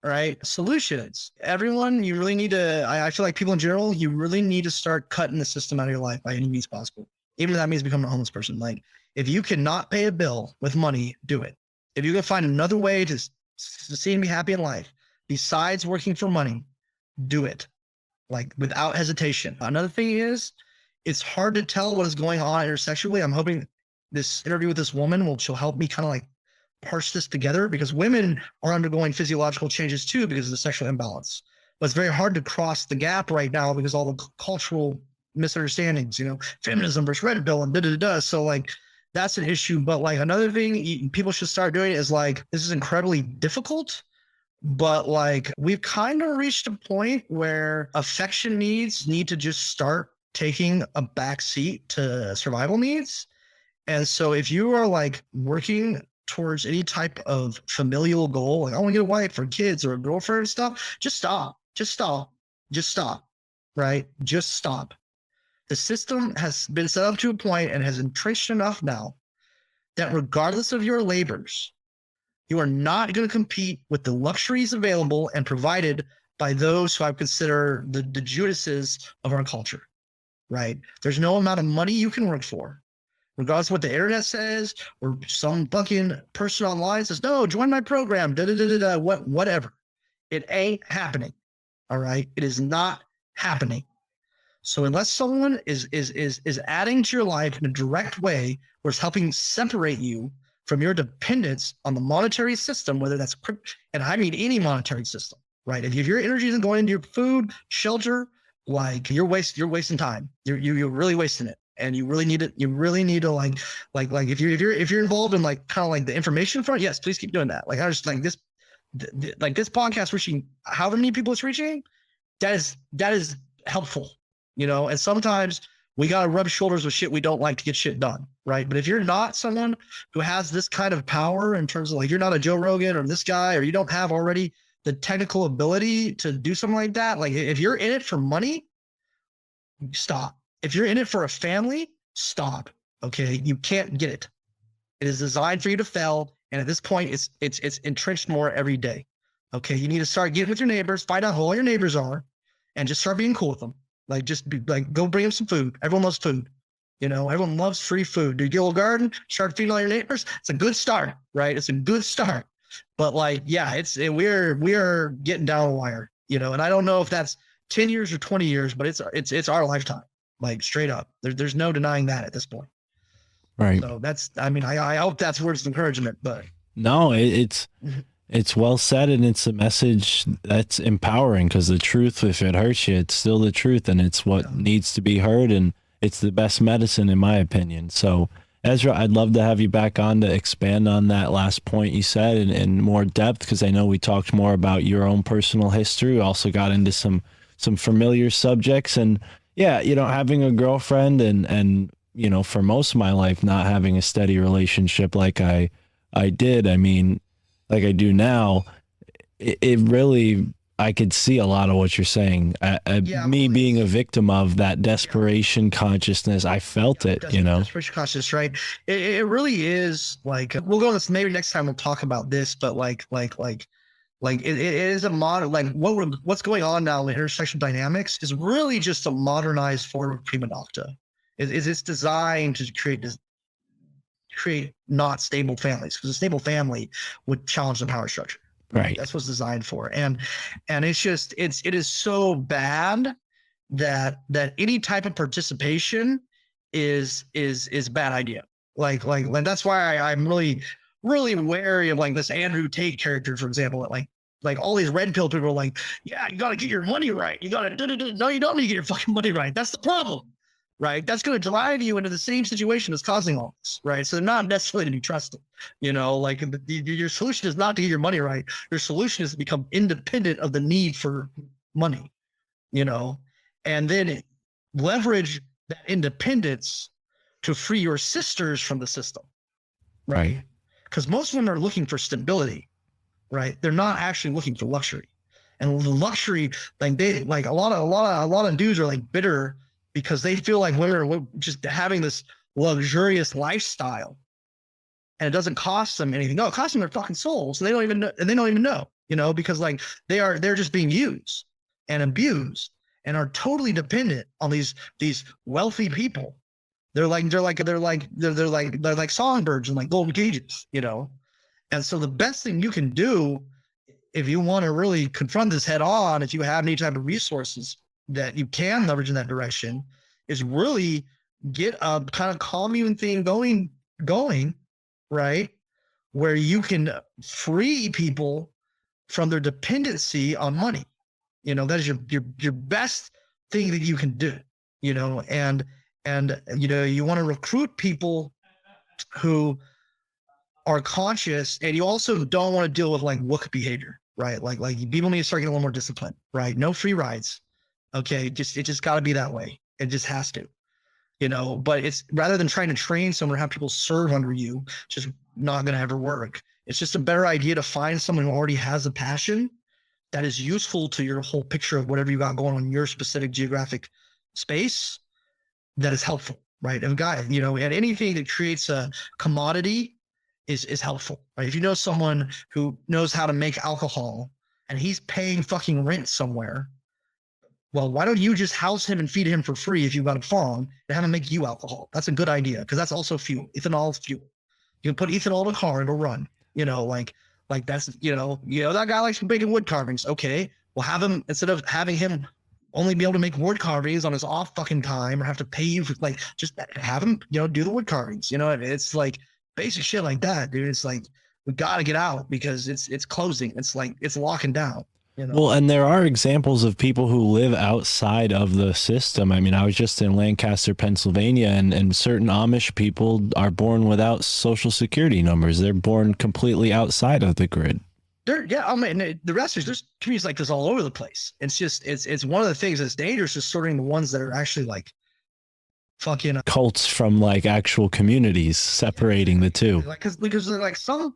All right. Solutions. Everyone, you really need to, I feel like people in general, you really need to start cutting the system out of your life by any means possible. Even if that means becoming a homeless person. Like if you cannot pay a bill with money, do it. If you can find another way to see and be happy in life besides working for money, do it. Like without hesitation. Another thing is, it's hard to tell what is going on intersexually. I'm hoping this interview with this woman she'll help me kind of like parse this together, because women are undergoing physiological changes too because of the sexual imbalance. But it's very hard to cross the gap right now because all the cultural misunderstandings, you know, feminism versus red pill and da-da-da-da. So like that's an issue. But like another thing people should start doing is like, this is incredibly difficult, but like we've kind of reached a point where affection needs need to just start taking a back seat to survival needs. And so if you are like working towards any type of familial goal, like I want to get a wife or kids or a girlfriend and stuff, just stop, right? Just stop. The system has been set up to a point and has entrenched enough now that regardless of your labors, you are not going to compete with the luxuries available and provided by those who I consider the Judases of our culture. Right? There's no amount of money you can work for, regardless of what the internet says or some fucking person online says, no, join my program, whatever. It ain't happening. All right. It is not happening. So unless someone is adding to your life in a direct way where it's helping separate you from your dependence on the monetary system, whether that's, and I mean any monetary system, right? If your energy isn't going into your food, shelter, like you're wasting time. You're really wasting it, and you really need it. You really need to like if you're involved in like kind of like the information front, yes, please keep doing that. Like I just like this podcast reaching however many people it's reaching, that is helpful, you know. And sometimes we gotta rub shoulders with shit we don't like to get shit done, right? But if you're not someone who has this kind of power in terms of like you're not a Joe Rogan or this guy, or you don't have already the technical ability to do something like that. Like if you're in it for money, stop. If you're in it for a family, stop. Okay. You can't get it. It is designed for you to fail. And at this point it's entrenched more every day. Okay. You need to start getting with your neighbors, find out who all your neighbors are, and just start being cool with them. Like just be like, go bring them some food. Everyone loves food. You know, everyone loves free food. Do you get a little garden, start feeding all your neighbors. It's a good start, right? It's a good start. But like, yeah, we're getting down the wire, you know, and I don't know if that's 10 years or 20 years, but it's our lifetime, like straight up. There's no denying that at this point. Right. So that's, I mean, I hope that's words of encouragement, but no, it's well said, and it's a message that's empowering, because the truth, if it hurts you, it's still the truth, and it's what needs to be heard, and it's the best medicine in my opinion. So Ezra, I'd love to have you back on to expand on that last point you said in more depth, because I know we talked more about your own personal history. We also got into some familiar subjects, and yeah, having a girlfriend and for most of my life not having a steady relationship like I did, I mean, like I do now, it really, I could see a lot of what you're saying. Me being a victim of that desperation consciousness, I felt it, Desperation consciousness, right? It really is like, we'll go on this, maybe next time we'll talk about this, but like it is a modern, like what's going on now in intersectional dynamics is really just a modernized form of prima nocta. It's designed to create not stable families, because a stable family would challenge the power structure. Right. That's what's designed for. And it's just, it is so bad that any type of participation is a bad idea. Like that's why I'm really wary of like this Andrew Tate character, for example. Like all these red pill people are like, yeah, you got to get your money right. You got to, no, you don't need to get your fucking money right. That's the problem, right? That's going to drive you into the same situation that's causing all this, right? So they're not necessarily to be trusted, like your solution is not to get your money right. Your solution is to become independent of the need for money, and then leverage that independence to free your sisters from the system, right? Because most of them are looking for stability, right? They're not actually looking for luxury. And the luxury, like a lot of dudes are like bitter because they feel like women are just having this luxurious lifestyle, and it doesn't cost them anything. No, it costs them their fucking souls. So they don't even know, and they don't even know, because like they're just being used and abused and are totally dependent on these wealthy people. They're like songbirds in like golden cages, And so the best thing you can do if you want to really confront this head on, if you have any type of resources that you can leverage in that direction, is really get a kind of commune thing going, right? Where you can free people from their dependency on money. That is your best thing that you can do, and you want to recruit people who are conscious, and you also don't want to deal with like wook behavior, right? Like people need to start getting a little more disciplined, right? No free rides. Okay. It just got to be that way. It just has to, but it's rather than trying to train someone or have people serve under you, just not going to ever work. It's just a better idea to find someone who already has a passion that is useful to your whole picture of whatever you got going on in your specific geographic space that is helpful, right? And and anything that creates a commodity is helpful, right? If you know someone who knows how to make alcohol and he's paying fucking rent somewhere, well, why don't you just house him and feed him for free if you've got a farm and have him make you alcohol? That's a good idea, because that's also fuel. Ethanol is fuel. You can put ethanol in a car, it'll run. Like that's that guy likes making wood carvings. Okay, well, have him, instead of having him only be able to make wood carvings on his off fucking time or have to pay you for, like, just have him do the wood carvings. It's like basic shit like that, dude. It's like we got to get out because it's closing. It's like it's locking down. Well, and there are examples of people who live outside of the system. I mean, I was just in Lancaster, Pennsylvania, and certain Amish people are born without social security numbers. They're born completely outside of the grid. The rest is there's communities like this all over the place. It's just it's one of the things that's dangerous is sorting the ones that are actually like fucking cults from like actual communities, separating the two. Like because like some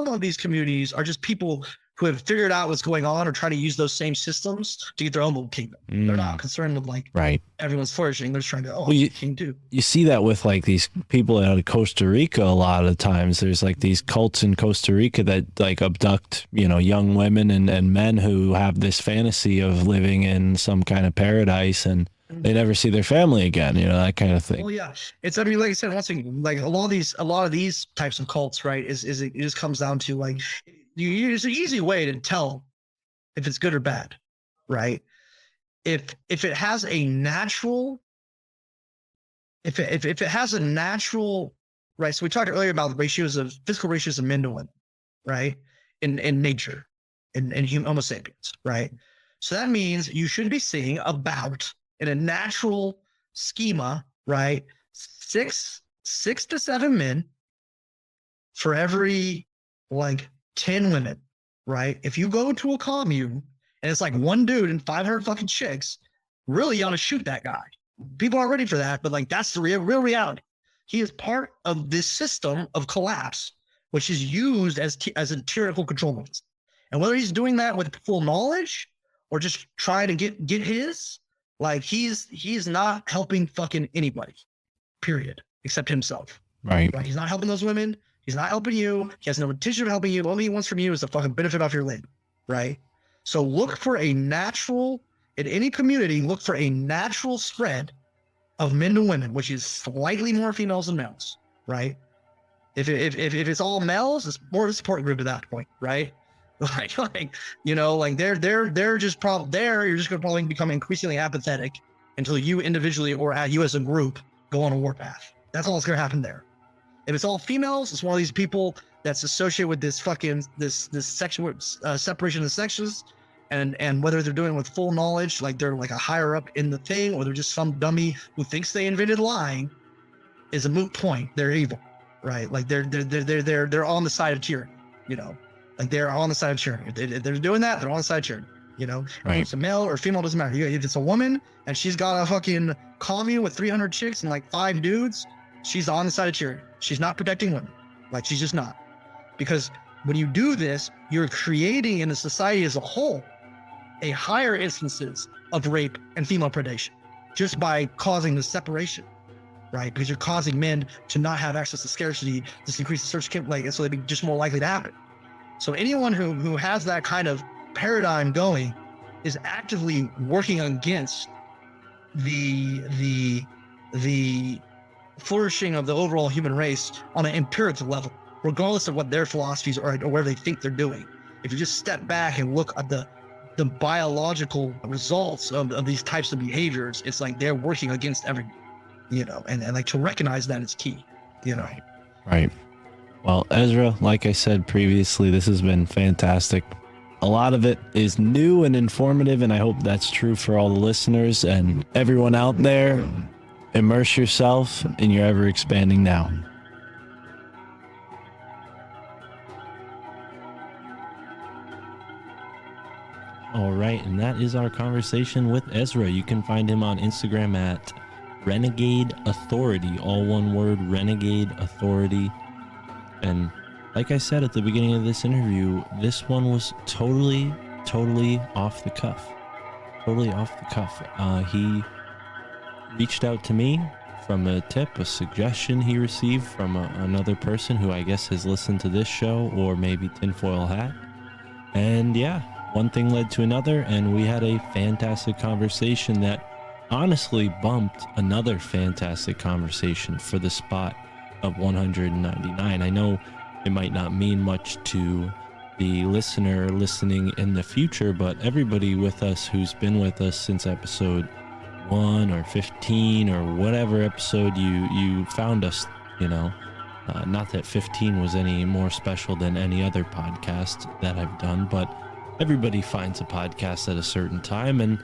of these communities are just people who have figured out what's going on or try to use those same systems to get their own little kingdom. They're not concerned with like everyone's flourishing. They're just trying to king too. You see that with like these people out of Costa Rica a lot of times. There's like these cults in Costa Rica that like abduct, young women and men who have this fantasy of living in some kind of paradise, and they never see their family again, that kind of thing. Well, yeah, I mean, like I said, once again, like a lot of these types of cults, right? It just comes down to like, it's an easy way to tell if it's good or bad, right? If it has a natural, if it has a natural, right? So we talked earlier about the physical ratios of men to women, right? In nature, in Homo sapiens, right? So that means you should be seeing about, in a natural schema, right, 6 6 to 7 men for every like 10 women, right? If you go to a commune and it's like one dude and 500 fucking chicks, really you ought to shoot that guy. People aren't ready for that, but like that's the real reality. He is part of this system of collapse, which is used as a tyrannical control mechanism. And whether he's doing that with full knowledge or just trying to get his, like he's not helping fucking anybody, period, except himself. Right. He's not helping those women. He's not helping you. He has no intention of helping you. All he wants from you is to fucking benefit off your labor, right? So look for a natural, in any community, look for a natural spread of men to women, which is slightly more females than males, right? If it's all males, it's more of a support group at that point, right? Like you know, like they're just you're just gonna probably become increasingly apathetic until you individually or you as a group go on a warpath. That's all that's gonna happen there. If it's all females, it's one of these people that's associated with this fucking this sexual separation of sexes, and whether they're doing it with full knowledge, like they're like a higher up in the thing, or they're just some dummy who thinks they invented lying, is a moot point. They're evil, right? Like they're on the side of tyranny, you know. Like they're on the side of tyranny. If they're doing that, they're on the side of tyranny, you know. Right. If it's a male or female, doesn't matter. If it's a woman and she's got a fucking commune with 300 chicks and like 5 dudes, she's on the side of tyranny. She's not protecting women. Like she's just not. Because when you do this, you're creating in the society as a whole a higher instances of rape and female predation just by causing the separation, right? Because you're causing men to not have access to scarcity, this increase the search camp, like, and so they'd be just more likely to happen. So anyone who has that kind of paradigm going is actively working against the flourishing of the overall human race on an empirical level, regardless of what their philosophies are or whatever they think they're doing. If you just step back and look at the biological results of these types of behaviors, it's like they're working against everything, you know, and like to recognize that is key, you know. Right. Well, Ezra, like I said previously, this has been fantastic. A lot of it is new and informative, and I hope that's true for all the listeners and everyone out there. Immerse yourself in your ever expanding now. All right, and that is our conversation with Ezra. You can find him on Instagram at Renegade Authority, all one word, Renegade Authority. And like I said at the beginning of this interview, this one was totally off the cuff. Totally off the cuff. He reached out to me from a tip, a suggestion he received from another person who I guess has listened to this show, or maybe Tinfoil Hat. And yeah, one thing led to another, and we had a fantastic conversation that honestly bumped another fantastic conversation for the spot of 199. I know it might not mean much to the listener listening in the future, but everybody with us who's been with us since episode 1 or 15 or whatever episode you found us, you know, not that 15 was any more special than any other podcast that I've done, but everybody finds a podcast at a certain time, and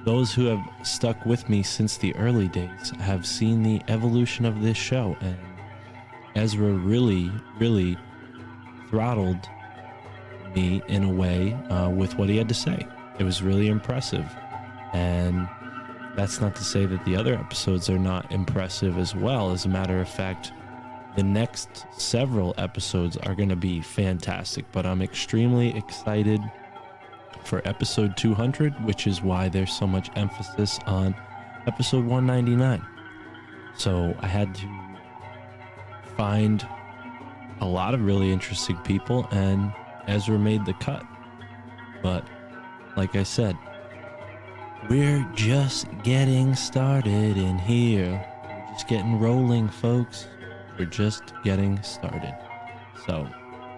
those who have stuck with me since the early days have seen the evolution of this show. And Ezra really throttled me in a way with what he had to say. It was really impressive. And that's not to say that the other episodes are not impressive as well. As a matter of fact, the next several episodes are going to be fantastic, but I'm extremely excited for episode 200, which is why there's so much emphasis on episode 199. So I had to find a lot of really interesting people, and Ezra made the cut. But like I said, we're just getting started in here. We're just getting rolling, folks. We're just getting started. So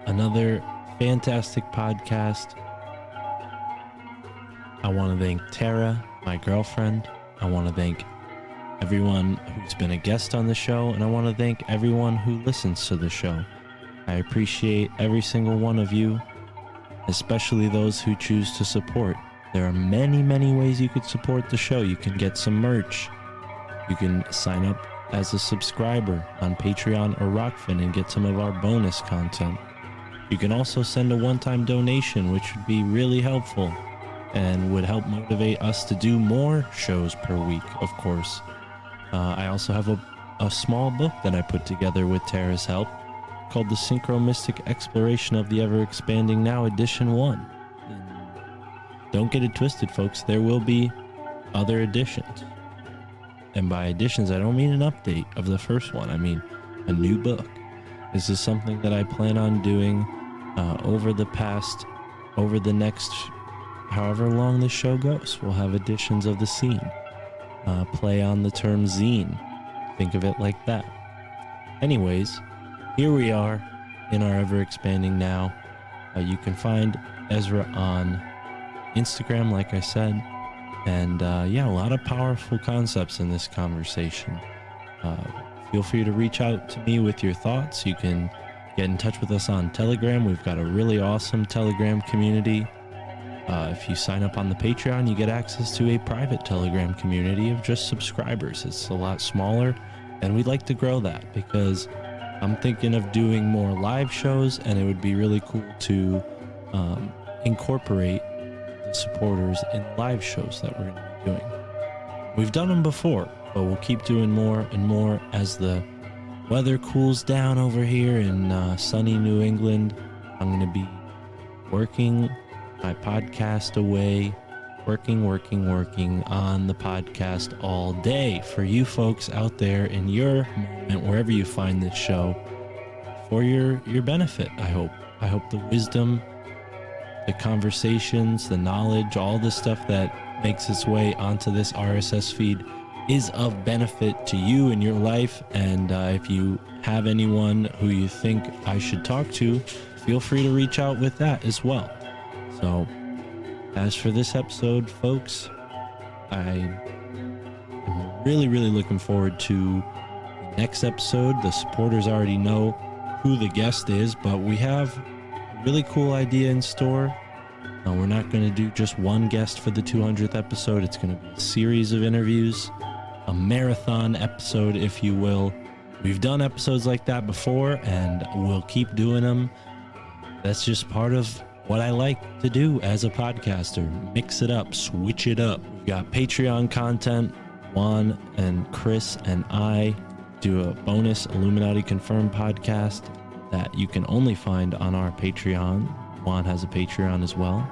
another fantastic podcast. I want to thank Tara, my girlfriend. I want to thank everyone who's been a guest on the show, and I want to thank everyone who listens to the show. I appreciate every single one of you, especially those who choose to support. There are many ways you could support the show. You can get some merch. You can sign up as a subscriber on Patreon or Rockfin and get some of our bonus content. You can also send a one-time donation, which would be really helpful and would help motivate us to do more shows per week, of course. I also have a small book that I put together with Tara's help called The Synchro-Mystic Exploration of the Ever-Expanding Now, Edition 1. And don't get it twisted, folks. There will be other editions. And by editions, I don't mean an update of the first one. I mean a new book. This is something that I plan on doing over the next however long this show goes. We'll have editions of the scene. Play on the term zine. Think of it like that. Anyways, here we are in our ever-expanding now. You can find Ezra on Instagram, like I said. And a lot of powerful concepts in this conversation. Feel free to reach out to me with your thoughts. You can get in touch with us on Telegram. We've got a really awesome Telegram community. If you sign up on the Patreon, you get access to a private Telegram community of just subscribers. It's a lot smaller, and we'd like to grow that because I'm thinking of doing more live shows, and it would be really cool to incorporate the supporters in live shows that we're going to be doing. We've done them before, but we'll keep doing more and more as the weather cools down over here in sunny New England. I'm going to be working my podcast away, working on the podcast all day for you folks out there in your moment, wherever you find this show, for your benefit. I hope the wisdom, the conversations, the knowledge, all the stuff that makes its way onto this RSS feed is of benefit to you in your life. And if you have anyone who you think I should talk to, feel free to reach out with that as well. So, as for this episode, folks, I am really looking forward to the next episode. The supporters already know who the guest is, but we have a really cool idea in store. We're not going to do just one guest for the 200th episode. It's going to be a series of interviews, a marathon episode, if you will. We've done episodes like that before, and we'll keep doing them. That's just part of what I like to do as a podcaster. Mix it up, switch it up. We've got Patreon content. Juan and Chris and I do a bonus Illuminati Confirmed podcast that you can only find on our Patreon. Juan has a Patreon as well.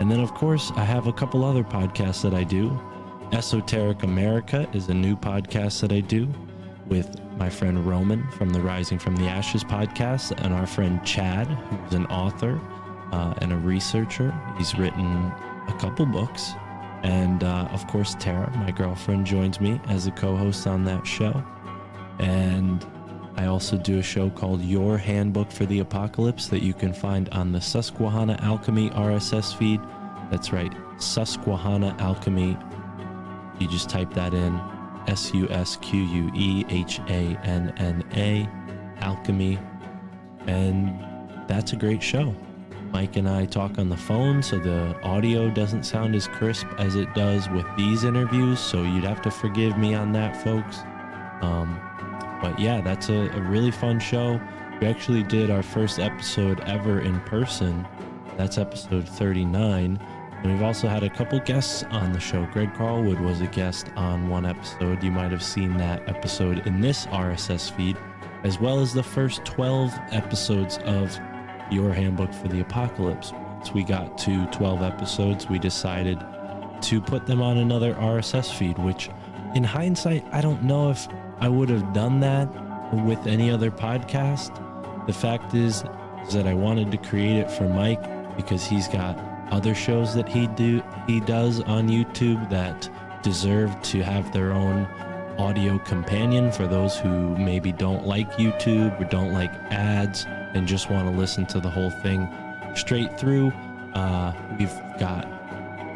And then, of course, I have a couple other podcasts that I do. Esoteric America is a new podcast that I do with my friend Roman from the Rising from the Ashes podcast, and our friend Chad, who's an author and a researcher. He's written a couple books. And of course, Tara, my girlfriend, joins me as a co-host on that show. And I also do a show called Your Handbook for the Apocalypse that you can find on the Susquehanna Alchemy RSS feed. That's right, Susquehanna Alchemy. You just type that in, SUSQUEHANNA, Alchemy. And that's a great show. Mike and I talk on the phone, so the audio doesn't sound as crisp as it does with these interviews, so you'd have to forgive me on that, folks. But yeah, that's a really fun show. We actually did our first episode ever in person. That's episode 39. And we've also had a couple guests on the show. Greg Carlwood was a guest on one episode. You might have seen that episode in this RSS feed, as well as the first 12 episodes of Your Handbook for the Apocalypse. Once we got to 12 episodes, we decided to put them on another RSS feed, which in hindsight, I don't know if I would have done that with any other podcast. The fact is that I wanted to create it for Mike because he's got other shows that he does on YouTube that deserve to have their own audio companion for those who maybe don't like YouTube or don't like ads and just want to listen to the whole thing straight through. We've got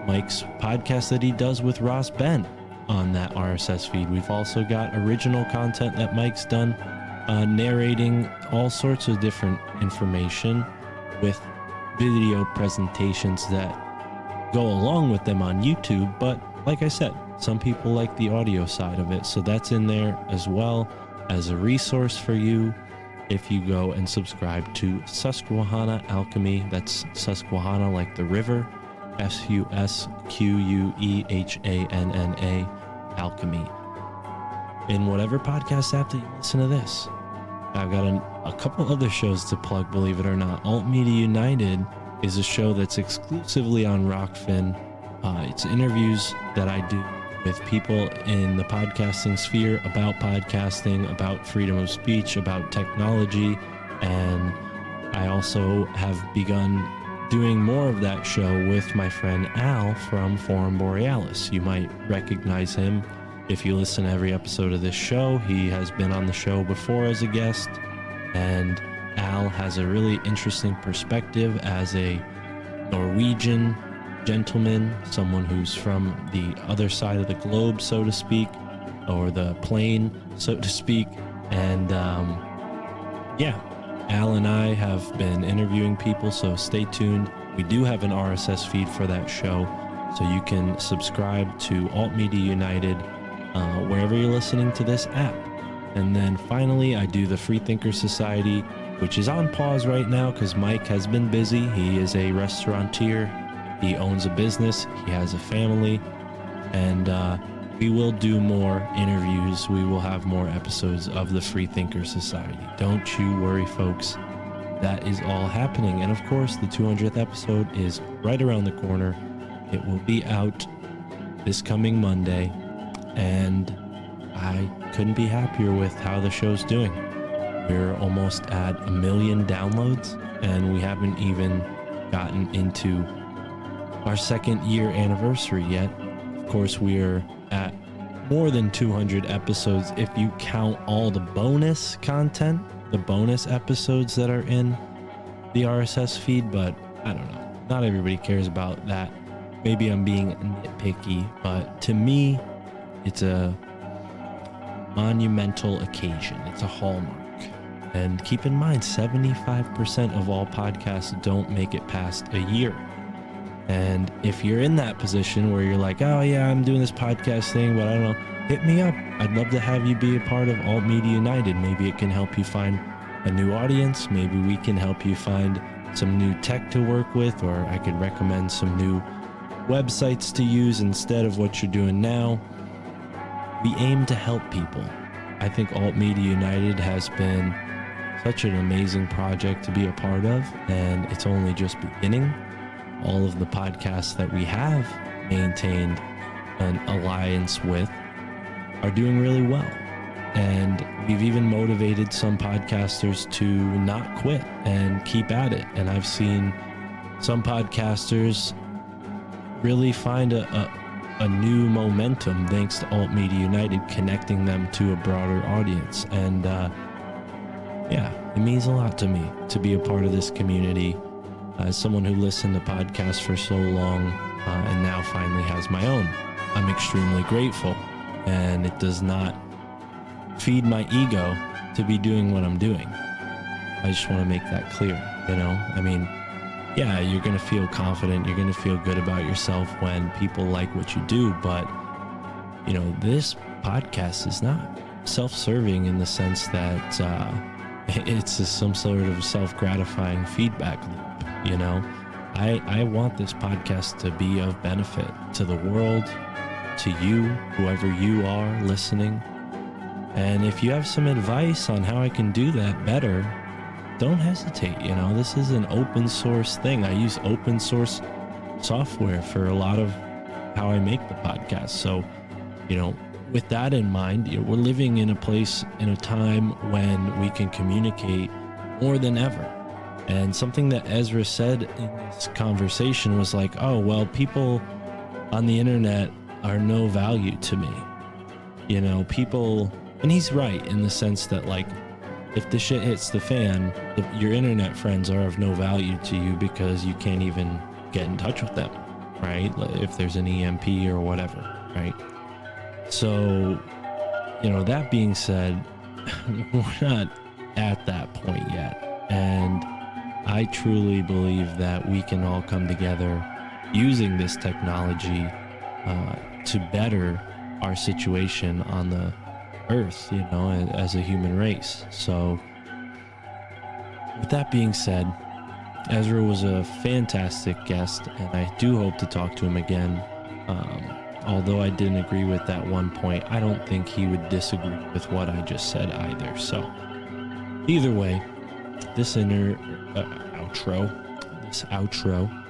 Mike's podcast that he does with Ross Bent on that RSS feed. We've also got original content that Mike's done, narrating all sorts of different information with video presentations that go along with them on YouTube. But like I said, some people like the audio side of it, so that's in there as well as a resource for you if you go and subscribe to Susquehanna Alchemy. That's Susquehanna like the river, Susquehanna Alchemy. In whatever podcast app that you listen to this. I've got a couple other shows to plug, believe it or not. Alt Media United is a show that's exclusively on Rockfin. It's interviews that I do with people in the podcasting sphere about podcasting, about freedom of speech, about technology, and I also have begun doing more of that show with my friend Al from Forum Borealis. You might recognize him if you listen to every episode of this show. He has been on the show before as a guest, and Al has a really interesting perspective as a Norwegian gentleman, someone who's from the other side of the globe, so to speak, or the plane, so to speak. And Al and I have been interviewing people, so stay tuned. We do have an RSS feed for that show, so you can subscribe to Alt Media United wherever you're listening to this app. And then finally, I do the Freethinker Society, which is on pause right now because Mike has been busy. He is a restaurateur. He owns a business. He has a family. And we will do more interviews. We will have more episodes of the Freethinker Society. Don't you worry, folks. That is all happening. And of course, the 200th episode is right around the corner. It will be out this coming Monday. And I couldn't be happier with how the show's doing. We're almost at 1 million downloads, and we haven't even gotten into our 2nd year anniversary yet. Of course, we're at more than 200 episodes if you count all the bonus content, the bonus episodes that are in the RSS feed, but I don't know. Not everybody cares about that. Maybe I'm being nitpicky, but to me, it's a monumental occasion. It's a hallmark. And keep in mind, 75% of all podcasts don't make it past a year. And if you're in that position where you're like, oh yeah, I'm doing this podcast thing, but I don't know, hit me up. I'd love to have you be a part of Alt Media United. Maybe it can help you find a new audience. Maybe we can help you find some new tech to work with, or I could recommend some new websites to use instead of what you're doing now. We aim to help people. I think Alt Media United has been such an amazing project to be a part of, and it's only just beginning. All of the podcasts that we have maintained an alliance with are doing really well. And we've even motivated some podcasters to not quit and keep at it. And I've seen some podcasters really find a new momentum thanks to Alt Media United, connecting them to a broader audience. And it means a lot to me to be a part of this community. As someone who listened to podcasts for so long and now finally has my own, I'm extremely grateful. And it does not feed my ego to be doing what I'm doing. I just want to make that clear, you know? I mean, yeah, you're going to feel confident, you're going to feel good about yourself when people like what you do, but, you know, this podcast is not self-serving in the sense that it's some sort of self-gratifying feedback loop, you know? I want this podcast to be of benefit to the world, to you, whoever you are listening. And if you have some advice on how I can do that better, don't hesitate. You know, this is an open source thing. I use open source software for a lot of how I make the podcast. So, you know, with that in mind, we're living in a place, in a time when we can communicate more than ever. And something that Ezra said in this conversation was like, oh, well, people on the internet are no value to me. You know, people, and he's right in the sense that, like, if the shit hits the fan, your internet friends are of no value to you because you can't even get in touch with them, right? If there's an EMP or whatever, right? So, you know, that being said, we're not at that point yet. And I truly believe that we can all come together using this technology to better our situation on the earth, you know, as a human race. So with that being said, Ezra was a fantastic guest, and I do hope to talk to him again. Although I didn't agree with that one point, I don't think he would disagree with what I just said either. So either way, this outro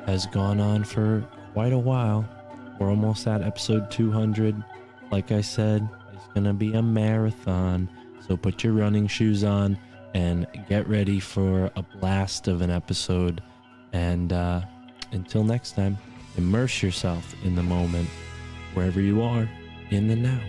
has gone on for quite a while. We're almost at episode 200. Like I said, it's gonna be a marathon, so put your running shoes on and get ready for a blast of an episode. And until next time, immerse yourself in the moment, wherever you are, in the now.